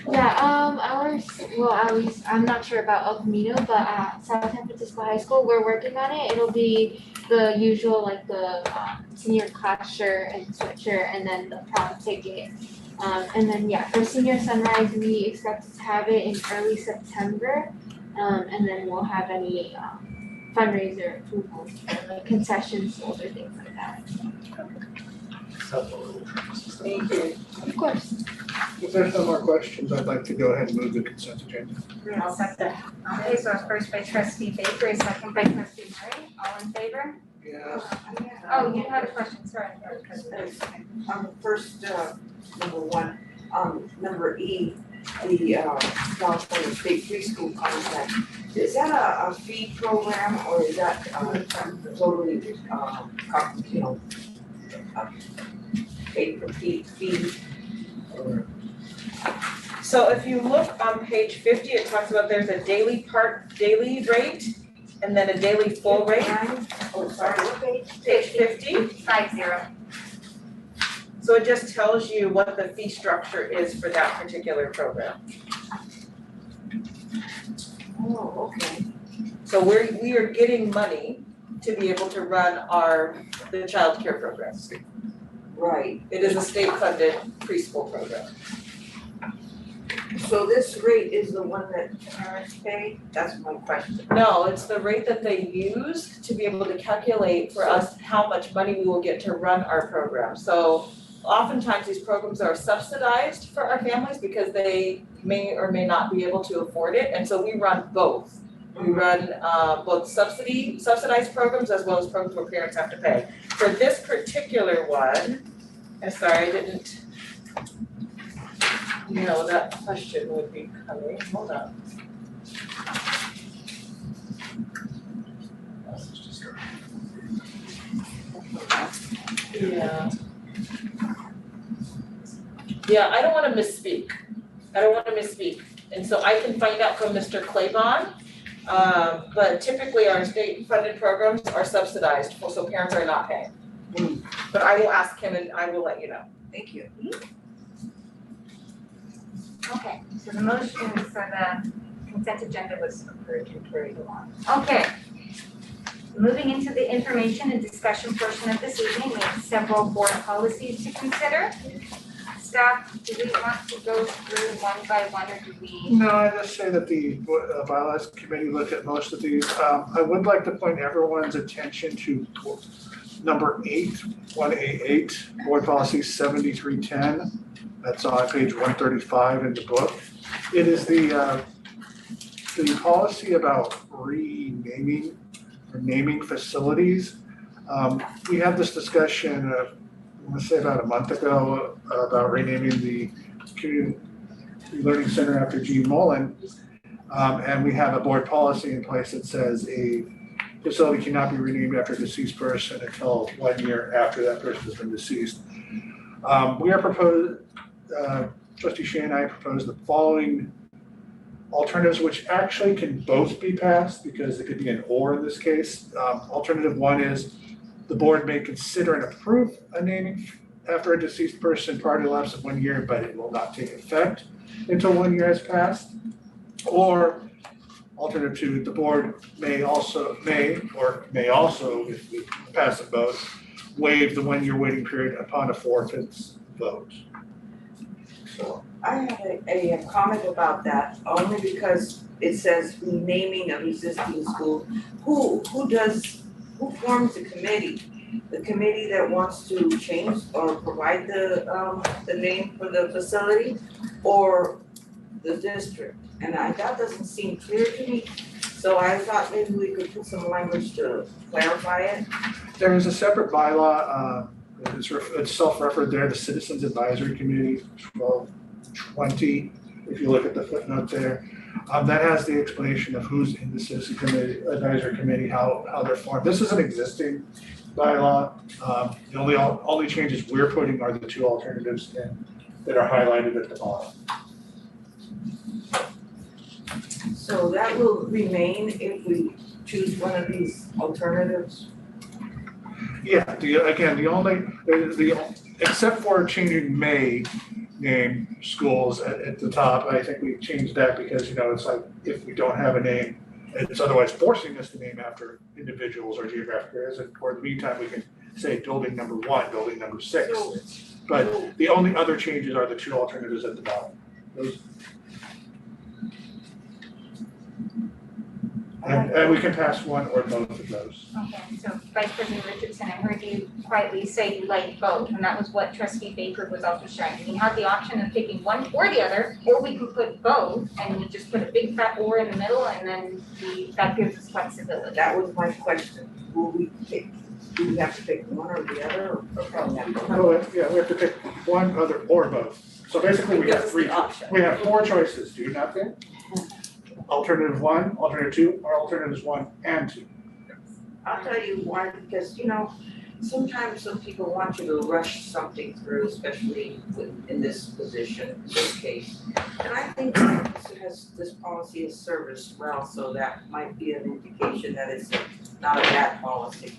Yeah, at least, I'm not sure about El Camino, but at South San Francisco High School, we're working on it. It'll be the usual, like the senior class shirt and sweatshirt, and then the prom ticket. And then, yeah, for Senior Sunrise, we expect to have it in early September. And then we'll have any fundraiser approvals for like concessions sold or things like that. Thank you. Of course. If there's no more questions, I'd like to go ahead and move the consent agenda. I'll second. Okay, so first by trustee Baker, second by trustee Murray, all in favor? Yes. Oh, you had a question, sorry. First, number one, number E, the California State Preschool contract. Is that a fee program or is that totally, paid for fee? So if you look on page 50, it talks about there's a daily rate and then a daily full rate. Oh, sorry, what page? Page 50. 50. So it just tells you what the fee structure is for that particular program. Oh, okay. So we are getting money to be able to run the child care programs. Right. It is a state-funded preschool program. So this rate is the one that parents pay? That's my question. No, it's the rate that they use to be able to calculate for us how much money we will get to run our program. So oftentimes these programs are subsidized for our families because they may or may not be able to afford it. And so we run both. We run both subsidized programs as well as programs where parents have to pay. For this particular one, I'm sorry, I didn't know that question would be coming. Hold on. Yeah. Yeah, I don't want to misspeak. And so I can find out from Mr. Claybon. But typically our state funded programs are subsidized, so parents are not paying. But I will ask him and I will let you know. Thank you. Okay, so the motion for the consent agenda was approved and carried along. Okay. Moving into the information and discussion portion of this evening, we have several board policies to consider. Staff, do we want to go through one by one, or do we? No, I just say that the bylaws committee looked at most of these. I would like to point everyone's attention to number 8, 1A8, board policy 7310. That's on page 135 in the book. It is the policy about renaming or naming facilities. We had this discussion I want to say about a month ago about renaming the Community Learning Center after Gene Mullen. And we have a board policy in place that says a facility cannot be renamed after a deceased person until 1 year after that person has been deceased. We are proposed, Trustee Shea and I proposed the following alternatives, which actually can both be passed because it could be an or in this case. Alternative 1 is the board may consider and approve a naming after a deceased person prior to the lapse of 1 year, but it will not take effect until 1 year has passed. Or alternative 2, the board may also, if we pass them both, waive the 1 year waiting period upon a vote. So, I have a comment about that, only because it says renaming of existing school. Who forms the committee? The committee that wants to change or provide the name for the facility, or the district? And that doesn't seem clear to me, so I thought maybe we could put some language to clarify it. there is a separate bylaw, it's self-referred there, the Citizens Advisory Committee, 1220, if you look at the footnote there. That has the explanation of who's in the Citizen Advisory Committee, how they're formed. This is an existing bylaw. The only changes we're putting are the two alternatives that are highlighted at the bottom. So that will remain if we choose one of these alternatives? Yeah, except for changing may name schools at the top, I think we changed that because, it's like, if we don't have a name, it's otherwise forcing us to name after individuals or geographic areas, and for the meantime, we can say building number 1, building number 6. But the only other changes are the two alternatives at the bottom. And we can pass one or both of those. Okay, so Vice President Richardson, I heard you quietly say you like both, and that was what Trustee Baker was also sharing. We have the option of picking one or the other, or we can put both, and we just put a big fat or in the middle, and then that gives us flexibility. That was my question. Will we pick, do we have to pick one or the other, or probably have to? No, yeah, we have to pick one, other, or both. So basically, we have 3, we have 4 choices, do you not think? Alternative 1, alternative 2, or alternatives 1 and 2. I'll tell you why, because sometimes some people want you to rush something through, especially in this position, in this case. And I think this policy is serviced well, so that might be an indication that it's not a bad policy.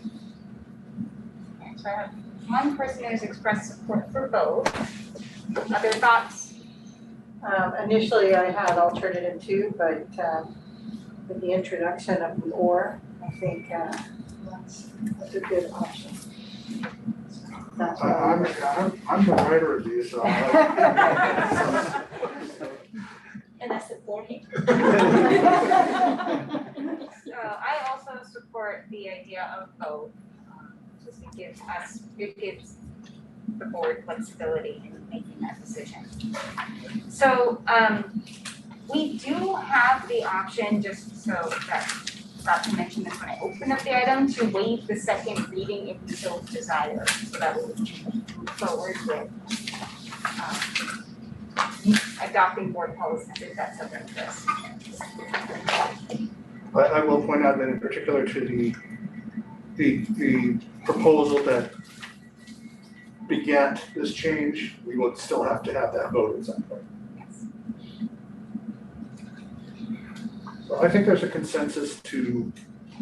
Okay, so I have one person who's expressed support for both. Other thoughts? Initially, I had alternative 2, but with the introduction of the or, I think that's a good option. That's what I'm the writer of these, so And that's the for me. So I also support the idea of both, just it gives the board flexibility in making that decision. So we do have the option, just so that I forgot to mention this when I open up the item, to waive the second reading if we so desire. So that will move forward with adopting board policies if that's of interest. I will point out that in particular to the proposal that begat this change, we would still have to have that vote at some point. Yes. So I think there's a consensus to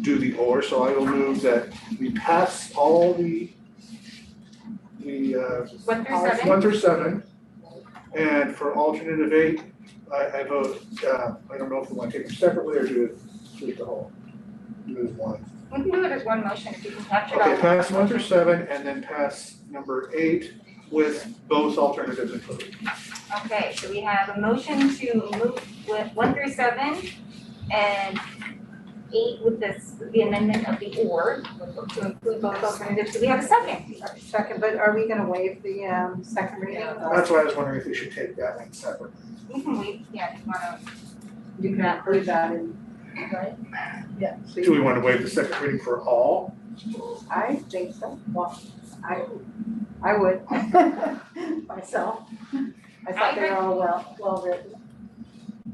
do the or, so I will move that we pass all the 1 through 7, and for alternative 8, I vote, I don't know if we want to take them separately or do it the whole, do it as one. We can do it as one motion if you can capture it all. Okay, pass 1 through 7 and then pass number 8 with both alternatives included. Okay, so we have a motion to move with 1 through 7 and 8 with the amendment of the or to include both alternatives. Do we have a second? Second, but are we going to waive the second reading? That's why I was wondering if we should take that one separately. We can wait, yeah, if you wanna. You can approve that in, right? Yeah. So Do we want to waive the second reading for all? I think so. Well, I would myself. I thought they were all well written.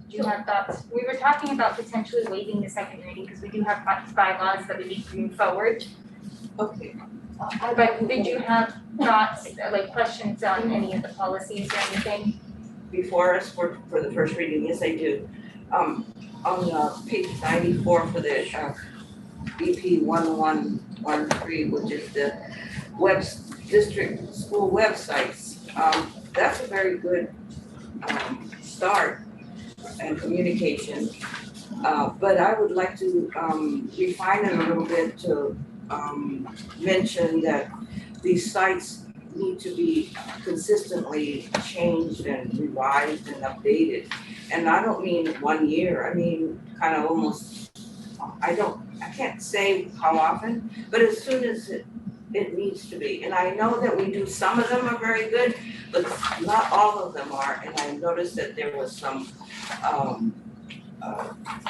Do you have thoughts? We were talking about potentially waiving the second reading because we do have bylaws that we need to move forward. Okay. But did you have thoughts, like questions on any of the policies or anything? Before us for the first reading, yes, I do. On page 94 for the BP 1113, which is the district school websites, that's a very good start and communication. But I would like to refine it a little bit to mention that these sites need to be consistently changed and revised and updated. And I don't mean 1 year, I mean kind of almost, I can't say how often, but as soon as it needs to be. And I know that we do, some of them are very good, but not all of them are. And I noticed that there was some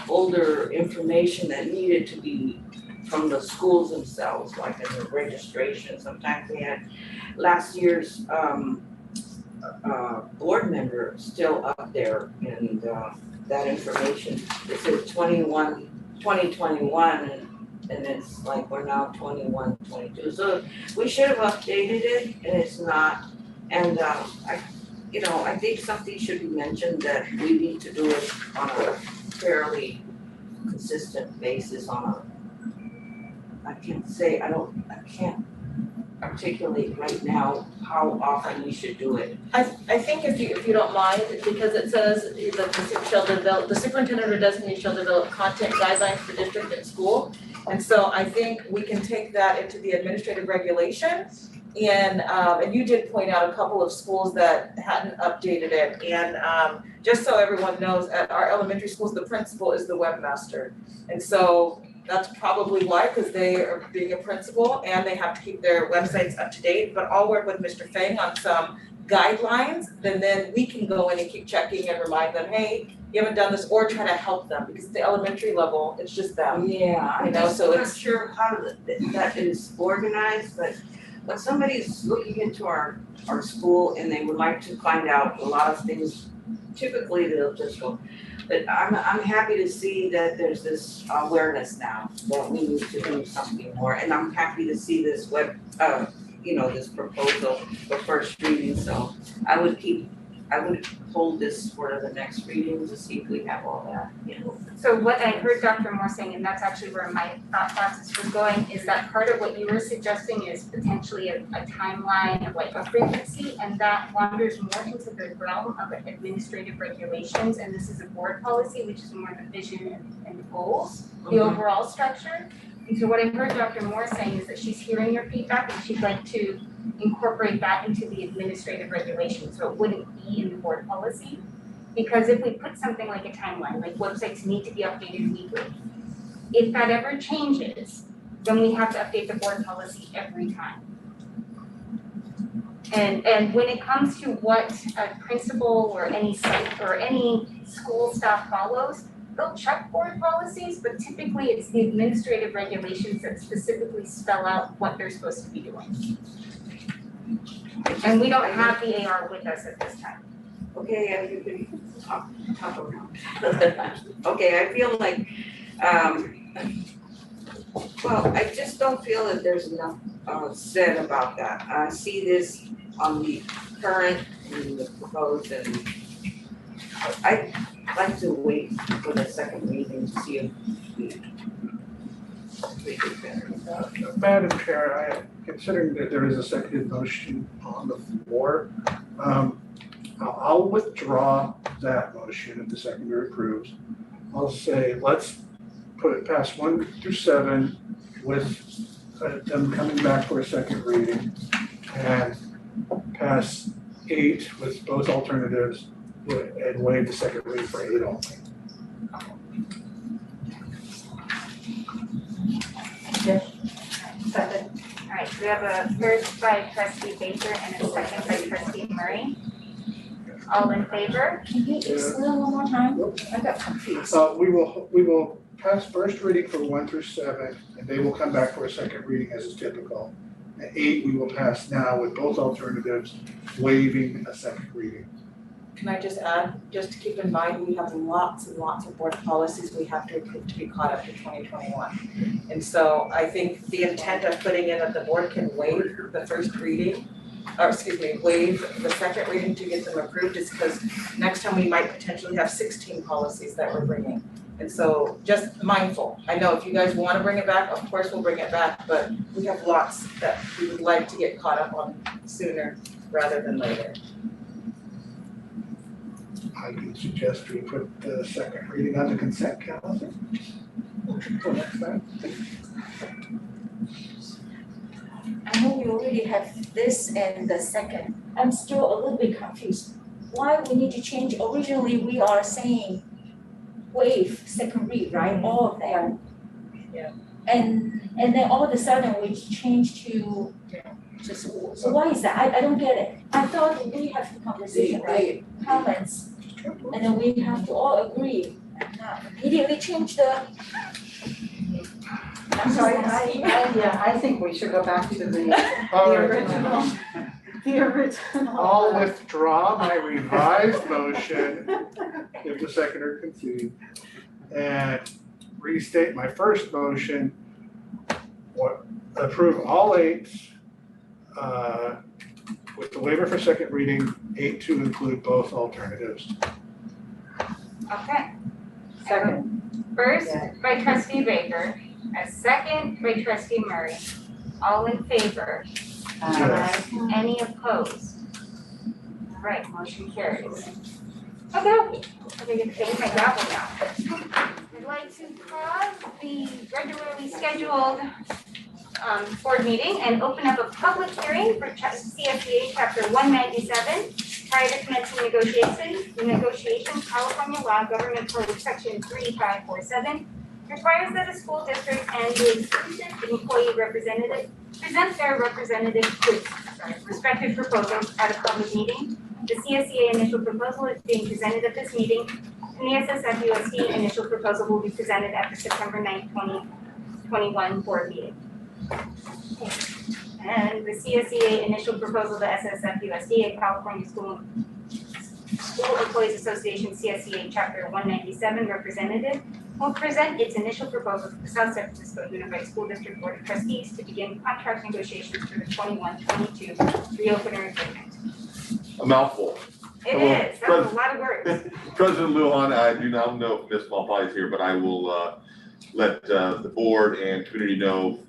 older information that needed to be from the schools themselves, like in the registration. Sometimes they had last year's board member still up there, and that information, it says 2021, and it's like we're now 21, 22. So we should have updated it, and it's not. And I think something should be mentioned that we need to do it on a fairly consistent basis I can't articulate right now how often we should do it. I think if you don't mind, because it says the superintendent or designee shall develop content guidelines for district and school. And so I think we can take that into the administrative regulation. And you did point out a couple of schools that hadn't updated it. And just so everyone knows, at our elementary schools, the principal is the webmaster. And so that's probably why, because they are being a principal and they have to keep their websites up to date. But I'll work with Mr. Fang on some guidelines, and then we can go in and keep checking and remind them, hey, you haven't done this, or try to help them, because at the elementary level, it's just them. Yeah, I'm not sure how that is organized, but when somebody's looking into our school and they would like to find out a lot of things, typically they'll just go. But I'm happy to see that there's this awareness now that we need to do something more, and I'm happy to see this this proposal for first reading. So I would hold this for the next reading to see if we have all that. So what I heard Dr. Moore saying, and that's actually where my thought process was going, is that part of what you were suggesting is potentially a timeline of like a frequency, and that wanders more into the realm of administrative regulations, and this is a board policy, which is more the vision and goals, the overall structure. And so what I heard Dr. Moore saying is that she's hearing your feedback and she'd like to incorporate that into the administrative regulation, so it wouldn't be in the board policy. Because if we put something like a timeline, like websites need to be updated weekly, if that ever changes, then we have to update the board policy every time. And when it comes to what a principal or any site or any school staff follows, they'll check board policies, but typically it's the administrative regulations that specifically spell out what they're supposed to be doing. And we don't have the AR with us at this time. Okay, you can talk around. Okay, I feel like, well, I just don't feel that there's enough said about that. I see this on the current and the proposed, and I'd like to wait for the second reading to see if we do better. Madam Chair, considering that there is a second motion on the floor, I'll withdraw that motion if the seconder approves. I'll say, let's put it past 1 through 7 with them coming back for a second reading, and pass 8 with both alternatives and waive the second reading for 8 only. Second. All right, so we have a first by trustee Baker and a second by trustee Murray. All in favor? Can you just say that one more time? I got confused. We will pass first reading for 1 through 7, and they will come back for a second reading as is typical. And 8 we will pass now with both alternatives waiving a second reading. Can I just add, just to keep in mind, we have lots and lots of board policies we have to approve to be caught up to 2021. And so I think the intent of putting in that the board can waive the first reading, or excuse me, waive the second reading to get them approved is because next time we might potentially have 16 policies that we're bringing. And so just mindful, I know if you guys want to bring it back, of course we'll bring it back, but we have lots that we would like to get caught up on sooner rather than later. I can suggest we put the second reading on the consent calendar until next time. I know we already have this and the second. I'm still a little bit confused. Why we need to change? Originally, we are saying waive second read, right? All of them. Yeah. And then all of a sudden we change to just, so why is that? I don't get it. I thought we have the conversation, right? Comments, and then we have to all agree, and not immediately change the. I'm sorry, I think we should go back to the original. The original. I'll withdraw my revised motion if the seconder concedes and restate my first motion. Approve all 8 with the waiver for second reading, 8 to include both alternatives. Okay. Second. First by trustee Baker, a second by trustee Murray. All in favor? Yes. Any opposed? All right, motion carries. Okay, I'm gonna take my gavel now. I'd like to pause the regularly scheduled board meeting and open up a public hearing for CSEA Chapter 197 prior to commencing negotiations. California law, Government Code Section 3547 requires that a school district and the exclusive employee representative present their respective proposals at a public meeting. The CSEA initial proposal is being presented at this meeting, and the SSFUSD initial proposal will be presented at the September 9th, 2021 board meeting. And the CSEA initial proposal to SSFUSD, a California School Employees Association CSEA Chapter 197 representative, will present its initial proposal to the South San Francisco Unified School District Board of Trustees to begin contract negotiations for the 21-22 reopener agreement. A mouthful. It is, that's a lot of words. President Lujan, I do not know if Ms. Malpai is here, but I will let the board and community know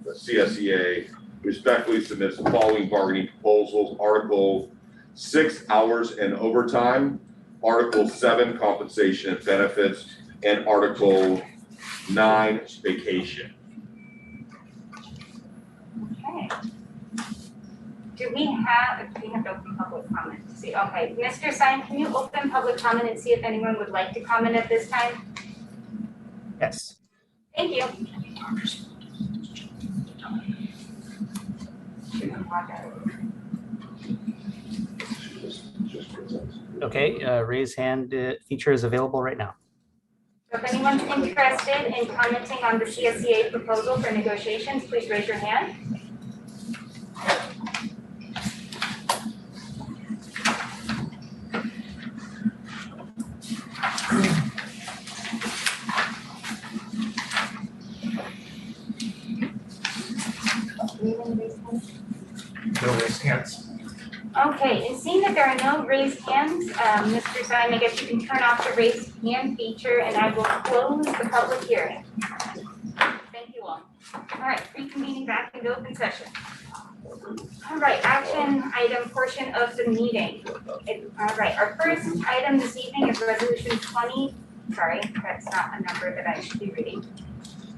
the CSEA respectfully submits the following bargaining proposals. Article 6, hours and overtime. Article 7, compensation and benefits. And Article 9, vacation. Okay. Do we have to open public comment to see? Okay, Mr. Stein, can you open public comment and see if anyone would like to comment at this time? Yes. Thank you. Okay, raise hand feature is available right now. So if anyone's interested in commenting on the CSEA proposal for negotiations, please raise your hand. No raised hands. Okay, and seeing that there are no raised hands, Mr. Stein, I guess you can turn off the raised hand feature and I will close the public hearing. Thank you all. All right, reconvening back into open session. All right, action item portion of the meeting. All right, our first item this evening is resolution 20, sorry, that's not a number that I should be reading.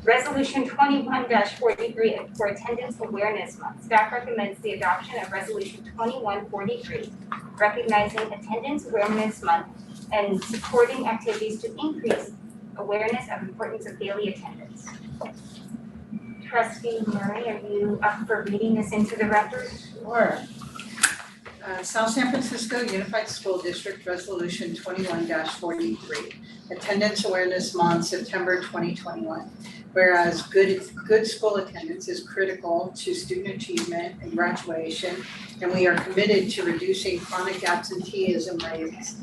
Resolution 21-43 for Attendance Awareness Month. Staff recommends the adoption of Resolution 2143, recognizing Attendance Awareness Month and supporting activities to increase awareness of importance of daily attendance. Trustee Murray, are you up for reading this into the record? Sure. South San Francisco Unified School District Resolution 21-43, Attendance Awareness Month, September 2021. Whereas good school attendance is critical to student achievement and graduation, and we are committed to reducing chronic absenteeism rates.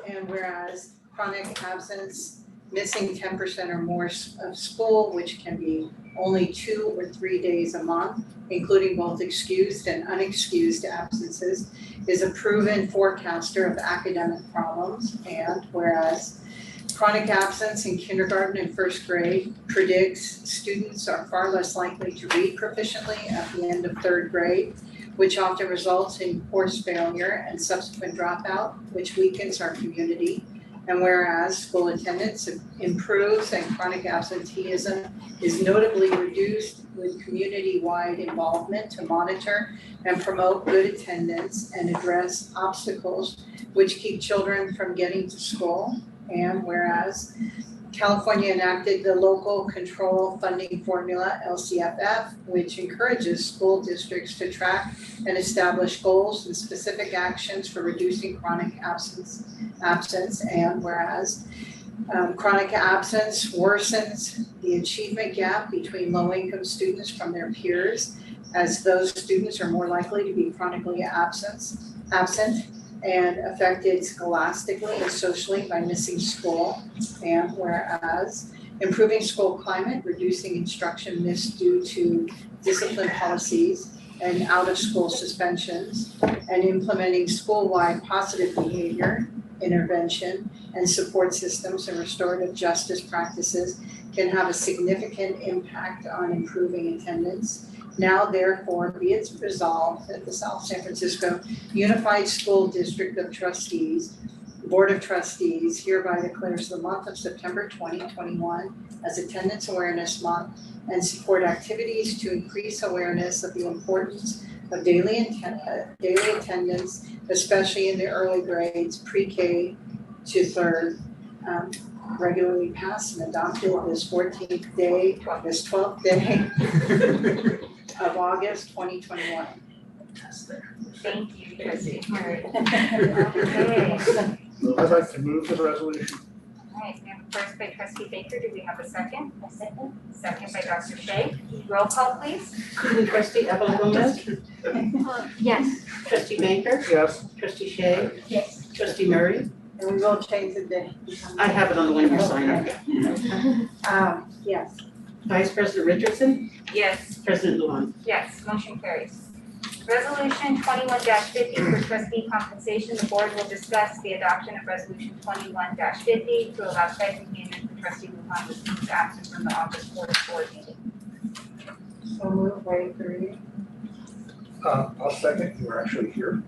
And whereas chronic absence, missing 10% or more of school, which can be only 2 or 3 days a month, including both excused and unexcused absences, is a proven forecaster of academic problems. And whereas chronic absence in kindergarten and first grade predicts students are far less likely to read proficiently at the end of 3rd grade, which often results in course failure and subsequent dropout, which weakens our community. And whereas school attendance improves and chronic absenteeism is notably reduced with community-wide involvement to monitor and promote good attendance and address obstacles which keep children from getting to school. And whereas California enacted the Local Control Funding Formula, LCFF, which encourages school districts to track and establish goals and specific actions for reducing chronic absence. And whereas chronic absence worsens the achievement gap between low-income students from their peers, as those students are more likely to be chronically absent and affected scholastically and socially by missing school. And whereas improving school climate, reducing instruction missed due to discipline policies and out-of-school suspensions, and implementing school-wide positive behavior intervention and support systems and restorative justice practices can have a significant impact on improving attendance. Now therefore be it resolved that the South San Francisco Unified School District of Trustees, Board of Trustees hereby declares the month of September 2021 as Attendance Awareness Month and support activities to increase awareness of the importance of daily attendance, especially in the early grades, pre-K to third, regularly passed and adopted this 12th day of August 2021. Thank you, Trustee Murray. Okay. I'd like to move the resolution. All right, we have a first by Trustee Baker. Do we have a second? A second. Second by Dr. Shea. Roll call, please. Trustee Gomez? Yes. Trustee Baker? Yes. Trustee Shea? Yes. Trustee Murray? And we will change the day. I have it on the one you're signing. Yes. Vice President Richardson? Yes. President Lujan? Yes, motion carries. Resolution 21-50 for trustee compensation. The board will discuss the adoption of resolution 21-50 to allow stipend payment for trustee Lujan who is absent from the August 4th board meeting. So move, wait for reading. I'll second. You were actually here.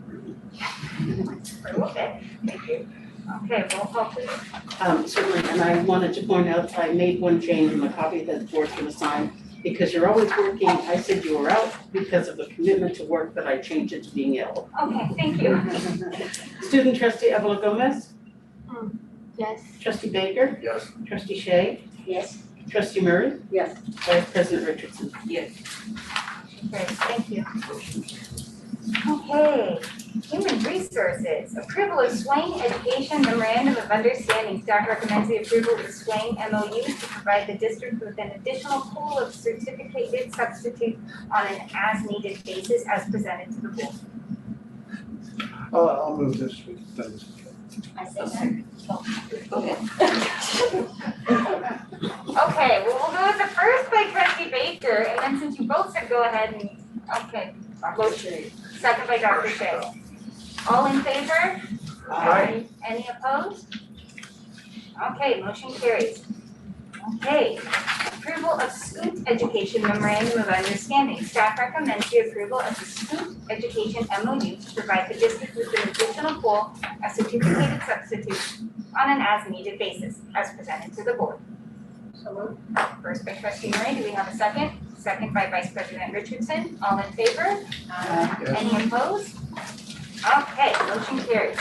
Okay, thank you. Okay, roll call please. Certainly, and I wanted to point out, I made one change in the copy that the board's gonna sign, because you're always working. I said you were out because of a commitment to work, but I changed it to being ill. Okay, thank you. Student Trustee Gomez? Yes. Trustee Baker? Yes. Trustee Shea? Yes. Trustee Murray? Yes. Vice President Richardson? Yes. Okay, thank you. Okay, Human Resources, approval of Swain Education Memorandum of Understanding. Staff recommends the approval of the Swain MOU to provide the district with an additional pool of certificated substitutes on an as-needed basis as presented to the board. I'll move this. I say that. Okay. Okay, well, we'll go with the first by Trustee Baker, and then since you both said go ahead and, okay, motion. Second by Dr. Shea. All in favor? Aye. Any opposed? Okay, motion carries. Okay, approval of Scoot Education Memorandum of Understanding. Staff recommends the approval of the Scoot Education MOU to provide the district with an additional pool of certificated substitutes on an as-needed basis, as presented to the board. So moved. First by Trustee Murray, do we have a second? Second by Vice President Richardson. All in favor? Any opposed? Okay, motion carries.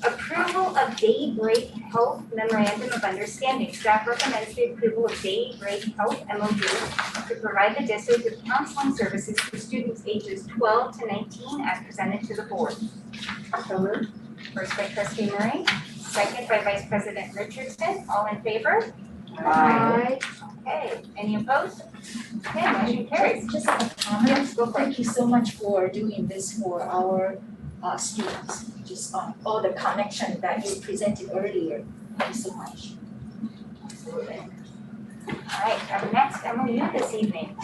Approval of Daybreak Health Memorandum of Understanding. Staff recommends the approval of Daybreak Health MOU to provide the district with counseling services for students ages 12 to 19 as presented to the board. So moved. First by Trustee Murray, second by Vice President Richardson. All in favor? Aye. Okay, any opposed? Okay, motion carries. Just a comment. Yes, go for it. Thank you so much for doing this for our students. Just all the connection that you presented earlier. Thank you so much. Absolutely. All right, our next MOU this evening.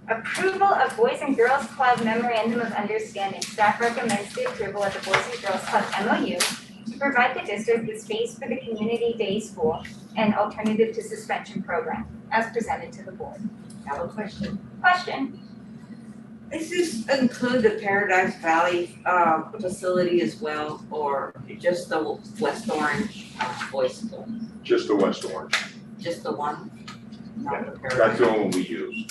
Approval of Boys and Girls Club Memorandum of Understanding. Staff recommends the approval of the Boys and Girls Club MOU to provide the district with space for the community day school and alternative to suspension program as presented to the board. I have a question. Question? Does this include the Paradise Valley facility as well, or just the West Orange boys school? Just the West Orange. Just the one? Not the That's Paradise? the only one we use.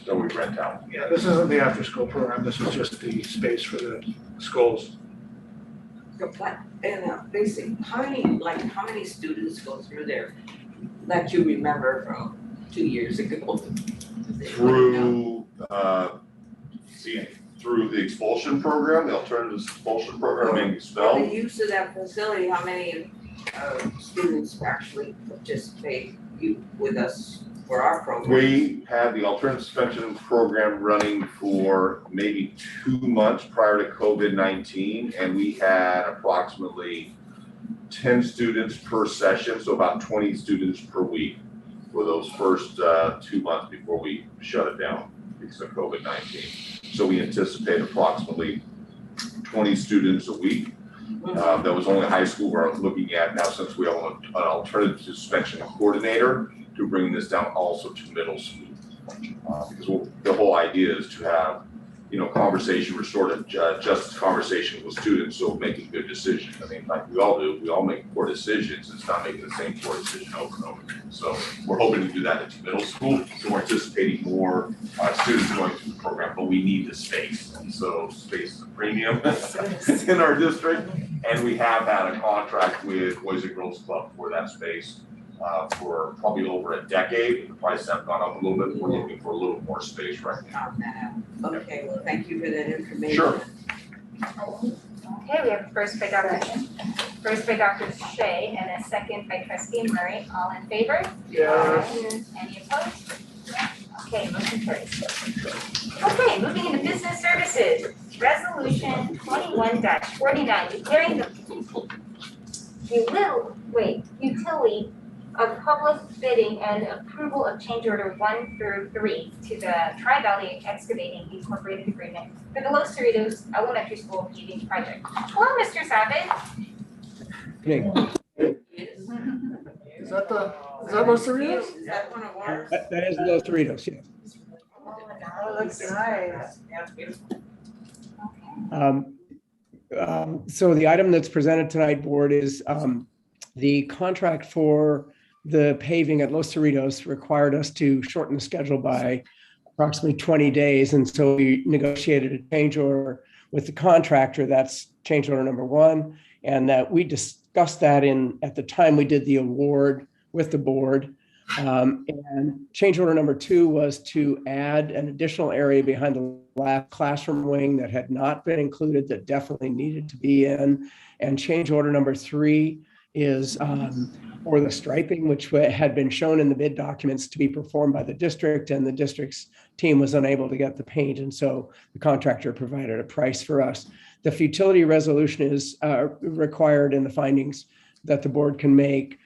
That we rent out. Yeah, this isn't the after-school program, this is just the space for the schools. And basically, how many students go through there that you remember from 2 years ago? Through, through the expulsion program, the alternative expulsion program, being For expelled. the use of that facility, how many students actually participate with us for our program? We had the alternative suspension program running for maybe 2 months prior to COVID-19, and we had approximately 10 students per session, so about 20 students per week for those first 2 months before we shut it down because of COVID-19. So we anticipate approximately 20 students a week. That was only high school we're looking at now, since we have an alternative suspension coordinator, to bring this down also to middle school. Because the whole idea is to have, conversation, restorative justice conversation with students, so making good decisions. I mean, like we all do, we all make poor decisions. It's not making the same poor decision over and over again. So we're hoping to do that into middle school. So we're anticipating more students going through the program, but we need the space. And so space is a premium in our district. And we have had a contract with Boys and Girls Club for that space for probably over a decade. The prices have gone up a little bit. We're looking for a little more space right now. Okay, well, thank you for that information. Sure. Okay, we have a first by Dr. Shea and a second by Trustee Murray. All in favor? Yes. Any opposed? Okay, motion carries. Okay, moving into business services. Resolution 21-49, declaring the utility of public bidding and approval of change order 1 through 3 to the Tri-Valley Excavating Incorporated Agreement for the Los Cerritos Elementary School paving project. Hello, Mr. Savage. Is that Los Cerritos? Is that one of ours? That is Los Cerritos, yes. Oh, looks nice. Yeah, beautiful. So the item that's presented tonight, board, is the contract for the paving at Los Cerritos required us to shorten the schedule by approximately 20 days. And so we negotiated a change order with the contractor. That's change order number 1. And that we discussed that at the time we did the award with the board. And change order number 2 was to add an additional area behind the classroom wing that had not been included, that definitely needed to be in. And change order number 3 is for the striping, which had been shown in the bid documents to be performed by the district, and the district's team was unable to get the paint. And so the contractor provided a price for us. The futility resolution is required in the findings that the board can make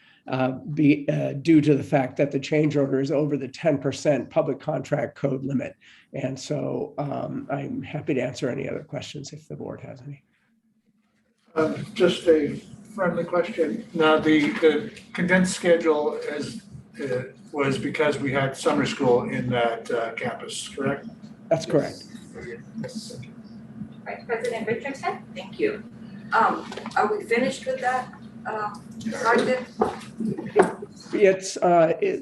due to the fact that the change order is over the 10% public contract code limit. And so I'm happy to answer any other questions if the board has any. Just a friendly question. Now, the condensed schedule was because we had summer school in that campus, correct? That's correct. Yes. Vice President Richardson? Thank you. Are we finished with that project?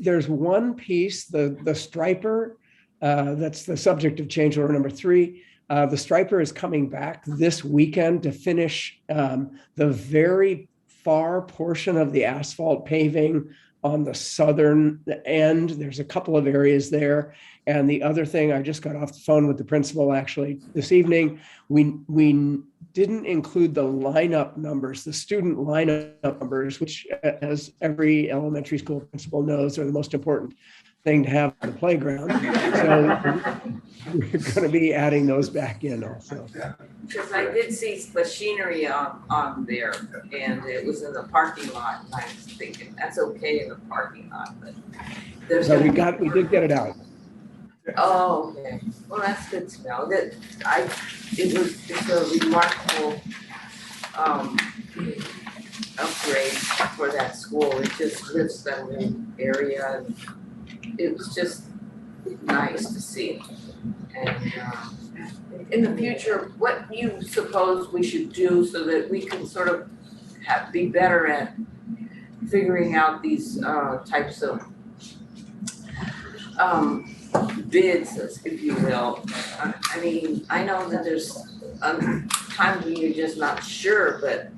There's one piece, the striper, that's the subject of change order number 3. The striper is coming back this weekend to finish the very far portion of the asphalt paving on the southern end. There's a couple of areas there. And the other thing, I just got off the phone with the principal actually this evening. We didn't include the lineup numbers, the student lineup numbers, which, as every elementary school principal knows, are the most important thing to have on the playground. So we're going to be adding those back in also. Because I did see machinery on there, and it was in the parking lot, and I was thinking, that's okay in the parking lot, but there's. So we did get it out. Oh, okay. Well, that's good to know. It's a remarkable upgrade for that school. It just lifts that whole area. And it was just nice to see. And in the future, what you suppose we should do so that we can sort of be better at figuring out these types of bids, if you will. I mean, I know that there's times when you're just not sure, but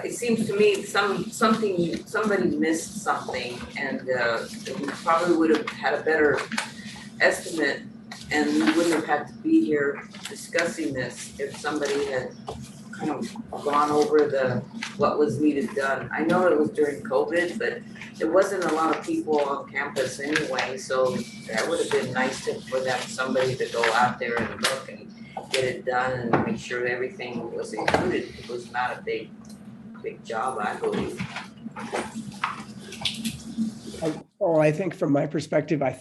it seems to me somebody missed something, and we probably would have had a better estimate, and we wouldn't have had to be here discussing this if somebody had kind of gone over what was needed done. I know it was during COVID, but there wasn't a lot of people on campus anyway, so that would have been nice for somebody to go out there and look and get it done and make sure everything was included. It was not a big job, I believe. Well, I think from my perspective, I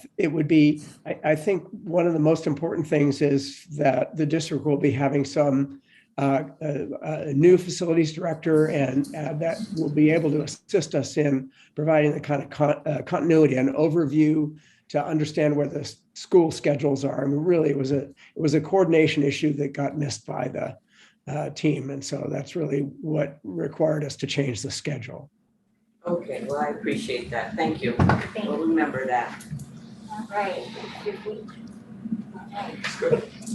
think one of the most important things is that the district will be having some a new facilities director, and that will be able to assist us in providing the kind of continuity and overview to understand where the school schedules are. I mean, really, it was a coordination issue that got missed by the team, and so that's really what required us to change the schedule. Okay, well, I appreciate that. Thank you. We'll remember that. All right.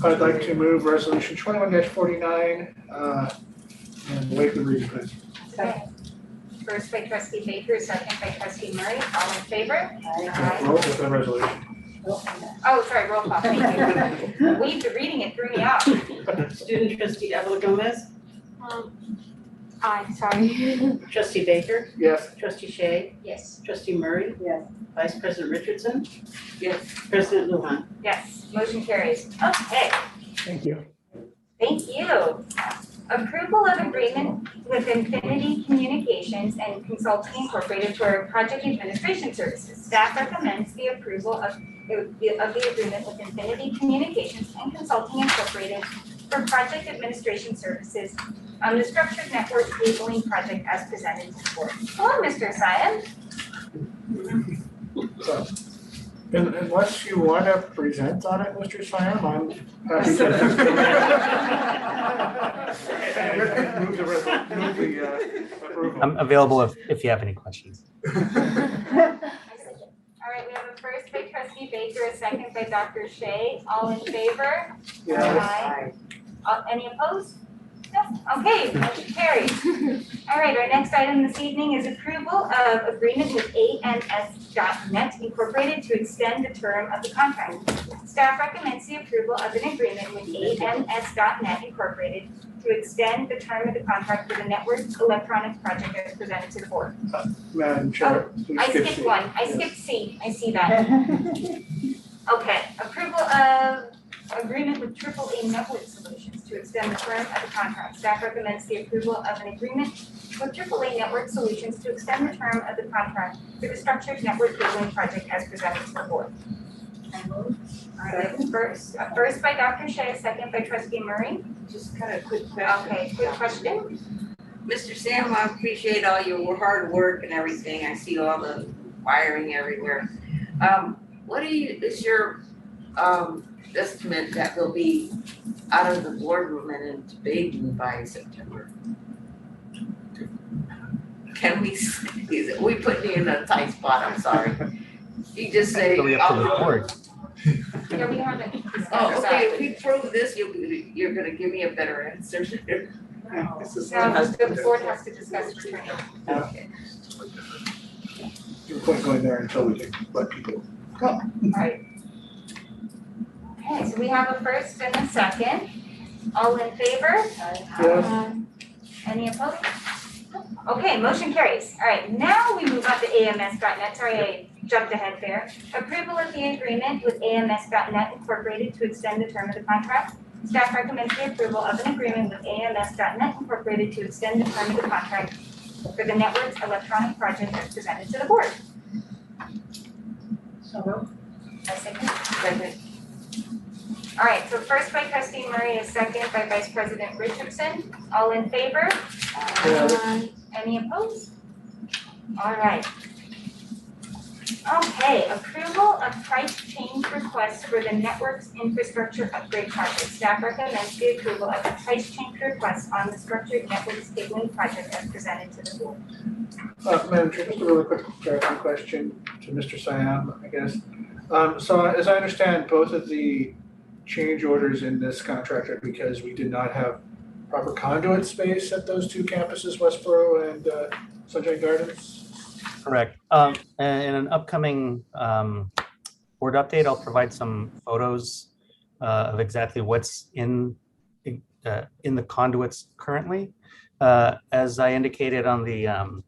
I'd like to move resolution 21-49 and waive the reading, please. Okay. First by trustee Baker, second by trustee Murray, all in favor? Roll with the resolution. Oh, sorry, roll call, thank you. Waive the reading, it threw me off. Student trustee Evelyn Gomez, Aye, sorry. trustee Baker, Yes. trustee Shay, Yes. trustee Murray, Yes. vice president Richardson, Yes. president Lujan. Yes, motion carries. Okay, Thank you. thank you. Approval of agreement with Infinity Communications and Consulting Incorporated for project administration services. Staff recommends the approval of the agreement with Infinity Communications and Consulting Incorporated for project administration services on the structured network cabling project as presented to the board. Hello, Mr. Siam. So, unless you want to present on it, Mr. Siam, I'm happy to. Move the approval. I'm available if you have any questions. All right, we have a first by trustee Baker, a second by Dr. Shea. All in favor? Yes. Aye. Any opposed? No. Okay, motion carries. All right, our next item this evening is approval of agreement with AMS.net Incorporated to extend the term of the contract. Staff recommends the approval of an agreement with AMS.net Incorporated to extend the term of the contract for the network electronic project as presented to the board. Madam Chair. please I skip skipped C. one. I skipped C. I see that. Okay, approval of agreement with AAA Network Solutions to extend the term of the contract. Staff recommends the approval of an agreement with AAA Network Solutions to extend the term of the contract for the structured network cabling project as presented to the board. All right, first by Dr. Shea, a second by trustee Murray. Just kind of quick question. Okay, quick question. Mr. Sam, I appreciate all your hard work and everything. I see all the wiring everywhere. What is your estimate that will be out of the boardroom and in debating by September? Can we putting you in a tight spot, I'm sorry. You just say. Really up to the board. Yeah, we haven't discussed Oh, okay, that. if we prove this, you're gonna give me a better answer. No, the board has to discuss returning. Okay. You're quite going there until we can let people go. Right. Okay, so we have a first and a second. All in favor? Yes. Any opposed? Okay, motion carries. All right, now we move on to AMS.net. Sorry, I jumped ahead there. Approval of the agreement with AMS.net Incorporated to extend the term of the contract. Staff recommends the approval of an agreement with AMS.net Incorporated to extend the term of the contract for the network's electronic project as presented to the board. So, A second. All right, so first by trustee Murray, a second by vice president Richardson. All in favor? Any opposed? All right. Okay, approval of price change request for the networks infrastructure upgrade project. Staff recommends the approval of the price change request on the structured networks cabling project as presented to the board. Madam Chair, just a really quick clarifying question to Mr. Siam, I guess. So as I understand, both of the change orders in this contract are because we did not have proper conduit space at those two campuses, Westboro and Sunshine Gardens? Correct. In an upcoming board update, I'll provide some photos of exactly what's in the conduits currently. As I indicated on the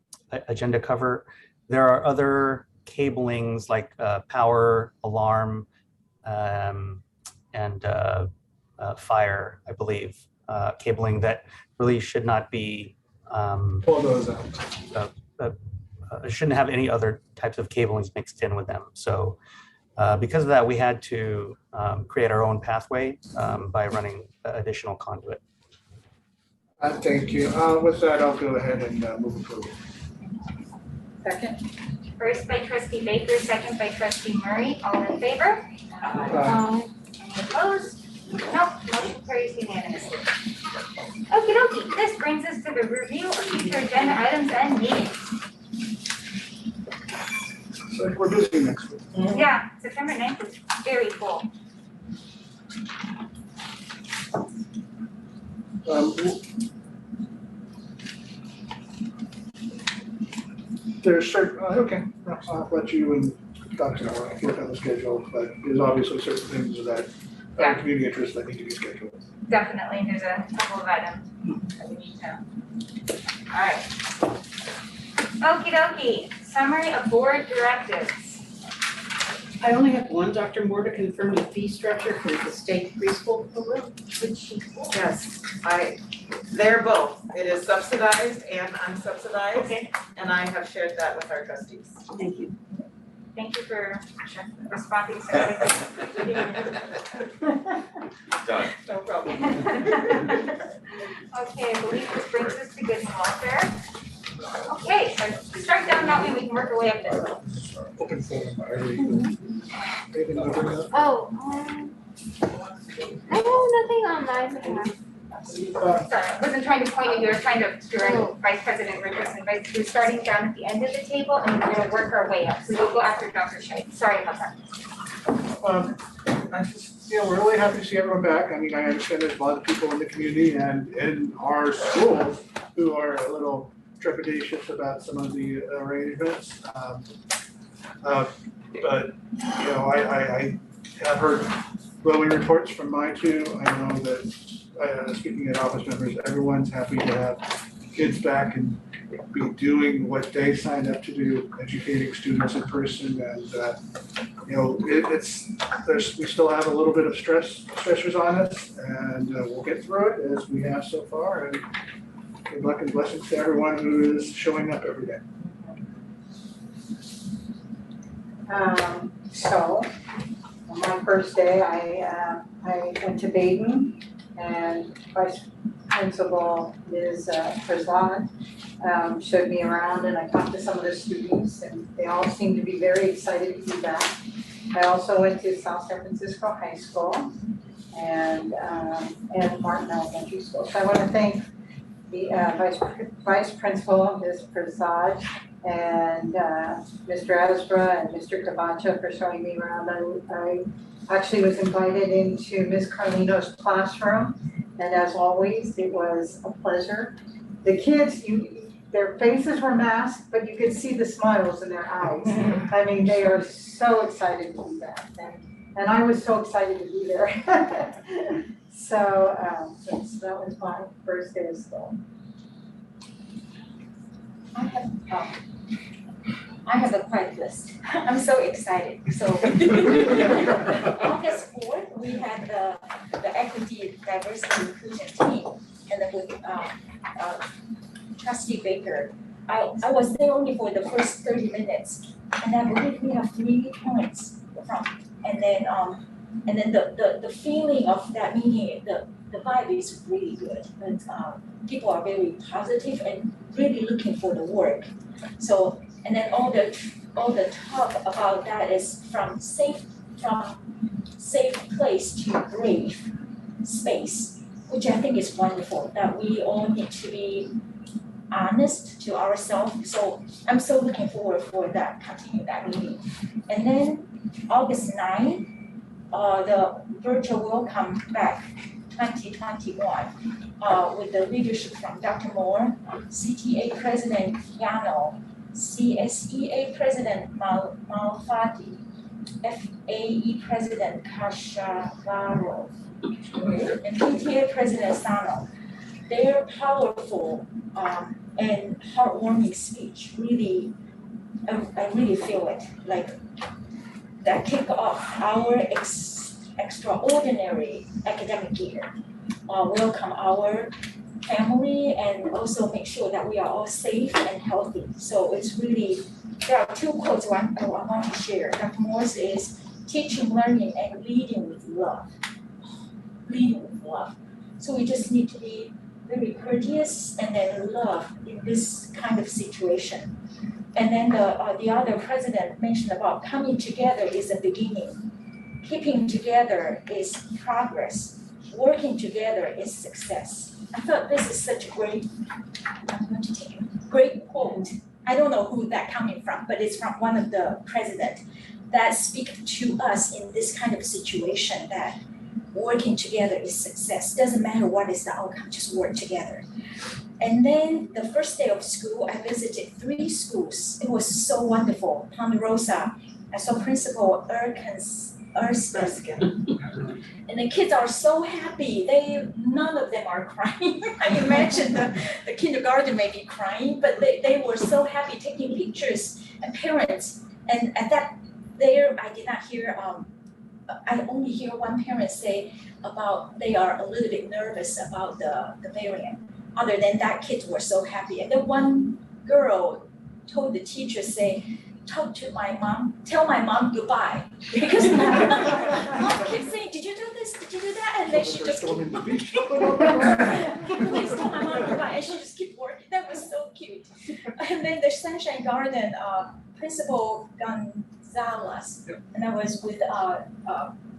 agenda cover, there are other cablings like power, alarm, and fire, I believe, cabling that really should not be Pull those out. Shouldn't have any other types of cablings mixed in with them. So because of that, we had to create our own pathway by running additional conduit. Thank you. With that, I'll go ahead and move approval. Second. First by trustee Baker, second by trustee Murray. All in favor? Any opposed? Nope, motion carries unanimously. Okie dokie, this brings us to the review of future agenda items and meetings. So we're busy next week. Yeah, September 9th is very full. There's certain, okay, I'll let you and Dr. work on the schedule, but there's obviously certain things that are of community interest that need to be scheduled. Definitely, there's a couple of items that we need to. All right. Okie dokie, summary of board directives. I only have one, Dr. Moore, to confirm the fee structure for the state preschool program. Yes, they're both. It is subsidized and unsubsidized. Okay. And I have shared that with our trustees. Thank you. Thank you for responding so quickly. Done. No problem. Okay, I believe this brings us to good and welfare. Okay, so start down that way, we can work our way up this way. Open forum, Oh, I have nothing on my behalf. Sorry, I wasn't trying to point at you, I was trying to direct Vice President Richardson. We're starting down at the end of the table and we're gonna work our way up. So we'll go after Dr. Scheid. Sorry about that. I just, we're really happy to see everyone back. I mean, I understand there's a lot of people in the community and in our schools who are a little trepidatious about some of the arrangements. But, I have heard glowing reports from my two. I know that, speaking at office members, everyone's happy to have kids back and be doing what they signed up to do, educating students in person. And, we still have a little bit of stressors on us, and we'll get through it as we have so far. And good luck and blessings to everyone who is showing up every day. So on my first day, I went to Baden, and Vice Principal Ms. Pursuant showed me around, and I talked to some of the students, and they all seemed to be very excited to be back. I also went to South San Francisco High School and Martin Elementary School. So I want to thank the Vice Principal, Ms. Prasad, and Mr. Asbra and Mr. Cavacha for showing me around. I actually was invited into Ms. Carlino's classroom, and as always, it was a pleasure. The kids, their faces were masked, but you could see the smiles in their eyes. I mean, they are so excited to be back, and I was so excited to be there. So that was my first day of school. I have a quiet list. I'm so excited. So August 4th, we had the equity, diversity, inclusion team, and then with Trustee Baker. I was there only for the first 30 minutes, and I believe we have 3 points from. And then the feeling of that meeting, the vibe is really good, and people are very positive and really looking for the work. So, and then all the talk about that is from safe place to brave space, which I think is wonderful, that we all need to be honest to ourselves. So I'm so looking forward for that, continue that meeting. And then August 9, the virtual welcome back 2021 with the leadership from Dr. Moore, CTA President Yano, CSEA President Malfatti, FAE President Kashavaro, and PTA President Sano. Their powerful and heartwarming speech really, I really feel it, like that kick off our extraordinary academic year. Welcome our family and also make sure that we are all safe and healthy. So it's really, there are two quotes I want to share. Dr. Moore's is teaching, learning, and leading with love. Leading with love. So we just need to be very courteous and then love in this kind of situation. And then the other president mentioned about coming together is a beginning. Keeping together is progress. Working together is success. I thought this is such a great, I'm going to take a great quote. I don't know who that coming from, but it's from one of the president that speak to us in this kind of situation, that working together is success. Doesn't matter what is the outcome, just work together. And then the first day of school, I visited 3 schools. It was so wonderful. Ponderosa, I saw Principal Erskine. And the kids are so happy. None of them are crying. I imagine the kindergarten may be crying, but they were so happy taking pictures, and parents. And at that there, I did not hear, I only hear one parent say about they are a little bit nervous about the variant. Other than that, kids were so happy. And then one girl told the teacher, say, talk to my mom, tell my mom goodbye. Because mom keeps saying, did you do this, did you do that? And then she just keep please tell my mom goodbye. And she just keep working. That was so cute. And then the Sunshine Garden, Principal Gonzalez, and I was with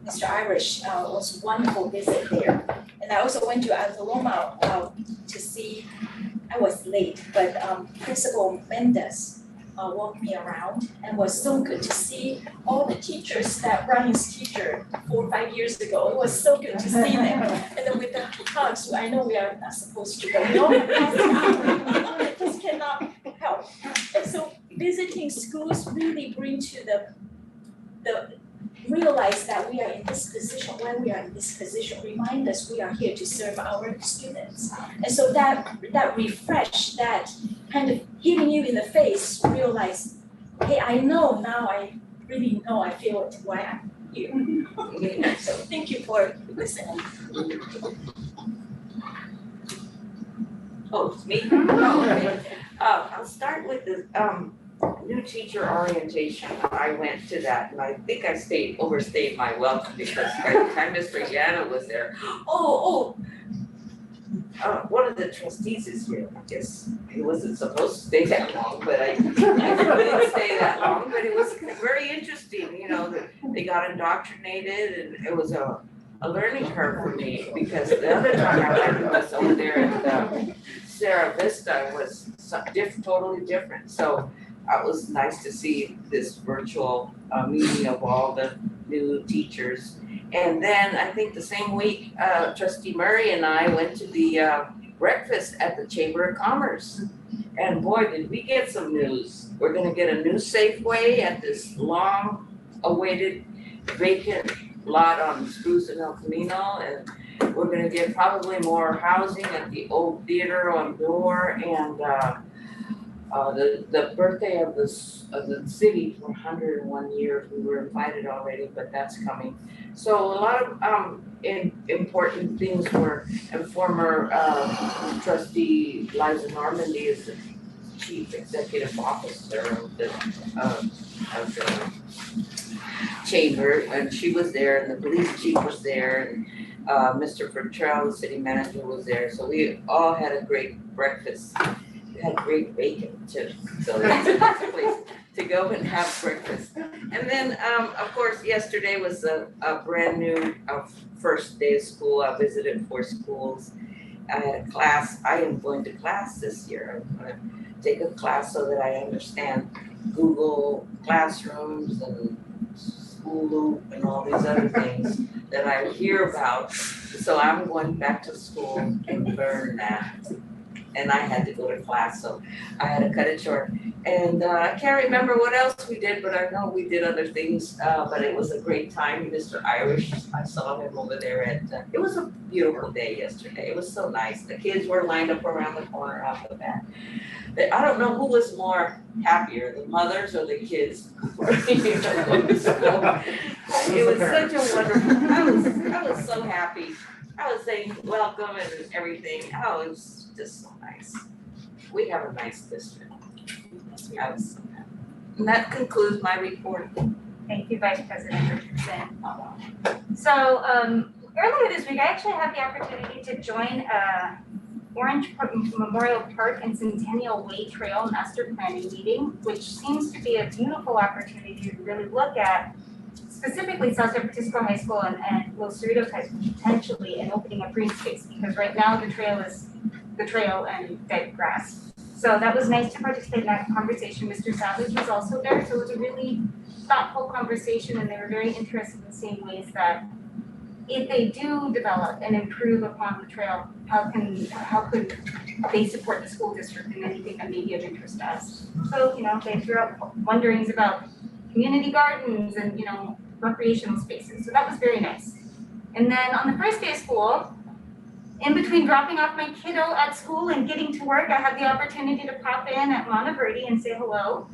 Mr. Irish, was wonderful visit there. And I also went to Altaloma to see, I was late, but Principal Mendez walked me around, and was so good to see all the teachers that Ryan's teacher 4 or 5 years ago. It was so good to see them. And then with the hugs, I know we are not supposed to go, I just cannot help. And so visiting schools really bring to the realize that we are in this position, when we are in this position, remind us we are here to serve our students. And so that refresh, that kind of hitting you in the face, realize, hey, I know now, I really know, I feel it, why I'm here. So thank you for listening. Oh, it's me? Oh, okay. I'll start with the new teacher orientation. I went to that, and I think I overstayed my welcome, because by the time Mr. Yana was there, one of the trustees is here. I guess he wasn't supposed to stay that long, but I didn't stay that long, but it was very interesting, that they got indoctrinated, and it was a learning curve for me, because the other time I went was over there at Sierra Vista was totally different. So it was nice to see this virtual meeting of all the new teachers. And then I think the same week, Trustee Murray and I went to the breakfast at the Chamber of Commerce. And boy, did we get some news. We're gonna get a new Safeway at this long-awaited vacant lot on Spruce and El Camino. And we're gonna get probably more housing at the old theater on Door, and the birthday of the city for 101 years. We were invited already, but that's coming. So a lot of important things were, and former trustee Liza Normandy is the chief executive officer of the chamber, and she was there, and the police chief was there, and Mr. Fertrell, the city manager, was there, so we all had a great breakfast. We had great bacon too, so that's a nice place to go and have breakfast. And then, of course, yesterday was a brand new first day of school. I visited 4 schools. I had a class. I am going to class this year. I'm gonna take a class so that I understand Google Classrooms and School Loop and all these other things that I hear about. So I'm going back to school and learn that. And I had to go to class, so I had to cut it short. And I can't remember what else we did, but I know we did other things, but it was a great time. Mr. Irish, I saw him over there it was a beautiful day yesterday. It was so nice. The kids were lined up around the corner out the back. I don't know who was more happier, the mothers or the kids. It was such a wonderful, I was so happy. I was saying welcome and everything. Oh, it was just so nice. We have a nice district. I was so happy. And that concludes my report. Thank you, Vice President Richardson. So earlier this week, I actually had the opportunity to join Orange Memorial Park and Centennial Way Trail Master Planning meeting, which seems to be a beautiful opportunity to really look at specifically South San Francisco High School and Los Cerritos High School potentially, and opening up green space, because right now the trail is the trail and dead grass. So that was nice to participate in that conversation. Mr. Savage was also there, so it was a really thoughtful conversation, and they were very interested in seeing ways that if they do develop and improve upon the trail, how could they support the school district in anything that may be of interest to us. So, they threw out wonderings about community gardens and, recreational spaces. So that was very nice. And then on the first day of school, in between dropping off my kiddo at school and getting to work, I had the opportunity to pop in at Monteverde and say hello.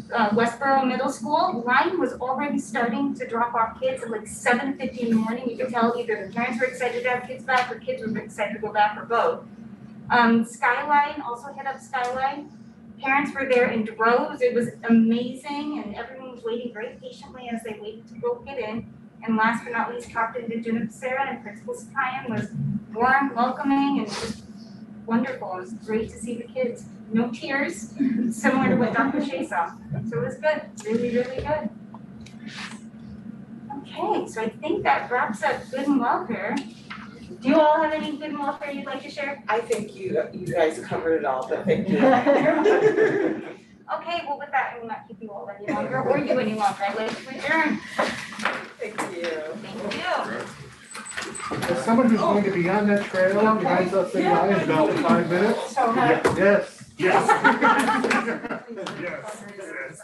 Westboro Middle School, line was already starting to drop off kids at like 7:50 in the morning. You could tell either the parents were excited to have kids back or kids were excited to go back, or both. Skyline, also hit up Skyline. Parents were there in droves. It was amazing, and everyone was waiting very patiently as they waited to go get in. And last but not least, Captain DeJuna Sarah and Principal Sakayan was warm, welcoming, and just wonderful. It was great to see the kids. No tears, similar to what Dr. Shea saw. So it was good, really, really good. Okay, so I think that wraps up good and welfare. Do you all have any good and welfare you'd like to share? I think you guys covered it all, but thank you. Okay, well with that, I will not keep you all any longer or you any longer. I'd like to adjourn. Thank you. Thank you. As someone who's going to be on that trail, you guys up in line in about 5 minutes? So, Yes. Yes. Yes.